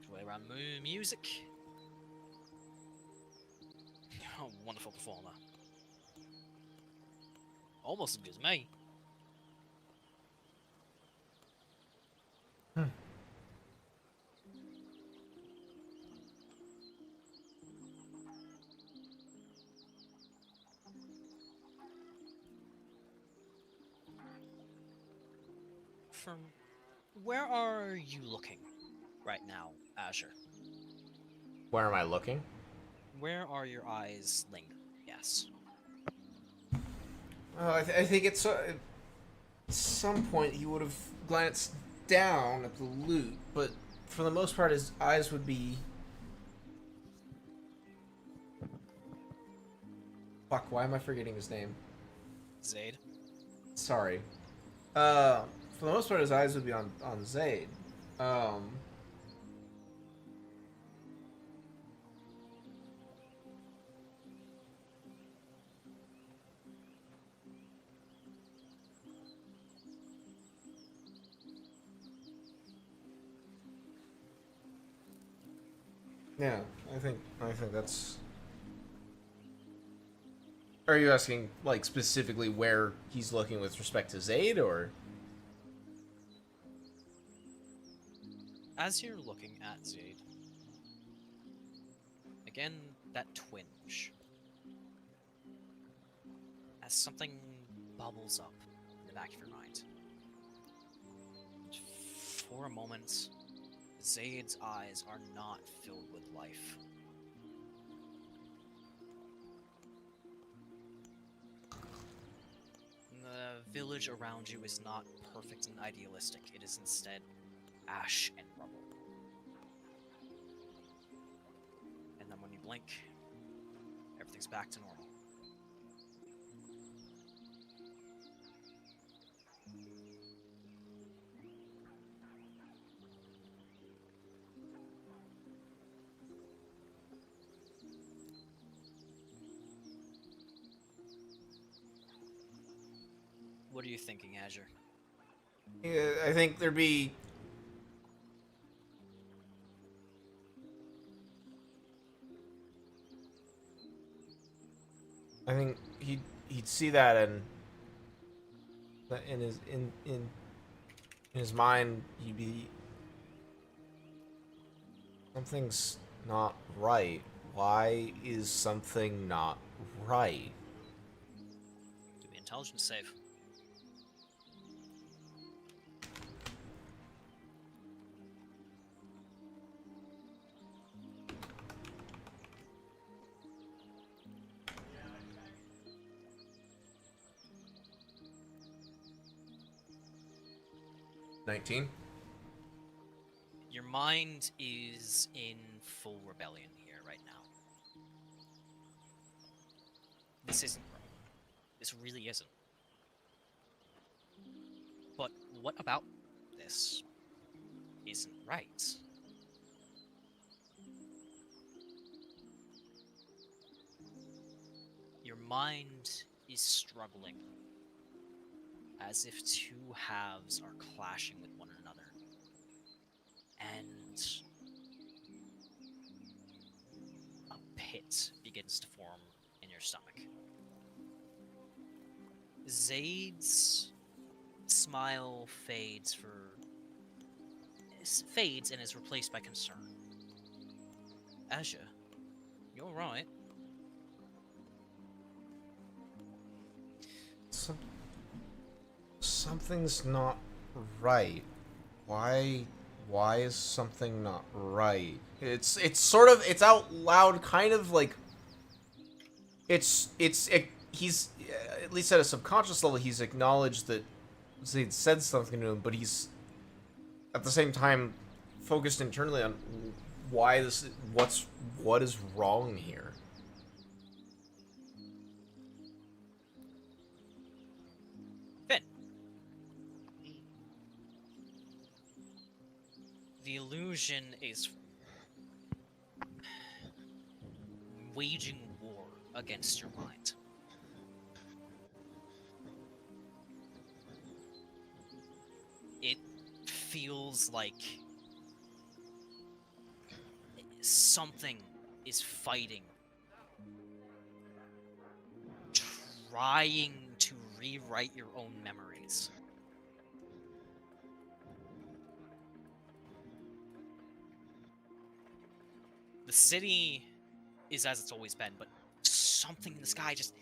Play around music. You're a wonderful performer. Almost as good as me. From where are you looking right now, Azure? Where am I looking? Where are your eyes lingering? Yes. I think it's at some point he would have glanced down at the loot, but for the most part his eyes would be... Fuck, why am I forgetting his name? Zaid. Sorry. For the most part his eyes would be on Zaid. Yeah, I think that's... Are you asking, like, specifically where he's looking with respect to Zaid, or...? As you're looking at Zaid, again, that twinge. As something bubbles up in the back of your mind. For a moment, Zaid's eyes are not filled with life. The village around you is not perfect and idealistic. It is instead ash and rubble. And then when you blink, everything's back to normal. What are you thinking, Azure? Yeah, I think there'd be... I think he'd see that, and in his mind he'd be, something's not right. Why is something not right? Do the intelligence save. $19. Your mind is in full rebellion here right now. This isn't right. This really isn't. But what about this isn't right? Your mind is struggling, as if two halves are clashing with one another. And a pit begins to form in your stomach. Zaid's smile fades and is replaced by concern. Azure, you're right. Something's not right. Why is something not right? It's sort of, it's out loud, kind of like he's at least at a subconscious level he's acknowledged that Zaid said something to him, but he's at the same time focused internally on what is wrong here. Finn. The illusion is waging war against your mind. It feels like something is fighting, trying to rewrite your own memories. The city is as it's always been, but something in the sky, just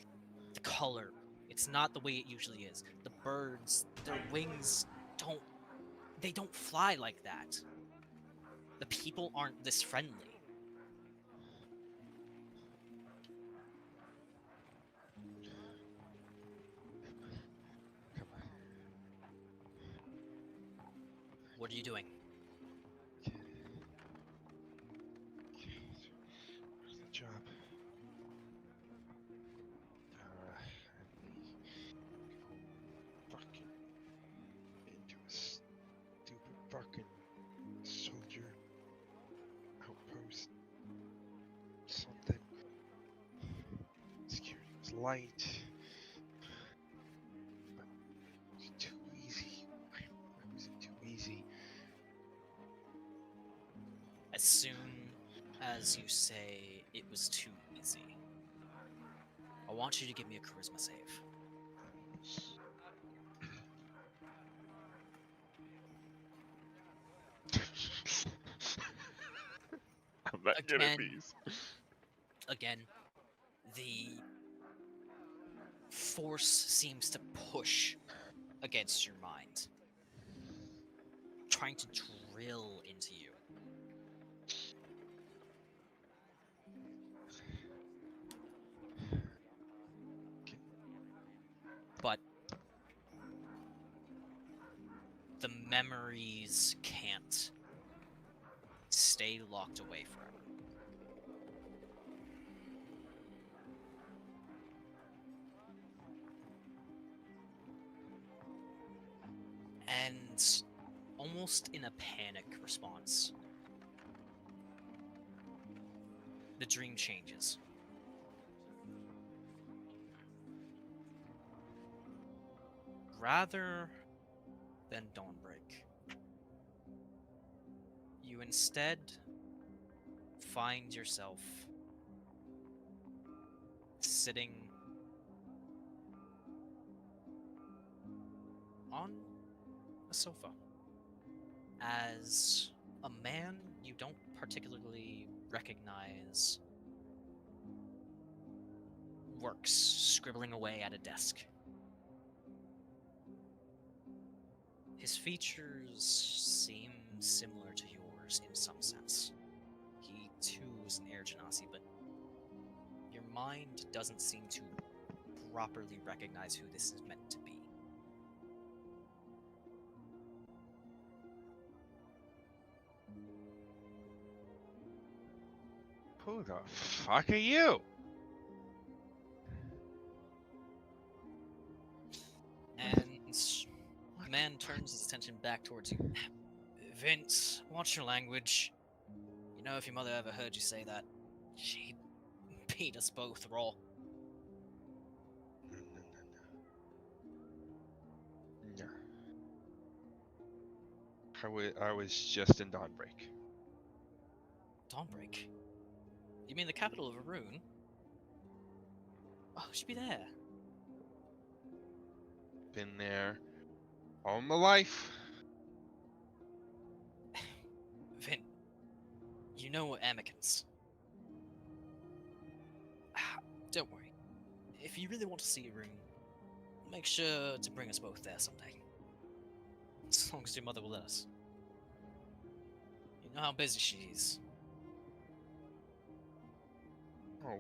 the color, it's not the way it usually is. The birds, their wings they don't fly like that. The people aren't this friendly. What are you doing? Where's the job? Myra and me go fucking into a stupid fucking soldier outpost. Something. Security was light. But it was too easy. Why was it too easy? As soon as you say it was too easy, I want you to give me a charisma save. I'm not good at Again. these. Again, the force seems to push against your mind, trying trying to drill into you. But the memories can't stay locked away forever. And almost in a panic response, the dream changes. Rather than dawnbreak, you instead find yourself sitting on a sofa as a man you don't particularly recognize works, scribbling away at a desk. His features seem similar to yours in some sense. He too is an Air Genasi, but your mind doesn't seem to properly recognize who this is meant to be. Who the fuck are you? And the man turns his attention back towards you. Vince, watch your language. You know, if your mother ever heard you say that, she'd beat us both raw. No. I was just in Dawnbreak. Dawnbreak? You mean the capital of Arun? Oh, she'd be there. Been there all my life. Vin, you know we're Amicans. Don't worry. If you really want to see Arun, make sure to bring us both there someday. As long as your mother will let us. You know how busy she is. Oh.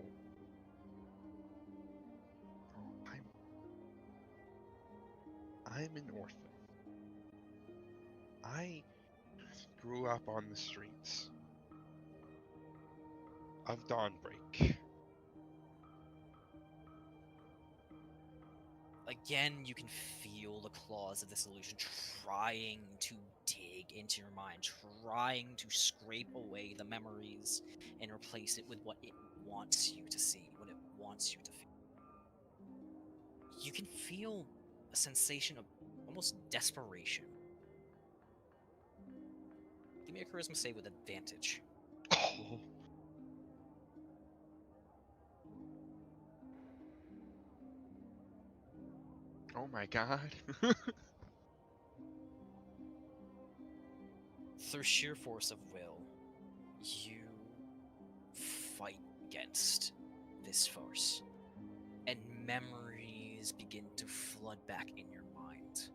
I'm an orphan. I grew up on the streets of Dawnbreak. Again, you can feel the claws of this illusion trying to dig into your mind, trying to scrape away the memories and replace it with what it wants you to see, what it wants you to feel. You can feel a sensation of almost desperation. Give me a charisma save with advantage. Oh. Oh my god. Through sheer force of will, you fight against this force, and memories begin to flood back in your mind.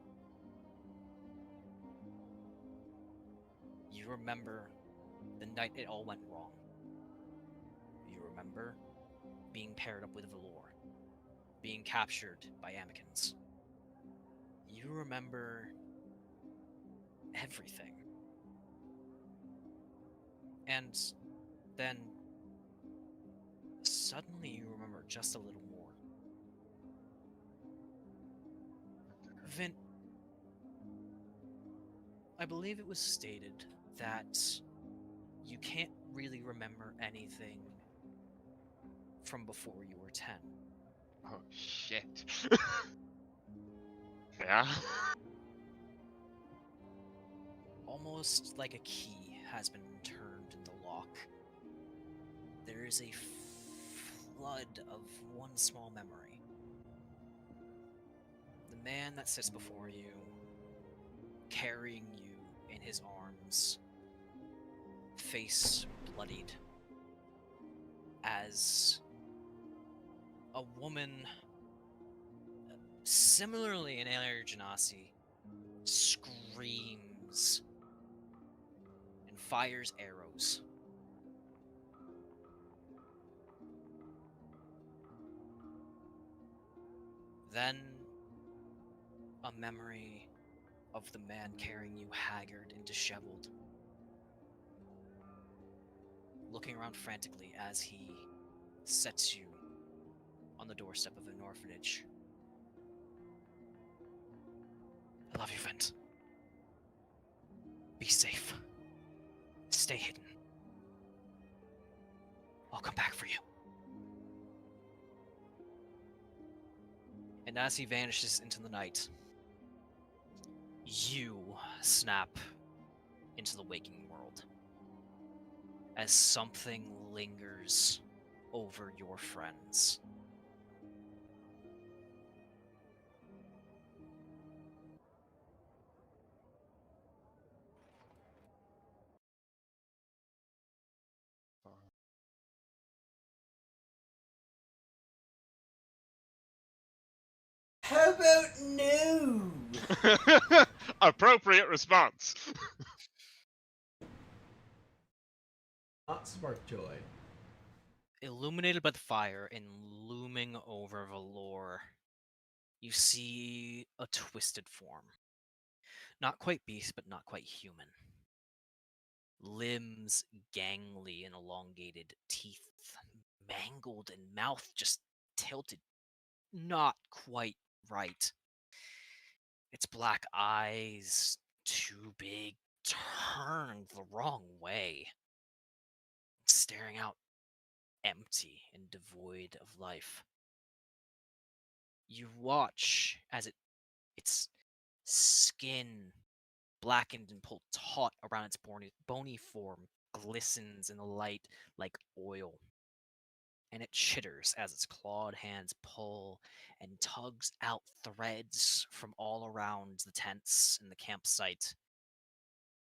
You remember the night it all went wrong. You remember being paired up with Valor, being captured by Amicans. You remember everything. And then suddenly you remember just a little more. Vint, I believe it was stated that you can't really remember anything from before you were 10. Oh shit. Yeah. Almost like a key has been turned in the lock. There is a flood of one small memory. The man that sits before you, carrying you in his arms, face bloodied, as a woman, similarly an Air Genasi, screams fires arrows. Then a memory of the man carrying you haggard and disheveled, looking around frantically as he sets you on the doorstep of an orphanage. I love you, Vint. Be safe. Stay hidden. I'll come back for you. And as he vanishes into the night, you snap into the waking world as something lingers over your friends. How about no? Appropriate response. Not spark joy. Illuminated by the fire and looming over Valor, you see a twisted form. Not quite beast, but not quite human. Limbs gangly and elongated, teeth mangled, and mouth just tilted not quite right. Its black eyes, too big, turned the wrong way, staring out empty and devoid of life. You watch as its skin, blackened and pulled taut around its bony form, glistens in the light like oil. And it chitters as its clawed hands pull and tugs out threads from all around the tents in the campsite.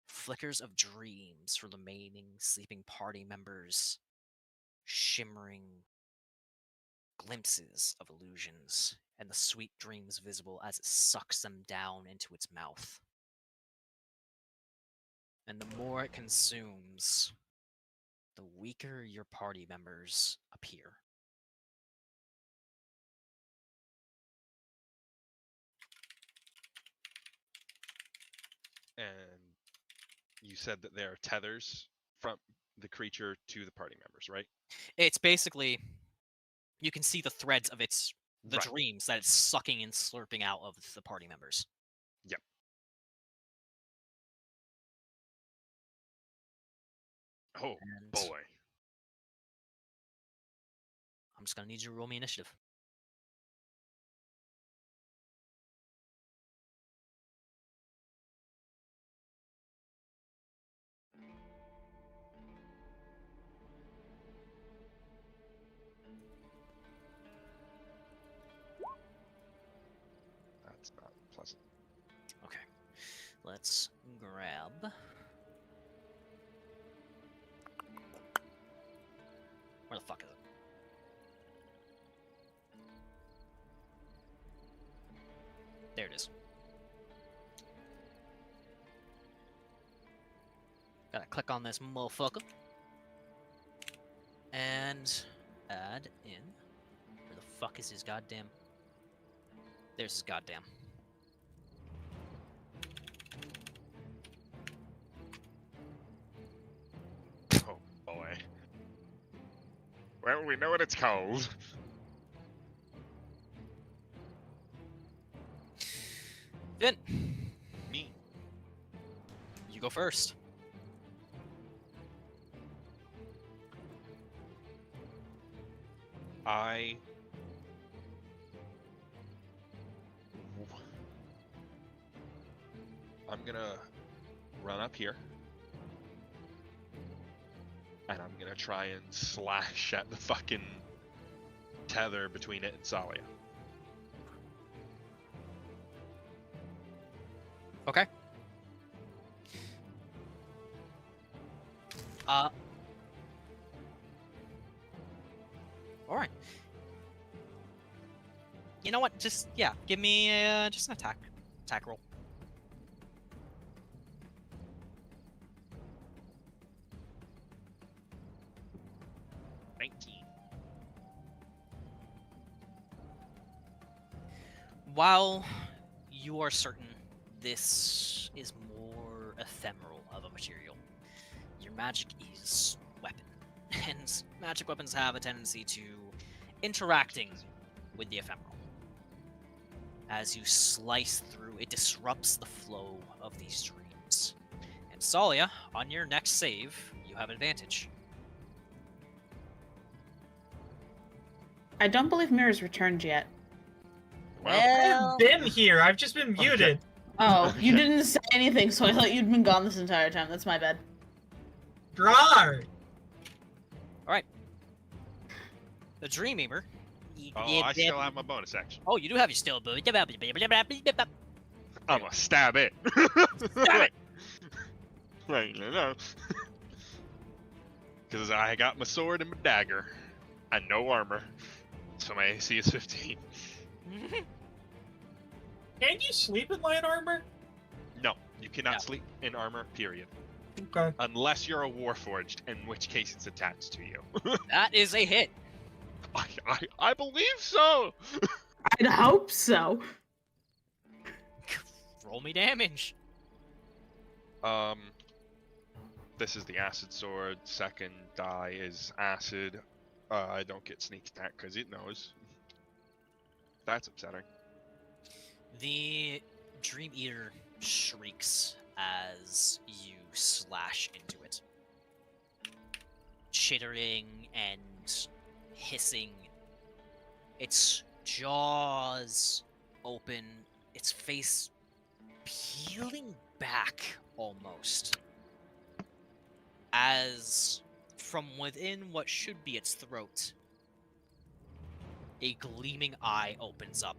Flickers of dreams for the remaining sleeping party members, shimmering glimpses of illusions, and the sweet dreams visible as it sucks them down into its mouth. And the more it consumes, the weaker your party members appear. And you said that there are tethers from the creature to the party members, right? It's basically, you can see the threads of the Right. dreams that it's sucking and slurping out of the party members. Yep. Oh, And boy. I'm just gonna need you to roll me initiative. That's not pleasant. Okay, let's grab. Where the fuck is it? There it is. Gotta click on this motherfucker. And add in. Where the fuck is his goddamn? There's his goddamn. Oh, boy. Well, we know what it's called. Vint, Me. you go first. I'm gonna run up here. And I'm gonna try and slash at the fucking tether between it and Tsalia. Okay. All right. You know what? Just give me just an attack roll. 19. While you are certain this is more ephemeral of a material, your magic is weapon. And magic weapons have a tendency to interacting with the ephemeral. As you slice through, it disrupts the flow of these dreams. And Tsalia, on your next save, you have advantage. I don't believe Myra's returned yet. Well, I haven't been here. I've just been muted. Oh, you Okay. didn't say anything, so I thought you'd been gone this entire time. That's my bad. Drar. The Dream Eater. oh, I still have my bonus action. Oh, you do have your still boo. I'm gonna stab it. Stab it! Right, no. Because I got my sword and my dagger, and no armor, so my AC is 15. Can you sleep in light armor? No, you cannot No. sleep in armor, period. Okay. Unless you're a warforged, in which case it's attached to you. That is a hit. I believe so! I'd hope so. Roll me damage. This is the acid sword. Second die is acid. I don't get sneak attack because it knows. That's upsetting. The Dream Eater shrieks as you slash into it. Chittering and hissing. Its jaws open, its face peeling back almost. As from within what should be its throat, a gleaming eye opens up.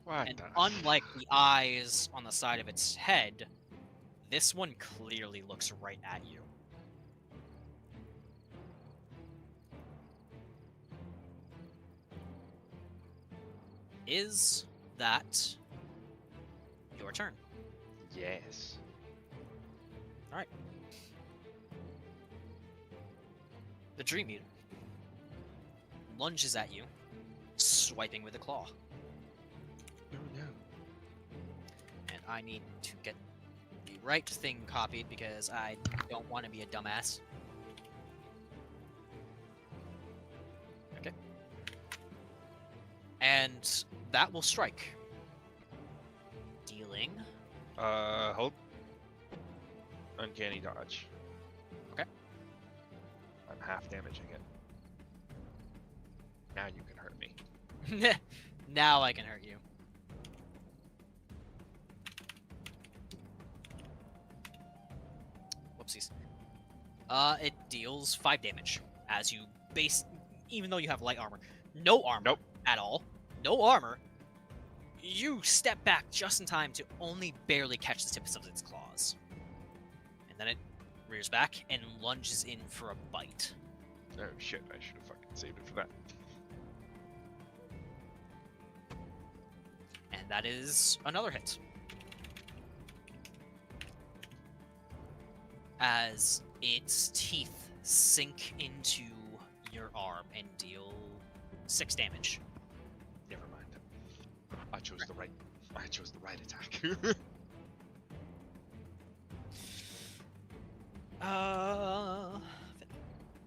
What And the unlike the eyes on the side of its head, this one clearly looks right at you. Is that your turn? Yes. The Dream Eater lunges at you, swiping with a claw. Oh no. And I need to get the right thing copied because I don't want to be a dumbass. Okay. And that will strike. Dealing. Hold. Uncanny dodge. Okay. I'm half damaging it. Now you can hurt me. Now I can hurt you. Whoopsies. It deals 5 damage as you even though you have light armor. No armor Nope. at all. No armor. You step back just in time to only barely catch the tips of its claws. And then it rears back and lunges in for a bite. Oh shit, I should have fucking saved it for that. And that is another hit. As its teeth sink into your arm and deal 6 damage. Never mind. I chose the right attack.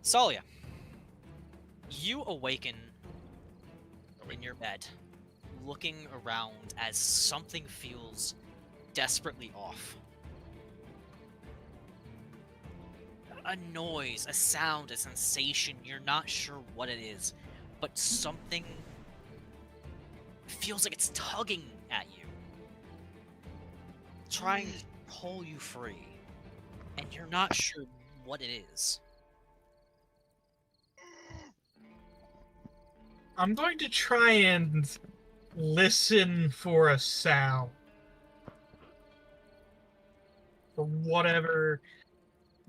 Tsalia, you awaken in your bed, looking around as something feels desperately off. A noise, a sound, a sensation, you're not sure what it is, but something feels like it's tugging at you, trying to pull you free, and you're not sure what it is. I'm going to try and listen for a sound. For whatever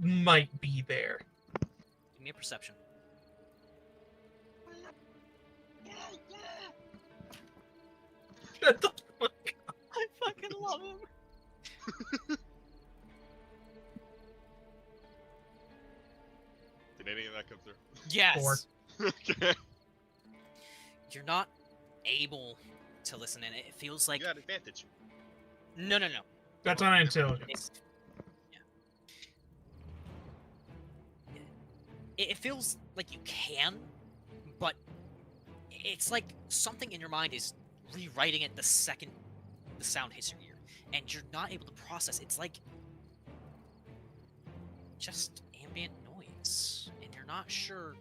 might be there. Give me a perception. Shut the fuck up. I fucking love him. Did any of that come Or... Yes. Okay. You're not able to listen, and it feels like You got advantage. no. That's on intelligence. It feels like you can, but it's like something in your mind is rewriting it the second the sound hits your ear, and you're not able to process. It's like just ambient noise, and you're not sure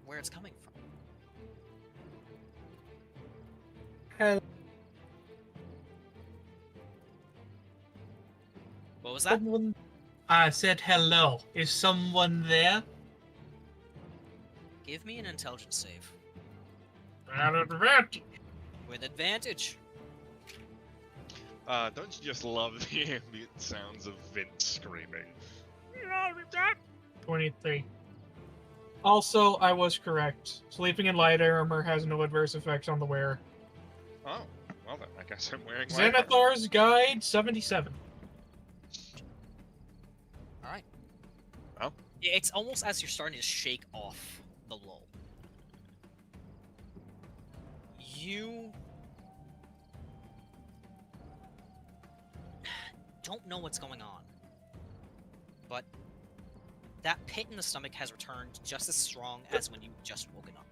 where it's coming from. What was that? Someone... I said hello. Is someone there? Give me an intelligence save. At advantage. With advantage. Don't you just love the ambient sounds of Vint screaming? 23. Also, I was correct. Sleeping in light armor has no adverse effects on the wearer. Oh, well then, I guess I'm wearing light armor. Xanathar's Guide, 77. Alright. Well. It's almost as you're starting to shake off the lull. You don't know what's going on, but that pit in the stomach has returned just as strong as when you just woken up.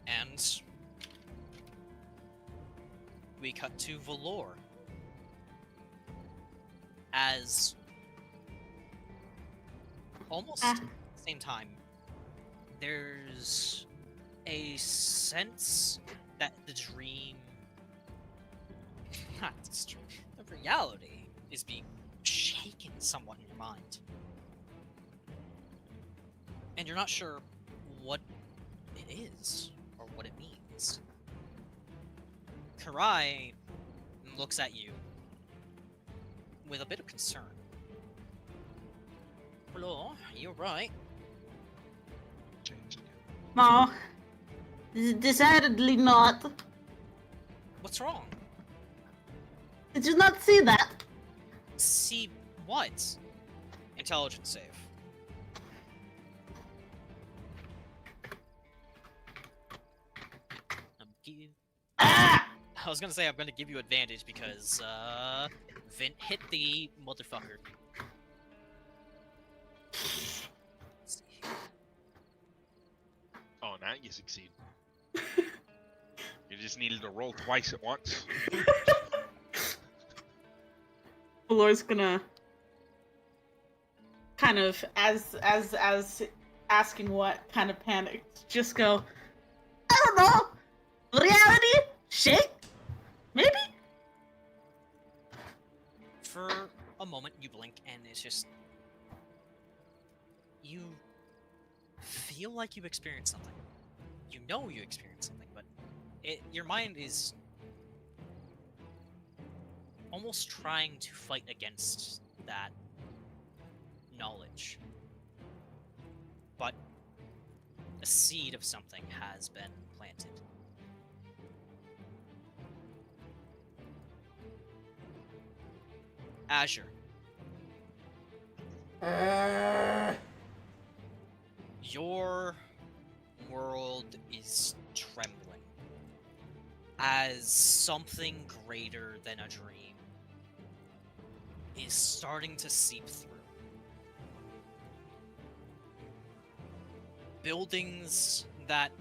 And we cut to Valor as almost at the same time there's a sense that the dream, not the dream, the reality is being shaken somewhat in your mind, and you're not sure what it is or what it means. Karai looks at you with a bit of concern. Hello, you're right. Changed again. No. Decidedly not. What's wrong? Did you not see that? See what? Intelligence save. I was gonna say I'm gonna give you advantage because Vint hit the motherfucker. Let's see here. Oh, now you succeed. You just needed to roll twice at once. Valor's gonna kind of, as asking what kind of panic, just go, I don't know, reality? Shake? Maybe? For a moment, you blink, and it's just... You feel like you experienced something. You know you experienced something, but your mind is almost trying to fight against that knowledge. But a seed of something has been planted. Azure. Your world is trembling as something greater than a dream is starting to seep through. Buildings that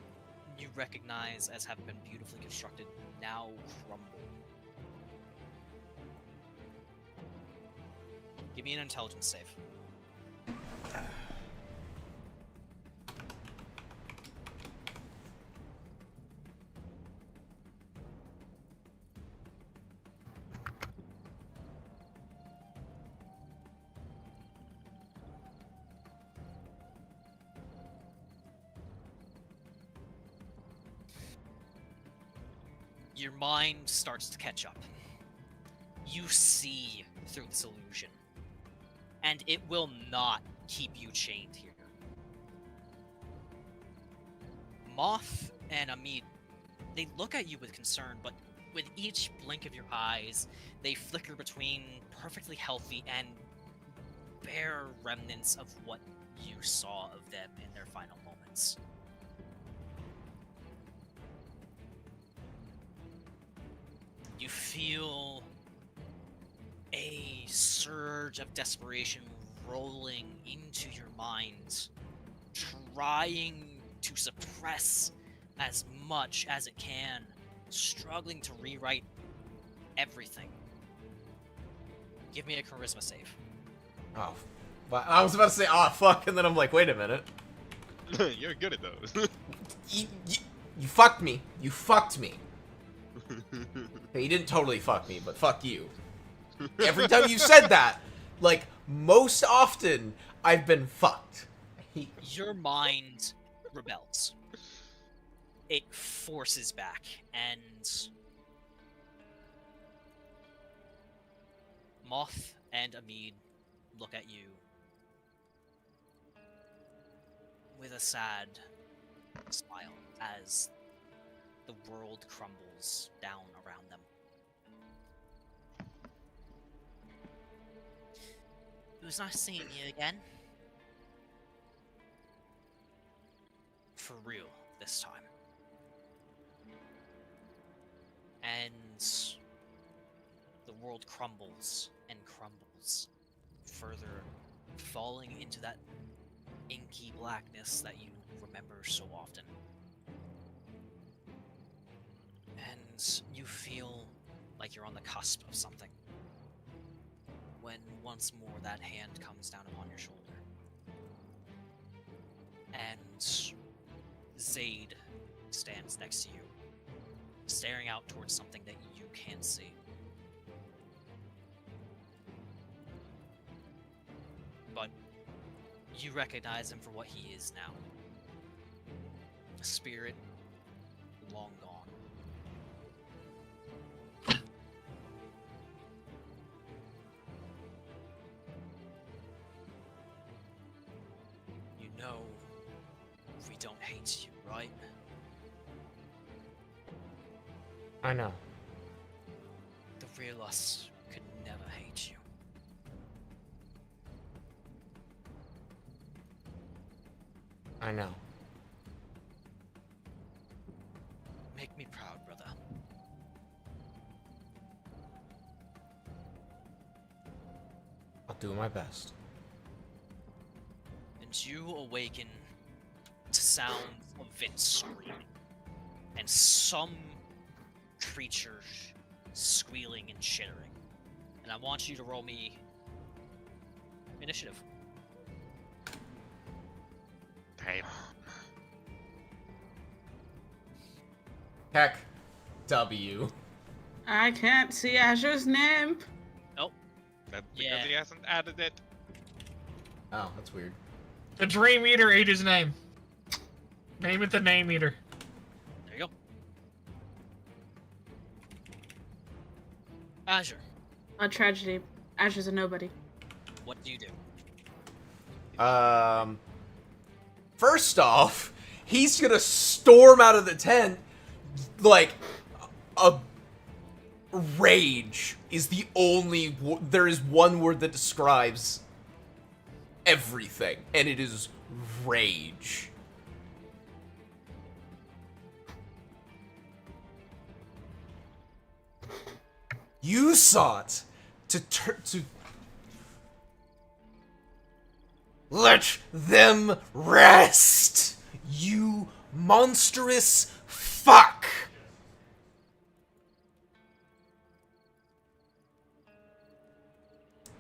you recognize as having been beautifully constructed now crumble. Give me an intelligence save. Your mind starts to catch up. You see through this illusion. And it will not keep you chained here. Moth and Amit, they look at you with concern, but with each blink of your eyes, they flicker between perfectly healthy and bare remnants of what you saw of them in their final moments. You feel a surge of desperation rolling into your mind, trying to suppress as much as it can, struggling to rewrite everything. Give me a charisma save. Oh, I was about to say, oh, fuck, and then I'm like, wait a minute. You're good at those. You fucked me. You fucked me. Okay, you didn't totally fuck me, but fuck you. Every time you said that, like, most often, I've been fucked. Your mind rebels. It forces back, and Moth and Amid look at you with a sad smile as the world crumbles down around them. It was nice seeing you again. For real this time. And the world crumbles and crumbles, further falling into that inky blackness that you remember so often. And you feel like you're on the cusp of something, when once more that hand comes down upon your shoulder. And Zaid stands next to you, staring out towards something that you can't see. But you recognize him for what he is now. A spirit long gone. You know we don't hate you, right? I know. The real us could never hate you. I know. Make me proud, brother. I'll do my best. And you awaken to sounds of Vint screaming. And some creature squealing and chittering. And I want you to roll me initiative. Damn. Heck. W. I can't see Azure's name. That's because Yeah. he hasn't added it. Oh, that's weird. The Dream Eater ate his name. Name it the Name Eater. There you go. Azure, A tragedy. Azure's a nobody. what do you do? First off, he's gonna storm out of the tent like a rage is the only there is one word that describes everything, and it is rage. You sought to let them rest, you monstrous fuck.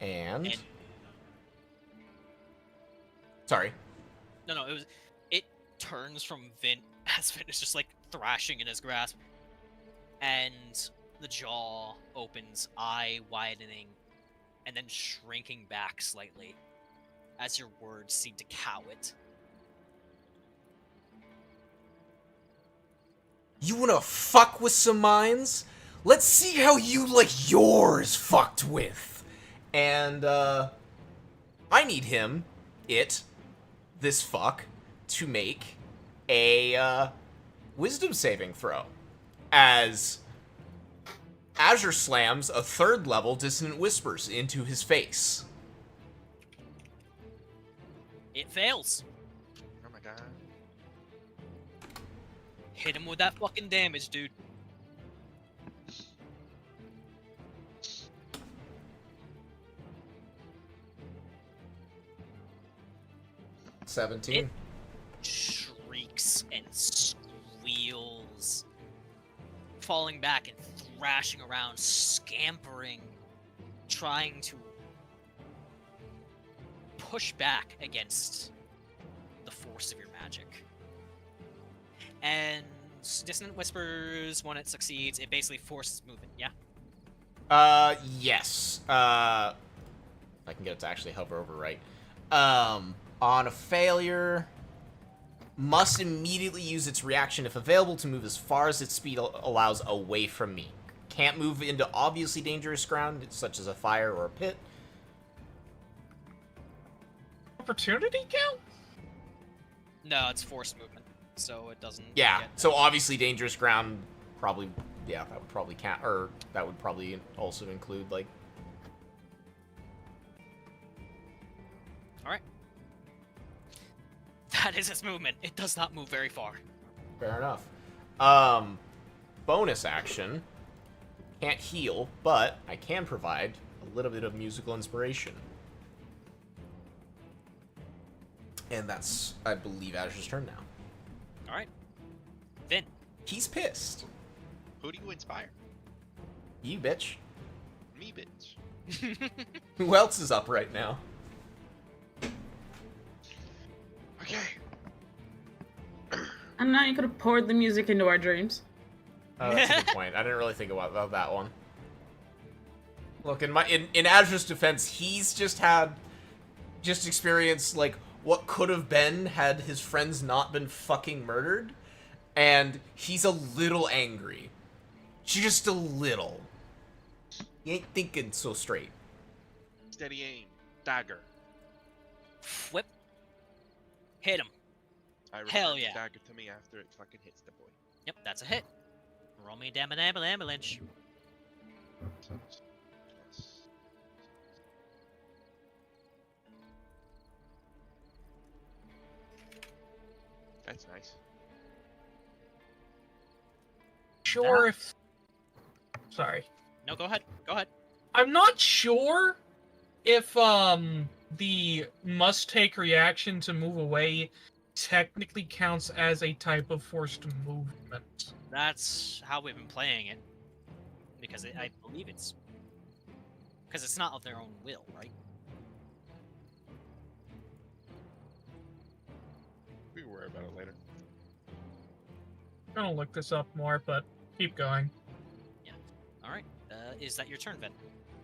And sorry. No, it turns from Vint as Vint is just like thrashing in his grasp, and the jaw opens, eye widening, and then shrinking back slightly as your words seem to cow it. You wanna fuck with some minds? Let's see how you like yours fucked with. And, I need him, this fuck, to make a, wisdom saving throw. As Azure slams a 3rd level Dissonant Whispers into his face. It fails. Oh my god. Hit him with that fucking damage, dude. $17. Shrieks and squeals, falling back and thrashing around, scampering, trying to push back against the force of your magic. And Dissonant Whispers, when it succeeds, it basically forces movement, yeah? Yes. If I can get it to actually hover over right. On a failure, must immediately use its reaction if available to move as far as its speed allows away from me. Can't move into obviously dangerous ground, such as a fire or a pit. Opportunity count? No, it's forced movement, so it doesn't. Yeah, get so that. obviously dangerous ground, probably, yeah, that would probably count, or that would probably also include, like... Alright. That is its movement. It does not move very far. Fair enough. Bonus action. Can't heal, but I can provide a little bit of musical inspiration. And that's, I believe, Azure's turn now. Alright. Vin. He's pissed. Who do you inspire? You bitch. Me, bitch. Who else is up right now? Okay. And now you could have poured the music into our dreams. Oh, that's a good point. I didn't really think about that one. Look, in Azure's defense, he's just experienced, like, what could have been had his friends not been fucking murdered, and he's a little angry. Just a little. He ain't thinking so straight. Steady aim. Dagger. Whip. Hit him. I Hell return the yeah. dagger to me after it fucking hits the boy. Yep, that's a hit. Roll me damn an avalanche. So it's plus- That's nice. Sure if... Sorry. No, go ahead. Go ahead. I'm not sure if the must take reaction to move away technically counts as a type of forced movement. That's how we've been playing it. Because I believe it's... Because it's not of their own will, right? We can worry about it later. I'm gonna look this up more, but keep going. Alright. Is that your turn, Vin?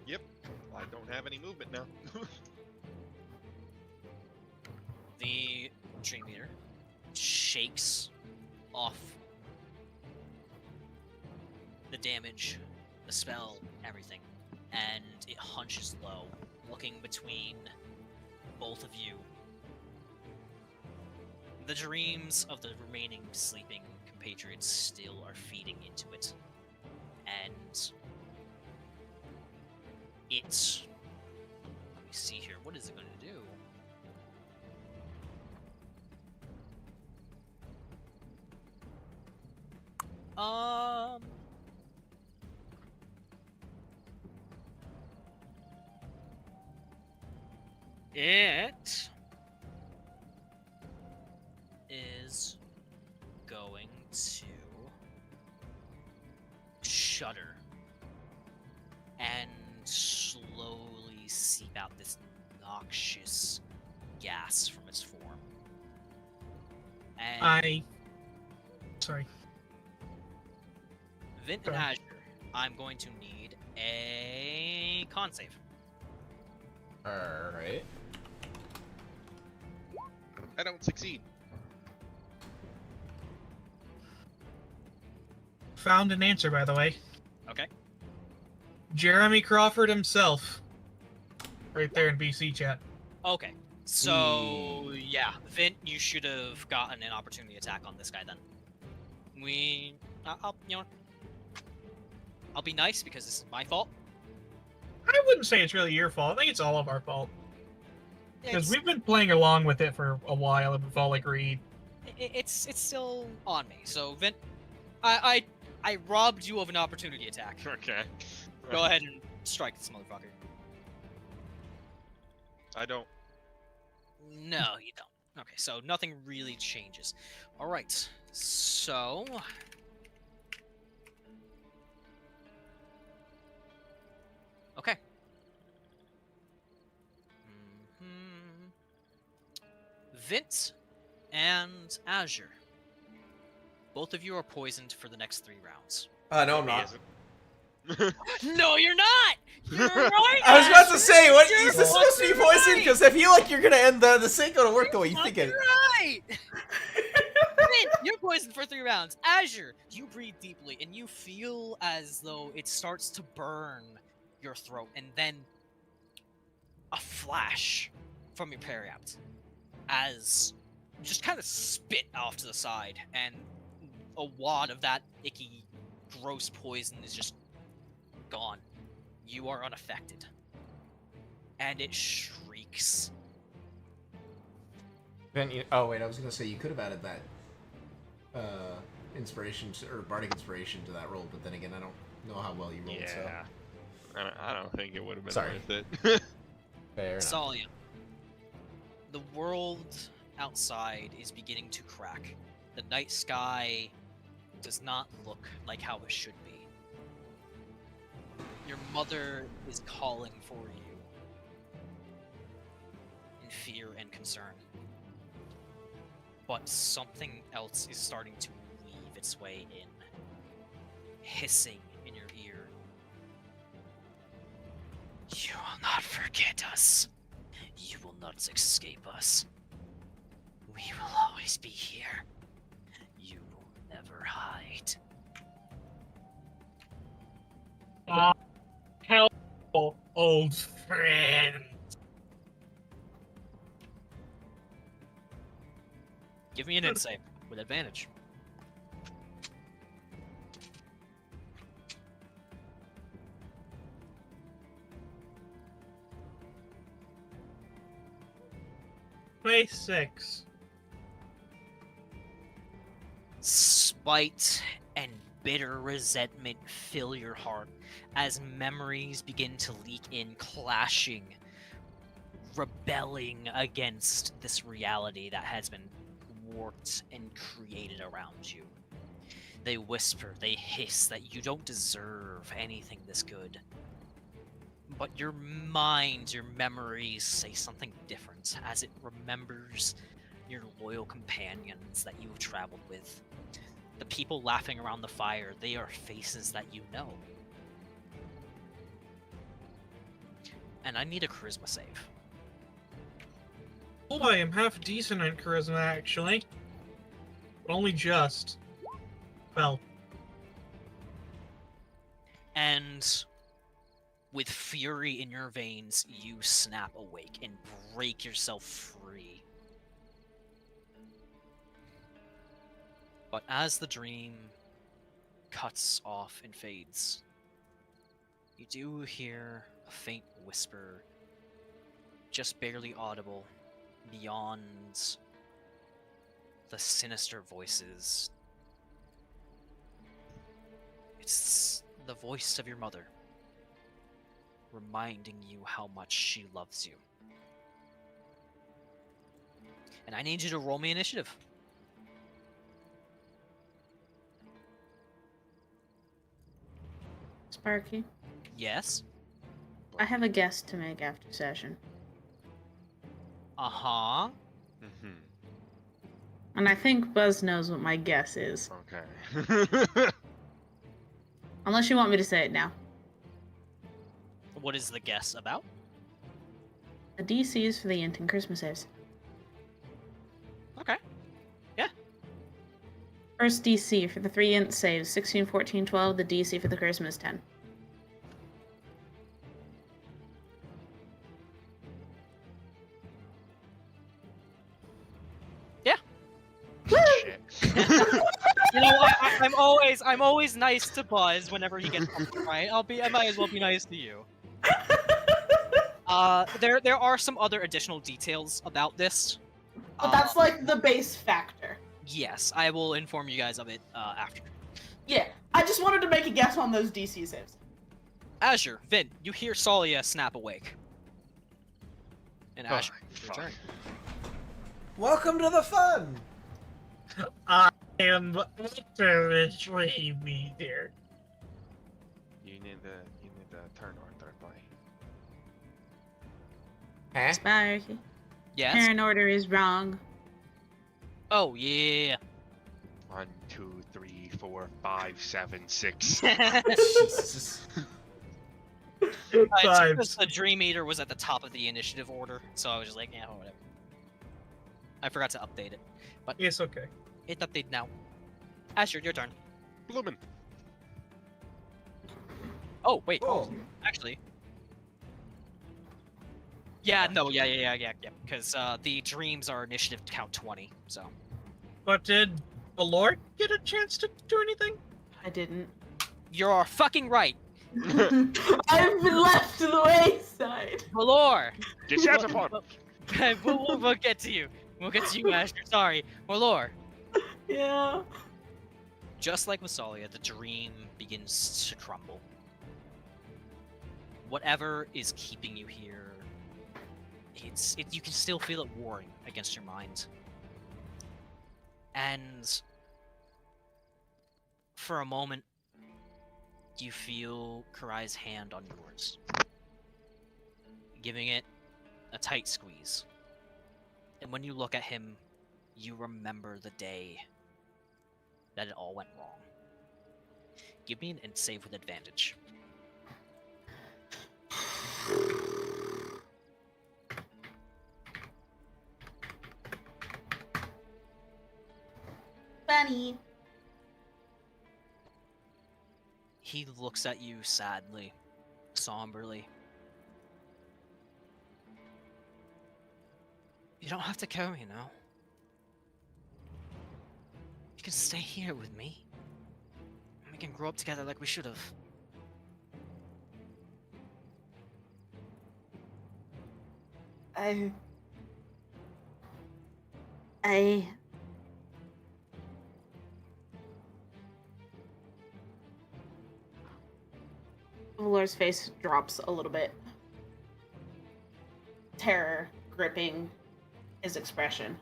Yep. Well, I don't have any movement now. The Dream Eater shakes off the damage, the spell, everything, and it hunches low, looking between both of you. The dreams of the remaining sleeping compatriots still are feeding into it, and it's... Let me see here, what is it going to do? It is going to shudder and slowly seep out this noxious gas from its form. And Sorry. Vint and Azure, I'm going to need a con save. Alright. I don't succeed. Found an answer, by the way. Okay. Jeremy Crawford himself. Right there in BC chat. Okay. So, yeah, Vint, you should have gotten an opportunity attack on this guy then. I'll, you know what? I'll be nice because this is my fault. I wouldn't say it's really your fault. I think it's all of our fault. Because It's, we've been playing along with it for a while, and we've all agreed. it's still on me. So, Vint, I robbed you of an opportunity attack. Okay. Go ahead and strike this motherfucker. I don't. No, you don't. Okay, so nothing really changes. All right, so okay. Vint and Azure. Both of you are poisoned for the next 3 rounds. No, I'm He not. isn't. No, you're not! You're right! I was about to Azure! say, what You're is this supposed to be fucking poison? right! Because I feel like you're gonna end this ain't gonna work the way you think Fucking it. right! Vint, you're poisoned for 3 rounds. Azure, you breathe deeply, and you feel as though it starts to burn your throat, and then a flash from your periapt as you just kind of spit off to the side, and a wad of that icky, gross poison is just gone. You are unaffected. And it shrieks. Then oh wait, I was gonna say you could have added that inspiration or bardic inspiration to that roll, but then again, I don't know how well you rolled. Yeah. I don't think it would have been Sorry. worth it. Fair enough. Tsalia, the world outside is beginning to crack. The night sky does not look like how it should be. Your mother is calling for you in fear and concern. But something else is starting to weave its way in, hissing in your ear. You will not forget us. You will not escape us. We will always be here. You will never hide. Hello, old friend. Give me an insight with advantage. Play 6. Spite and bitter resentment fill your heart as memories begin to leak in, clashing, rebelling against this reality that has been warped and created around you. They whisper, they hiss that you don't deserve anything this good. But your mind, your memories say something different as it remembers your loyal companions that you've traveled with. The people laughing around the fire, they are faces that you know. And I need a charisma save. Oh, I am half decent at charisma, actually. But only just. Well. And with fury in your veins, you snap awake and break yourself free. But as the dream cuts off and fades, you do hear a faint whisper, just barely audible, beyond the sinister voices. It's the voice of your mother, reminding you how much she loves you. And I need you to roll me initiative. Sparky, Yes. I have a guess to make after session. Uh-huh. Mm-hmm. And I think Buzz knows what my guess is. Okay. Unless you want me to say it now. What is the guess about? The DCs for the Int and Christmas saves. Okay. Yeah. First DC for the 3 Int saves, 16, 14, 12. The DC for the Christmas, 10. Shit. You know, I'm I'm always nice to Buzz whenever he gets something right. I might as well be nice to you. There are some other additional details about this. But that's like the base factor. Yes, I will inform you guys of it after. Yeah, I just wanted to make a guess on those DC saves. Azure, Vint, you hear Tsalia snap awake. And Oh, Azure, your turn. Welcome to the fun. I am literally me there. You need the turn order, buddy. Huh? Sparky. Yes. Turn order is wrong. Oh yeah. 1, 2, 3, 4, 5, 7, 6. Jesus. It's because the Dream Eater was at the top of the initiative order, so I was just like, yeah, whatever. I forgot to update it, but It's okay. it's updated now. Azure, your turn. Bloomin'. Oh wait, Oh. actually. Yeah, no, yeah. Because the dreams are initiative count 20, so. But did the Lord get a chance to do anything? I didn't. You're fucking right. I've been left to the wayside. Valor! Get your hands upon. We'll get to you. We'll get to you, Azure. Sorry. Valor. Yeah. Just like with Tsalia, the dream begins to crumble. Whatever is keeping you here, you can still feel it warring against your mind. And for a moment, you feel Karai's hand on yours, giving it a tight squeeze. And when you look at him, you remember the day that it all went wrong. Give me an int save with advantage. Funny. He looks at you sadly, somberly. You don't have to go, you know. You can stay here with me. And we can grow up together like we should have. Valor's face drops a little bit. Terror gripping his expression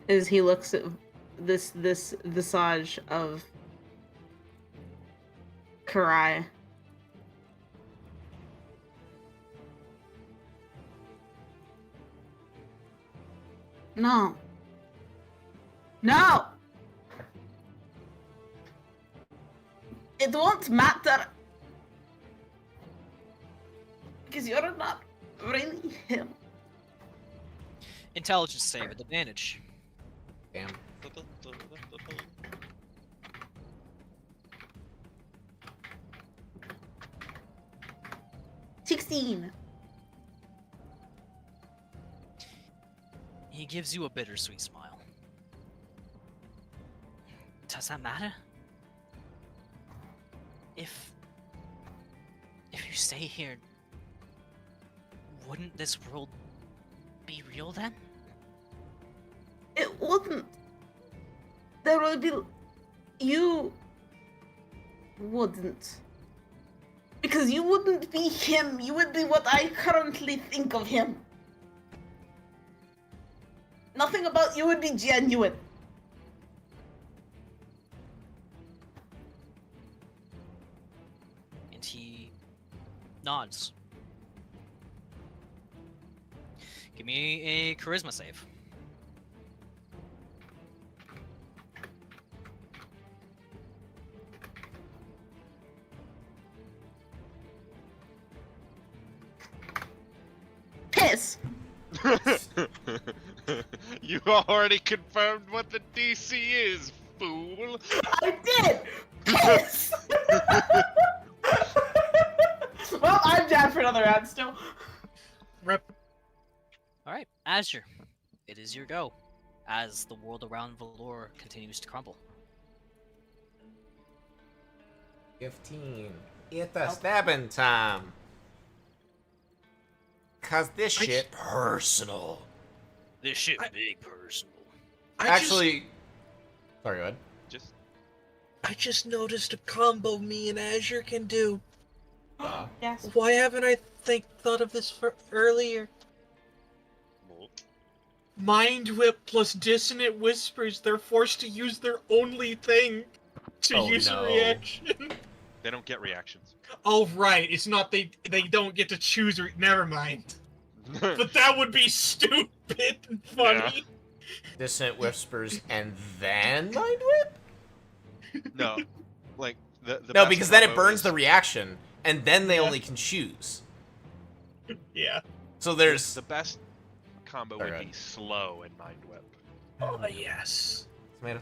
as he looks at this visage of Karai. No. No! It won't matter. Because you're not really him. Intelligence save with advantage. Damn. 16. He gives you a bittersweet smile. Does that matter? If you stay here, wouldn't this world be real then? It wouldn't. There would be. You wouldn't. Because you wouldn't be him. You would be what I currently think of him. Nothing about you would be genuine. And he nods. Give me a charisma save. Piss. You already confirmed what the DC is, fool. I did. Piss. Well, I'm down for another round still. Rip. Alright, Azure. It is your go, as the world around Valor continues to crumble. 15. It's the stabbing time. Cause this shit personal. This shit big personal. Actually, sorry, go ahead. I just noticed a combo me and Azure can do. Yes. Why haven't I thought of this earlier? Mind Whip plus Dissonant Whispers. They're forced to use their only thing to use a reaction. They don't get reactions. Oh, right. It's not they don't get to choose. Never mind. But that would be stupid and funny. Yeah. Dissonant Whispers and then Mind Whip? No, like the No, best because then it combo burns is- the reaction, and then they only can choose. Yeah. So there's the best combo Sorry, would go be ahead. slow and Mind Whip. Oh, yes. tomato.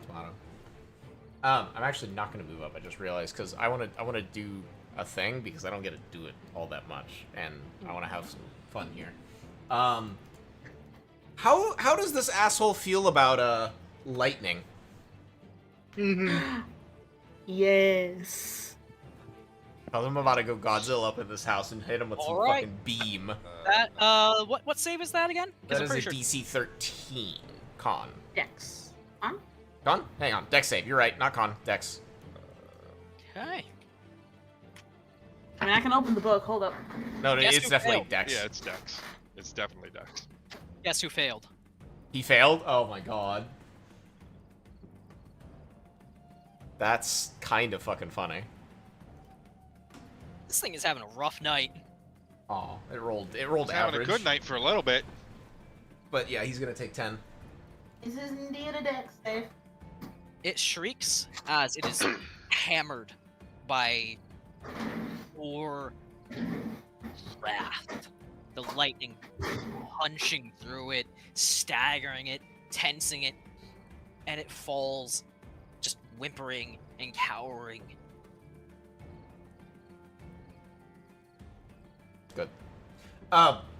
I'm actually not going to move up. I just realized because I want to do a thing because I don't get to do it all that much, and I want to have some fun here. How does this asshole feel about lightning? Yes. I'm about to go Godzilla up in this house and hit him with some Alright. fucking beam. That what save is that again? 'Cause That I'm is a pretty sure- DC 13 con. Dex. On? Con? Hang on. Dex save. You're right. Not con. Dex. Okay. I mean, I can open the book. Hold up. No, Guess it's who definitely failed? Dex. Yeah, it's Dex. It's definitely Dex. Guess who failed? He failed? Oh my god. That's kind of fucking funny. This thing is having a rough night. Oh, it rolled He's average. having a good night for a little bit. But yeah, he's gonna take 10. This is indeed a Dex save. It shrieks as it is hammered by pure wrath. The lightning punching through it, staggering it, tensing it, and it falls, just whimpering and cowering. Good.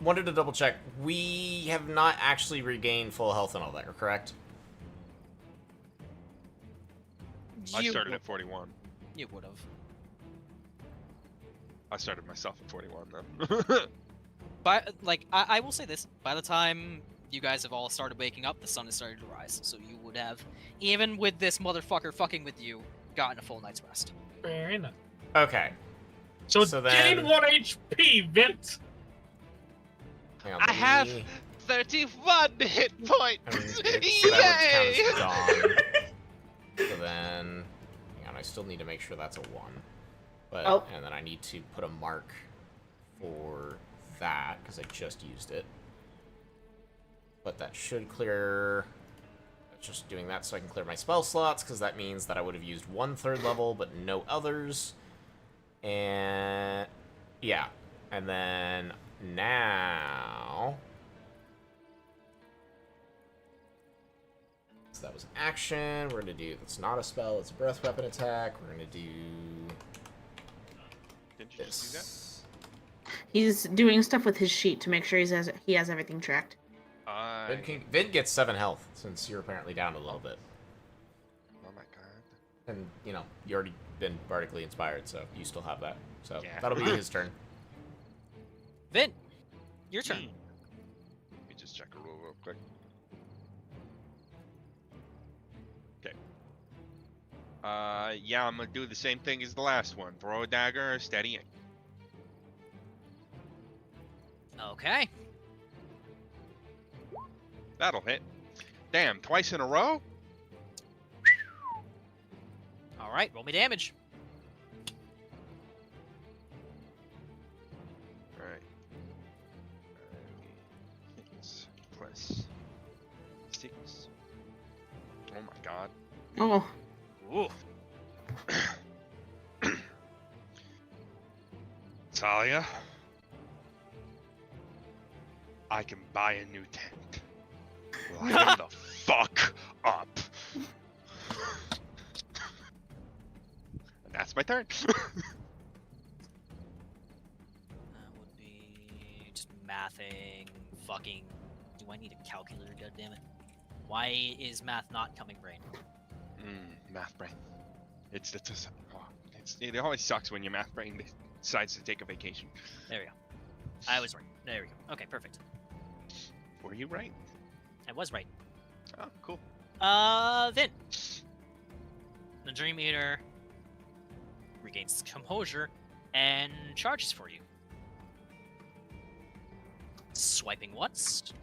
Wanted to double check. We have not actually regained full health and all that, correct? I started at 41. You would have. I started myself at 41 though. But like, I will say this: by the time you guys have all started waking up, the sun has started to rise. So you would have, even with this motherfucker fucking with you, gotten a full night's rest. Fair enough. Okay. So, So then- gain 1 HP, Vint. Hang on, I let have me- 31 hit points. I mean, so that would count as gone. So then, hang on, I still need to make sure that's a 1. But, Oh. and then I need to put a mark for that, because I just used it. But that should clear... Just doing that so I can clear my spell slots, because that means that I would have used 1 third level, but no others. And... yeah. And then, now... So that was action. We're gonna do, that's not a spell, it's a breath weapon attack. We're gonna do Didn't you just do that? this. He's doing stuff with his sheet to make sure he has everything tracked. Vin gets 7 health, since you're apparently down a little bit. Oh my god. And, you know, you already been bardically inspired, so you still have that. So Yeah. that'll be his turn. Vin, your turn. Let me just check a rule real quick. Okay. Yeah, I'm gonna do the same thing as the last one. Throw a dagger, steady aim. Okay. That'll hit. Damn, twice in a row? All right, roll me damage. Alright. Hits plus 6. Oh my god. Oh, Ooh. Tsalia, I can buy a new tent. Line the fuck up. And that's my turn. That would be just mathing, fucking. Do I need a calculator? Goddammit! Why is math not coming brain? Math brain. It's oh, It always sucks when your math brain decides to take a vacation. There we go. I was right. There we go. Okay, perfect. Were you right? I was right. Oh, cool. Vint. The Dream Eater regains composure and charges for you. Swiping once.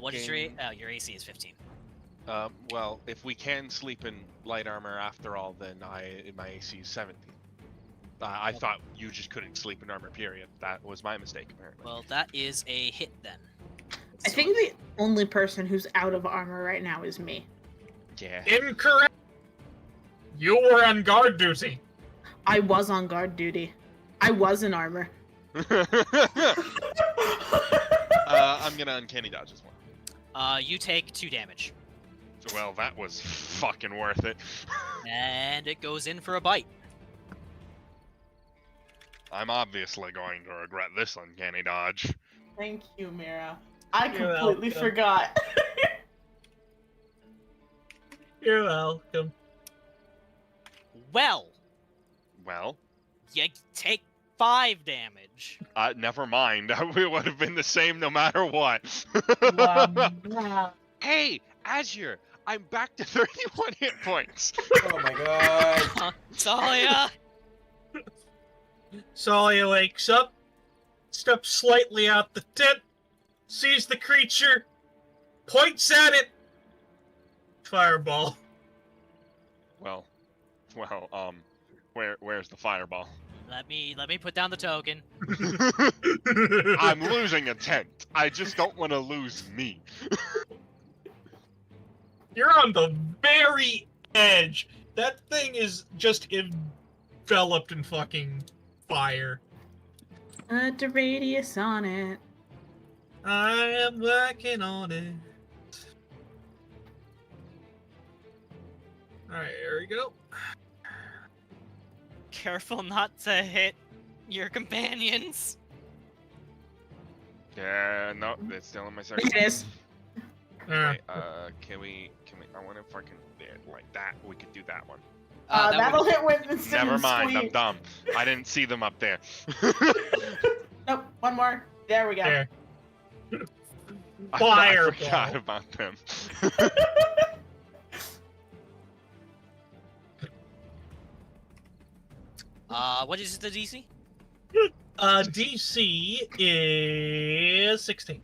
What is your your AC is 15. Well, if we can sleep in light armor after all, then my AC is 17. I thought you just couldn't sleep in armor, period. That was my mistake, apparently. Well, that is a hit then. I think the only person who's out of armor right now is me. Yeah. Incorrect. You were on guard duty. I was on guard duty. I was in armor. I'm gonna uncanny dodge as well. You take 2 damage. Well, that was fucking worth it. And it goes in for a bite. I'm obviously going to regret this uncanny dodge. Thank you, Myra. I You're completely welcome. forgot. You're welcome. Well, Well, you take 5 damage. never mind. We would have been the same no matter what. Hey, Azure, I'm back to 31 hit points. Oh my god. Tsalia! Tsalia wakes up, steps slightly out the tent, sees the creature, points at it. Fireball. Well, where's the fireball? Let me put down the token. I'm losing a tent. I just don't want to lose me. You're on the very edge. That thing is just enveloped in fucking fire. The radius on it. I am working on it. Alright, here we go. Careful not to hit your companions. Yeah, no, it's still in my circle. It is. Alright. Wait, can we, I want to fucking, like that, we could do that one. That That'll would- hit with instant Never mind, I'm squeeze. dumb. I didn't see them up there. Nope, one more. There we go. There. I Fireball. forgot about them. What is the DC? DC is 16.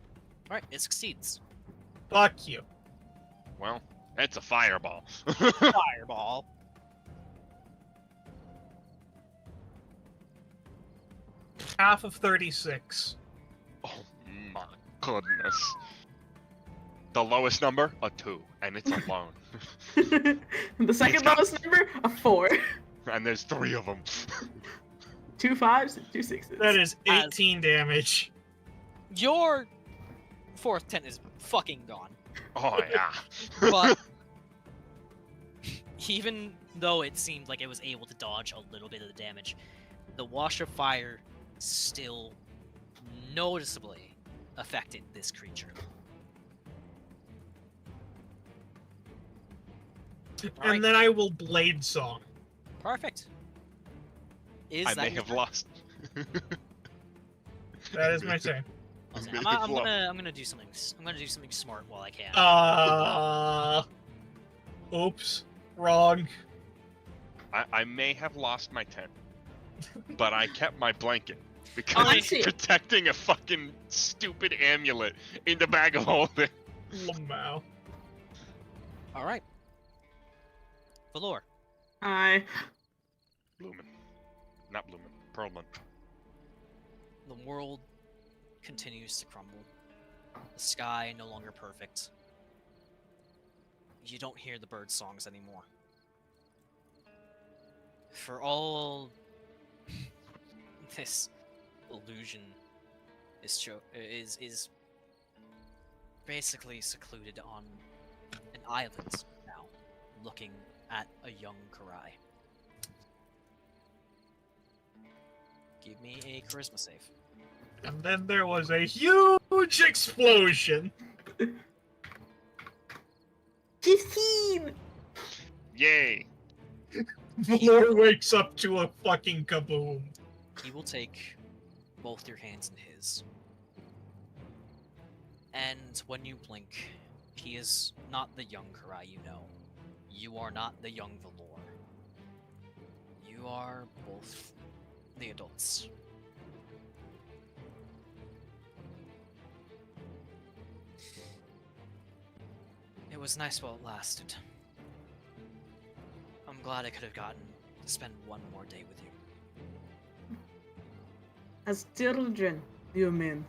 Alright, it succeeds. Fuck you. Well, it's a fireball. Fireball. Half of 36. Oh my goodness. The lowest number, a 2, and it's alone. The second lowest number, a 4. And there's 3 of them. 2 5s and 2 6s. That is 18 damage. Your 4th tent is fucking gone. Oh yeah. But even though it seemed like it was able to dodge a little bit of the damage, the wash of fire still noticeably affected this creature. And then I will Blade Song. Perfect. Is I that may your have turn? lost. That is my turn. Listen, may I'm have lost. gonna do something. I'm gonna do something smart while I can. Oops. Wrong. I may have lost my tent, but I kept my blanket Oh, because I it's see. protecting a fucking stupid amulet in the bag of holding. Lamau. All right. Valor. I Bloomin'. Not Bloomin'. Pearlman. The world continues to crumble. The sky no longer perfect. You don't hear the bird songs anymore. For all this illusion is basically secluded on an island now, looking at a young Karai. Give me a charisma save. And then there was a huge Huge explosion. 15! Yay! Valor wakes up to a fucking kaboom. He will take both your hands in his. And when you blink, he is not the young Karai you know. You are not the young Valor. You are both the adults. It was nice while it lasted. I'm glad I could have gotten to spend one more day with you. As children, you mean?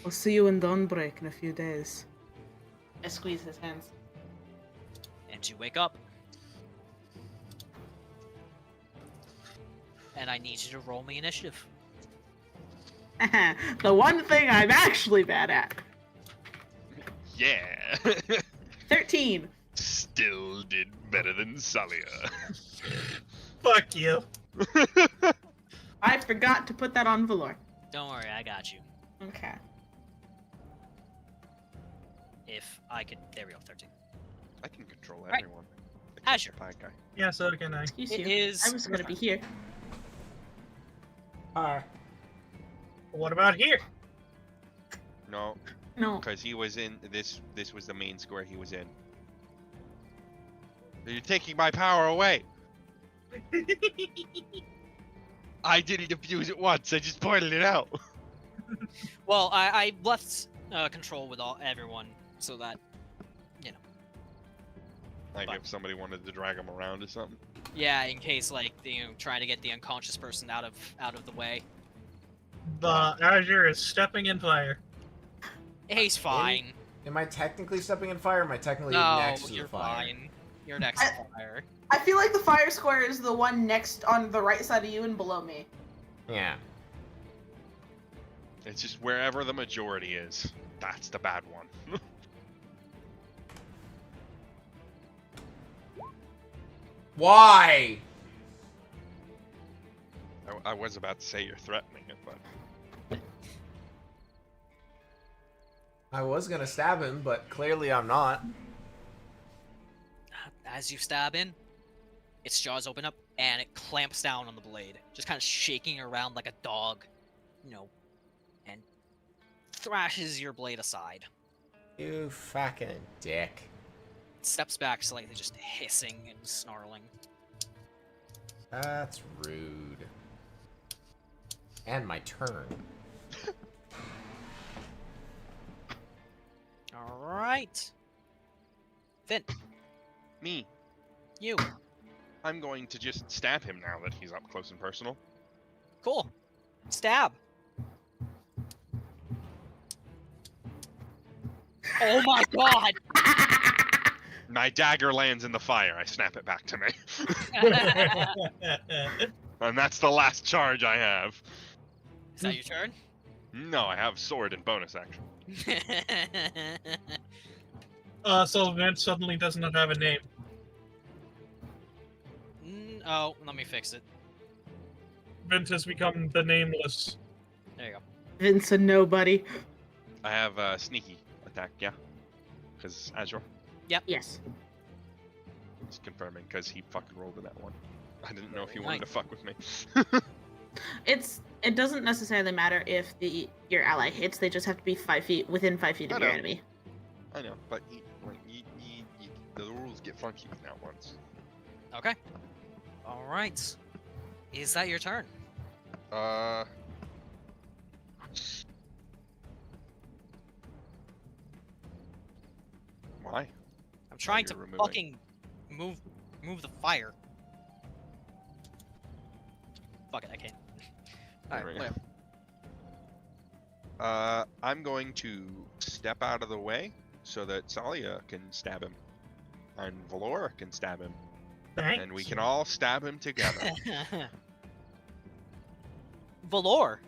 I'll see you in Dawnbreak in a few days. I squeeze his hands. And you wake up. And I need you to roll me initiative. The one thing I'm actually bad at. Yeah! 13. Still did better than Tsalia. Fuck you. I forgot to put that on Valor. Don't worry, I got you. Okay. If I could. There we go, 13. I can control Right. everyone. Azure. Bad guy. Yeah, so can I. Excuse It you. is- I was gonna be here. Hi. What about here? No, No. because he was in this. This was the main square he was in. You're taking my power away. I didn't abuse it once. I just pointed it out. Well, I left control with everyone so that, Like But- if somebody wanted to drag him around or something. yeah, in case like trying to get the unconscious person out of the way. The Azure is stepping in fire. He's fine. Am I technically stepping in fire? Or am I technically No, next to you're the fire? fine. You're next to fire. I feel like the fire square is the one next on the right side of you and below me. Yeah. It's just wherever the majority is. That's the bad one. Why? I was about to say you're threatening it, but I was gonna stab him, but clearly I'm not. As you stab in, its jaws open up and it clamps down on the blade, just kind of shaking around like a dog, and thrashes your blade aside. You fucking dick. It steps back slightly, just hissing and snarling. That's rude. And my turn. All right, Vint, me. you. I'm going to just stab him now that he's up close and personal. Cool. Stab. Oh my god! My dagger lands in the fire. I snap it back to me. And that's the last charge I have. Is that your turn? No, I have sword and bonus action. So Vint suddenly does not have a name. Oh, let me fix it. Vint has become the nameless. There you go. Vince a nobody. I have sneaky attack, yeah. Because Azure. Yes. Just confirming, because he fucking rolled in that one. I didn't know if he Very wanted to nice. fuck with me. It doesn't necessarily matter if your ally hits. They just have to be within 5 feet I of your know. enemy. I know, but the rules get funky with that once. Okay. All right. Is that your turn? Why? I'm trying to you're removing. fucking move the fire. Fuck it, I can't. There Alright, we go. whatever. I'm going to step out of the way so that Tsalia can stab him. And Valor can stab him. Thanks. And we can all stab him together. Valor.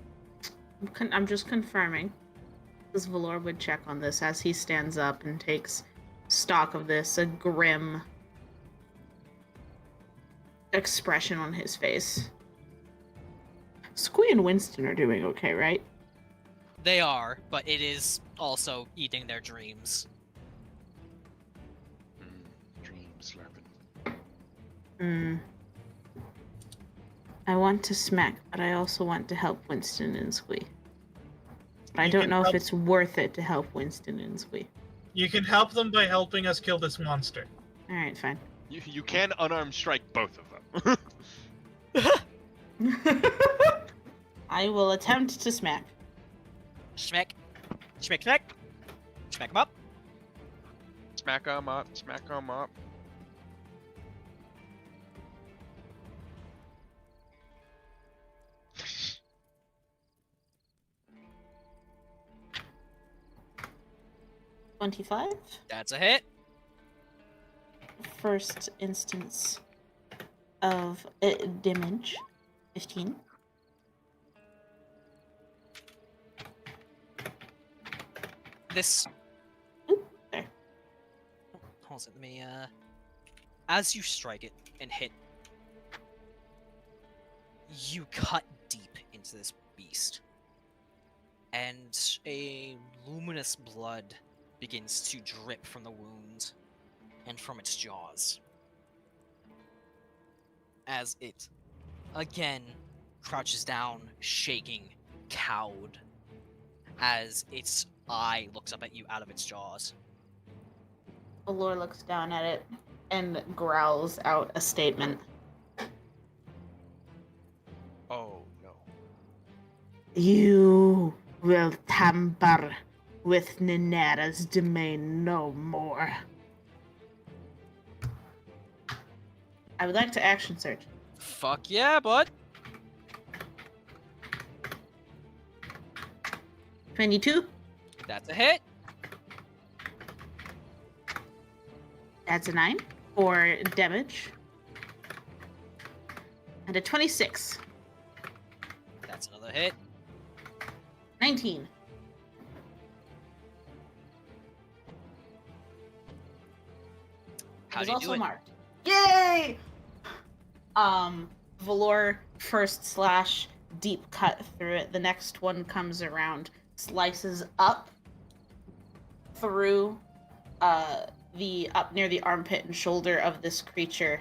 I'm just confirming. Because Valor would check on this as he stands up and takes stock of this, a grim expression on his face. Squee and Winston are doing okay, right? They are, but it is also eating their dreams. Dream slurping. I want to smack, but I also want to help Winston and Squee. But I You don't can know if help- it's worth it to help Winston and Squee. You can help them by helping us kill this monster. Alright, fine. You can unarmed strike both of them. I will attempt to smack. Schmeck. Schmeck, schmeck. Schmeck 'em up. Smack 'em up, smack 'em up. $25. That's a hit. First instance of damage. 15. This. Oop, there. Hold on, let me. As you strike it and hit, you cut deep into this beast, and a luminous blood begins to drip from the wound and from its jaws. As it again crouches down, shaking, cowed, as its eye looks up at you out of its jaws. Valor looks down at it and growls out a statement. Oh no. You will tamper with Ninera's domain no more. I would like to action search. Fuck yeah, bud. 22. That's a hit. That's a 9 for damage. And a 26. That's another hit. 19. How It do was you do also it? marked. Yay! Valor first slash deep cut through it. The next one comes around, slices up through the up near the armpit and shoulder of this creature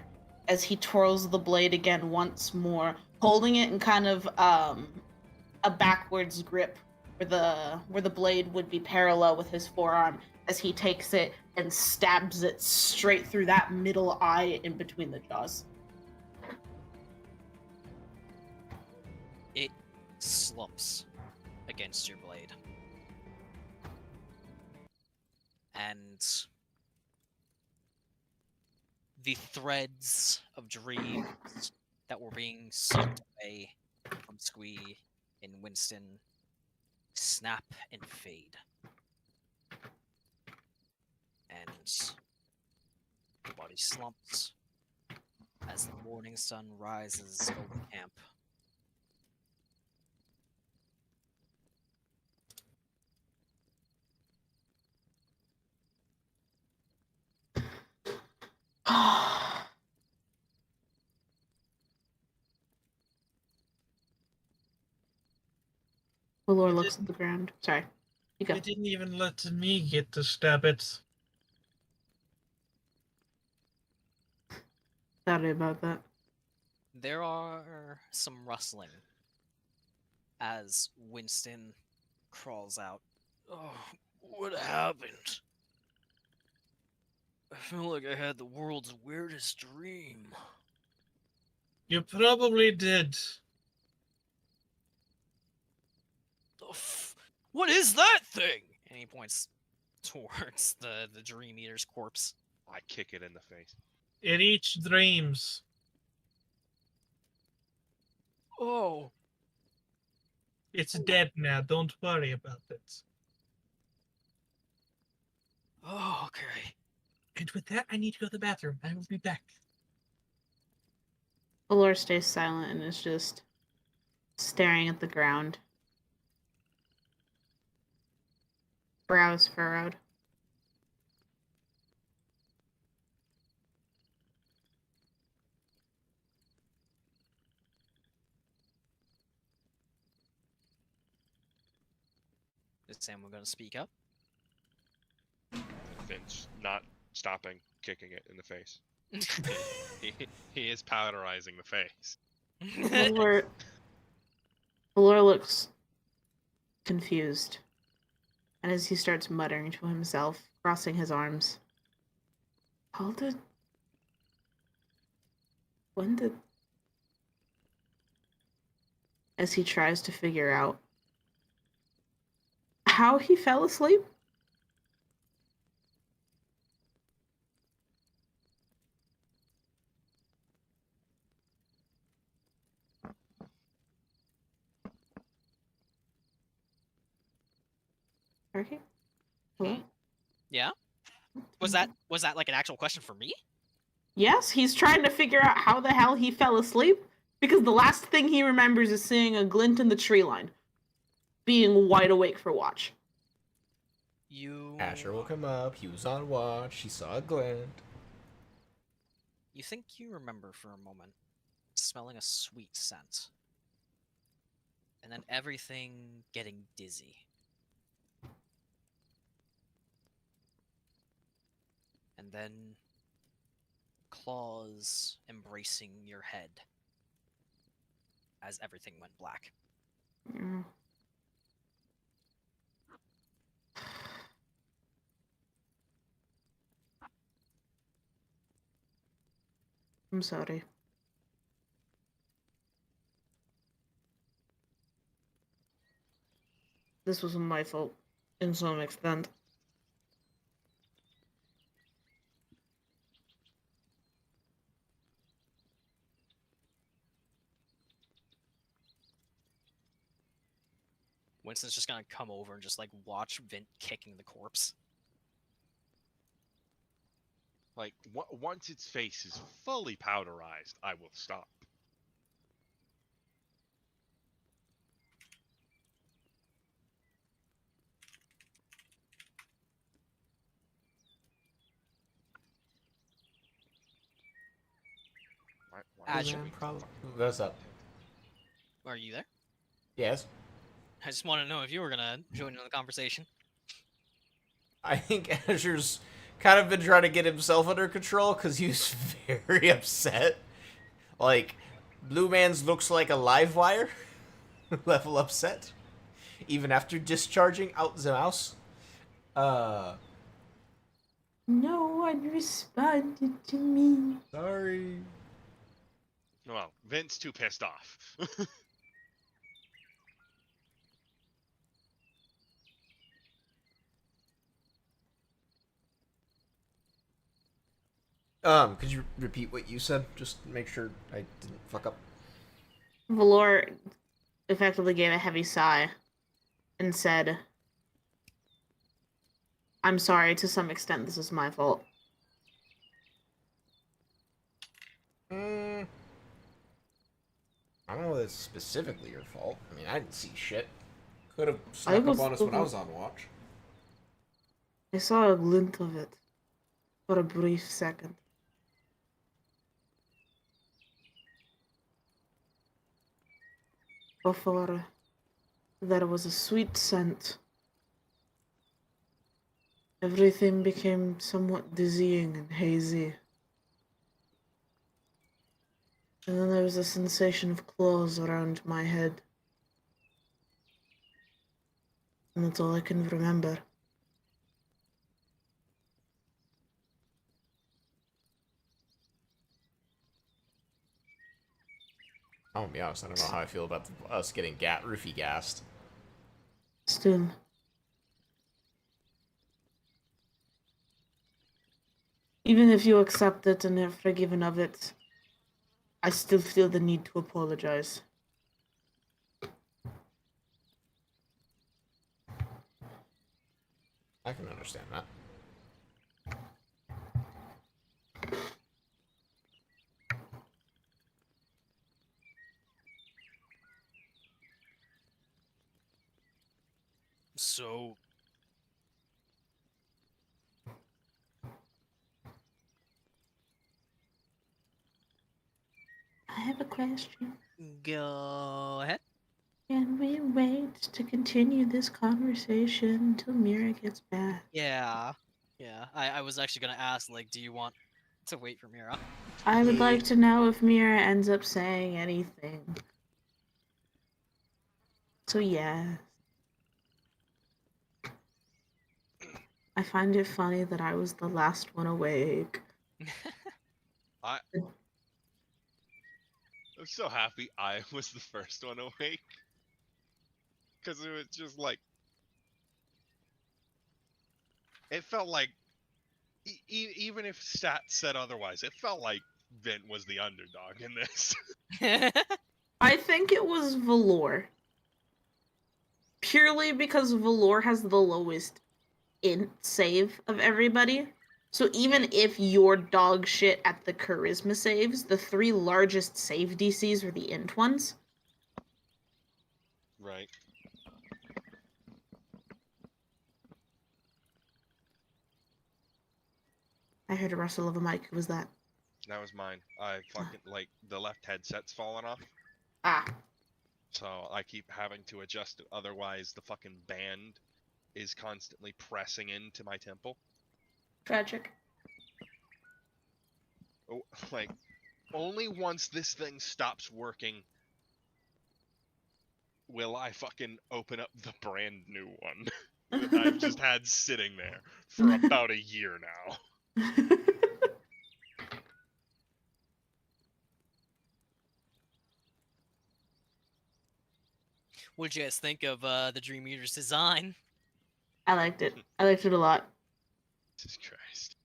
as he twirls the blade again once more, holding it in kind of a backwards grip where the blade would be parallel with his forearm as he takes it and stabs it straight through that middle eye in between the jaws. It slumps against your blade. And the threads of dreams that were being sucked away from Squee and Winston snap and fade. And the body slumps as the morning sun rises over camp. Valor looks at the ground. Sorry. You go. It didn't even let me get to stab it. Sorry about that. There are some rustling as Winston crawls out. Oh, what happened? I feel like I had the world's weirdest dream. You probably did. What is that thing? And he points towards the Dream Eater's corpse. I kick it in the face. It eats dreams. Oh. It's dead now. Don't worry about it. Oh, okay. And with that, I need to go to the bathroom. I will be back. Valor stays silent and is just staring at the ground. Brows furrowed. Is anyone going to speak up? Vince not stopping, kicking it in the face. he is powderizing the face. Valor looks confused. And as he starts muttering to himself, crossing his arms. When did... As he tries to figure out how he fell asleep? Sparky? Hello? Yeah? Was that like an actual question for me? Yes, he's trying to figure out how the hell he fell asleep because the last thing he remembers is seeing a glint in the tree line, being wide awake for watch. Asher woke him up. He was on watch. He saw a glint. You think you remember for a moment smelling a sweet scent, and then everything getting dizzy. And then claws embracing your head as everything went black. Mm. I'm sorry. This was my fault, in some extent. Winston's just gonna come over and just like watch Vint kicking the corpse. Like, once its face is fully powderized, I will stop. Why Azure. What's up? Are you there? Yes. I just want to know if you were gonna join in the conversation. I think Azur's kind of been trying to get himself under control because he's very upset. Like, Blue Man's looks like a live wire. Level upset. Even after discharging out the mouse. No one responded to me. Sorry. Well, Vin's too pissed off. Could you repeat what you said? Just to make sure I didn't fuck up. Valor effectively gave a heavy sigh and said, I'm sorry, to some extent this is my fault. I don't know that it's specifically your fault. I mean, I didn't see shit. Could have snuck up on us when I was on watch. I saw a glint of it for a brief second. Before there was a sweet scent. Everything became somewhat dizzying and hazy. And then there was a sensation of claws around my head. And that's all I can remember. I'll be honest, I don't know how I feel about us getting roofie gassed. Still. Even if you accept it and are forgiven of it, I still feel the need to apologize. I can understand that. So, I have a question. go ahead. Can we wait to continue this conversation until Myra gets back? Yeah. Yeah. I was actually gonna ask, like, do you want to wait for Mira? I would Yeah. like to know if Myra ends up saying anything. So yes. I find it funny that I was the last one awake. I'm so happy I was the first one awake. Because it was just like... It felt like... even if stats said otherwise, it felt like Vint was the underdog in this. I think it was Valor. Purely because Valor has the lowest int save of everybody. So even if you're dog shit at the charisma saves, the 3 largest save DCs are the int ones. Right. I heard a rustle of a mic. Who was that? That was mine. I fucking, like, the left headset's fallen off. Ah. So I keep having to adjust it, otherwise the fucking band is constantly pressing into my temple. Tragic. Oh, like, only once this thing stops working will I fucking open up the brand new one that I've just had sitting there for about a year now. What'd you guys think of the Dream Eater's design? I liked it. I liked it a lot. Jesus Christ.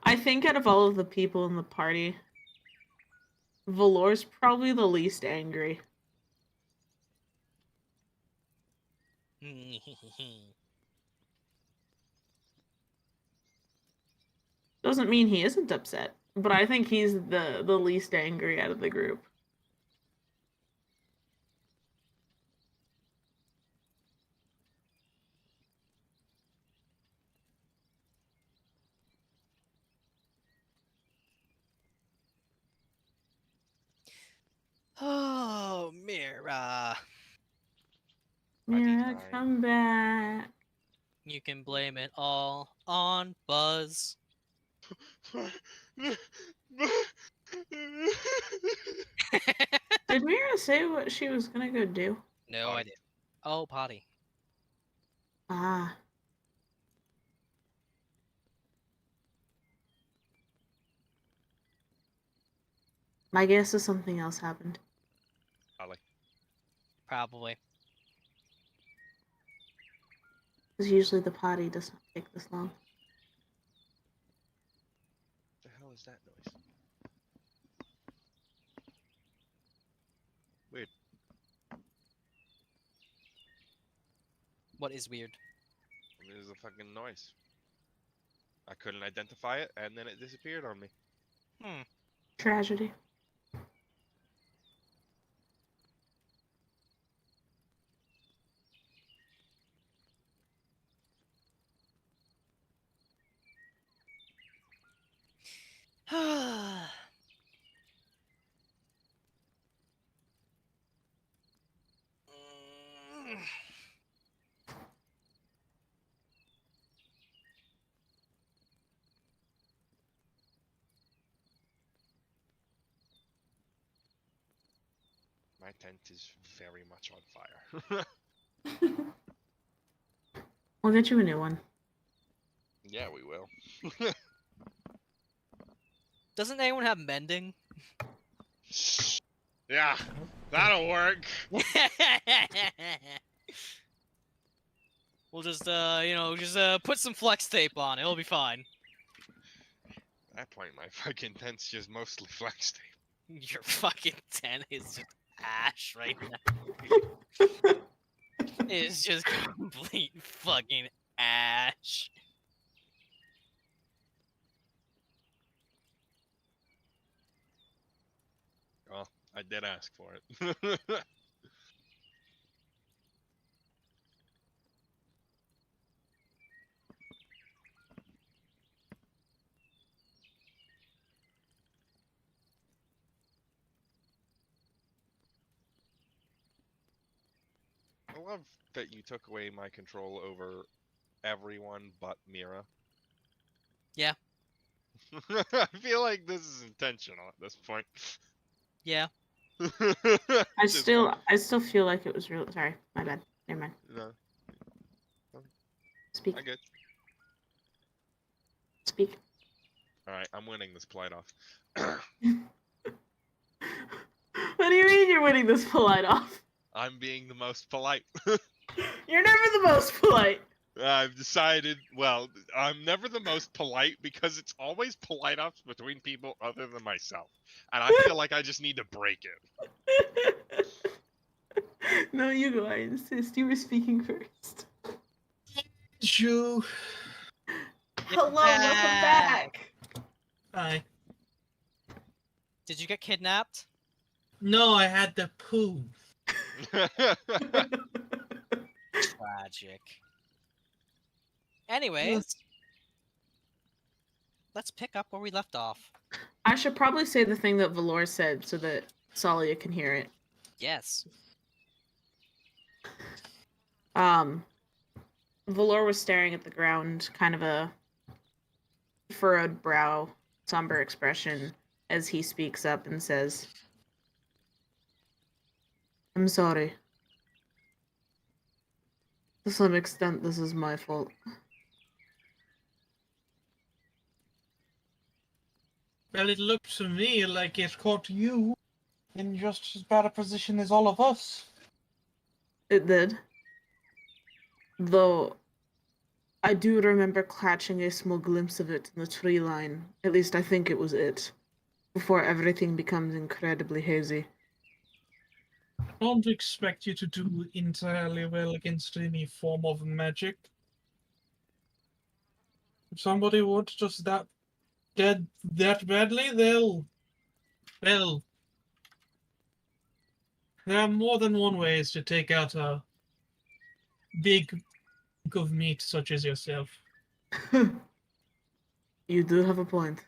I think out of all of the people in the party, Valor's probably the least angry. Doesn't mean he isn't upset, but I think he's the least angry out of the group. Oh, Mira. Myra, fine. come back. You can blame it all on Buzz. Did Myra say what she was gonna go do? No, Potty. I did. Oh, potty. Ah. My guess is something else happened. Ollie. Probably. Because usually the potty doesn't take this long. What the hell is that noise? Weird. What is weird? There's a fucking noise. I couldn't identify it, and then it disappeared on me. Tragedy. My tent is very much on fire. We'll get you a new one. Yeah, we will. Doesn't anyone have mending? Yeah, that'll work. We'll just, put some flex tape on it. It'll be fine. At that point, my fucking tent's just mostly flex tape. Your fucking tent is just ash right now. It's just complete fucking ash. Well, I did ask for it. love that you took away my control over everyone but Myra. Yeah. I feel like this is intentional at this point. Yeah. I still feel like it was real. Sorry, my bad. Never mind. No, Speak. I get. Speak. All right, I'm winning this polite off. What do you mean you're winning this polite off? I'm being the most polite. You're never the most polite. I've decided. Well, I'm never the most polite because it's always polite offs between people other than myself, and I feel like I just need to break it. No, you go. I insist. You were speaking first. Shoo. Hello, welcome back. Hi. Did you get kidnapped? No, I had to poo. Tragic. Anyways, let's pick up where we left off. I should probably say the thing that Valor said so that Tsalia can hear it. Yes. Valor was staring at the ground, kind of a furrowed brow, somber expression, as he speaks up and says, I'm sorry. To some extent, this is my fault. Well, it looked to me like it caught you in just as bad a position as all of us. It did. Though, I do remember catching a small glimpse of it in the tree line. At least I think it was it. Before everything becomes incredibly hazy. I don't expect you to do entirely well against any form of magic. If somebody wants just that badly, well, there are more than one ways to take out a big hunk of meat such as yourself. You do have a point.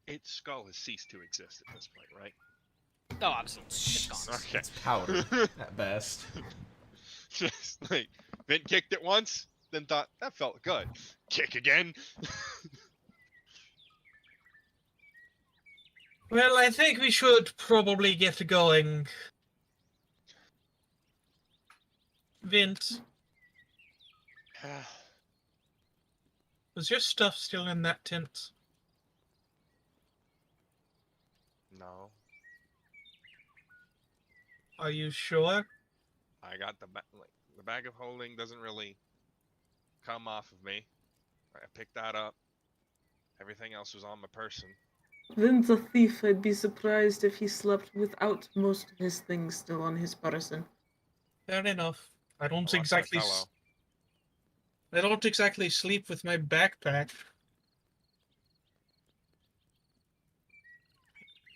Its skull has ceased to exist at this point, right? Oh, absolutely. It's gone. Okay. It's powder at best. Just like Vint kicked it once, then thought that felt good. Kick again. Well, I think we should probably get going. Vint, was your stuff still in that tent? No, Are you sure? I got the bag of holding doesn't really come off of me. I picked that up. Everything else was on my person. Vin's a thief. I'd be surprised if he slept without most of his things still on his person. Fair enough. I don't Well, that's my fellow. I don't exactly sleep with my backpack.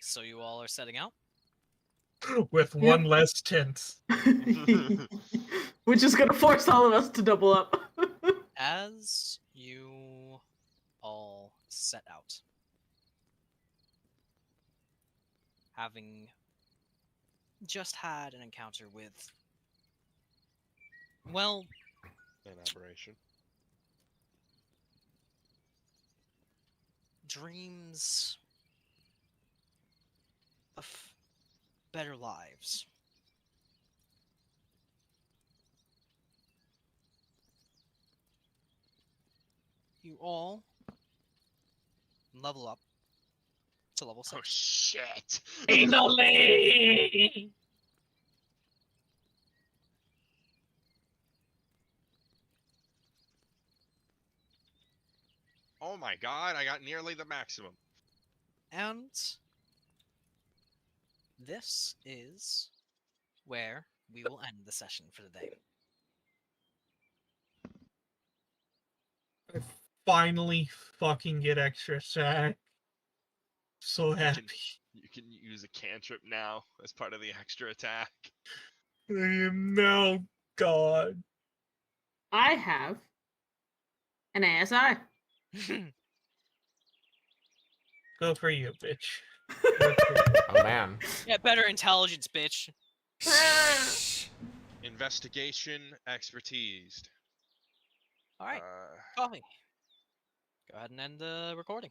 So you all are setting out? With one less tent. Which is gonna force all of us to double up. As you all set out, having just had an encounter with, well, An aberration. dreams of better lives. You all level up to level 6. Oh shit! Finally! Oh my god, I got nearly the maximum. And this is where we will end the session for the day. I finally fucking get extra attack. So happy. You can use a cantrip now as part of the extra attack. No, God. I have an ASI. Go for you, bitch. Oh man. Yeah, better intelligence, bitch. Investigation expertise. All right, coffee. Go ahead and end the recording.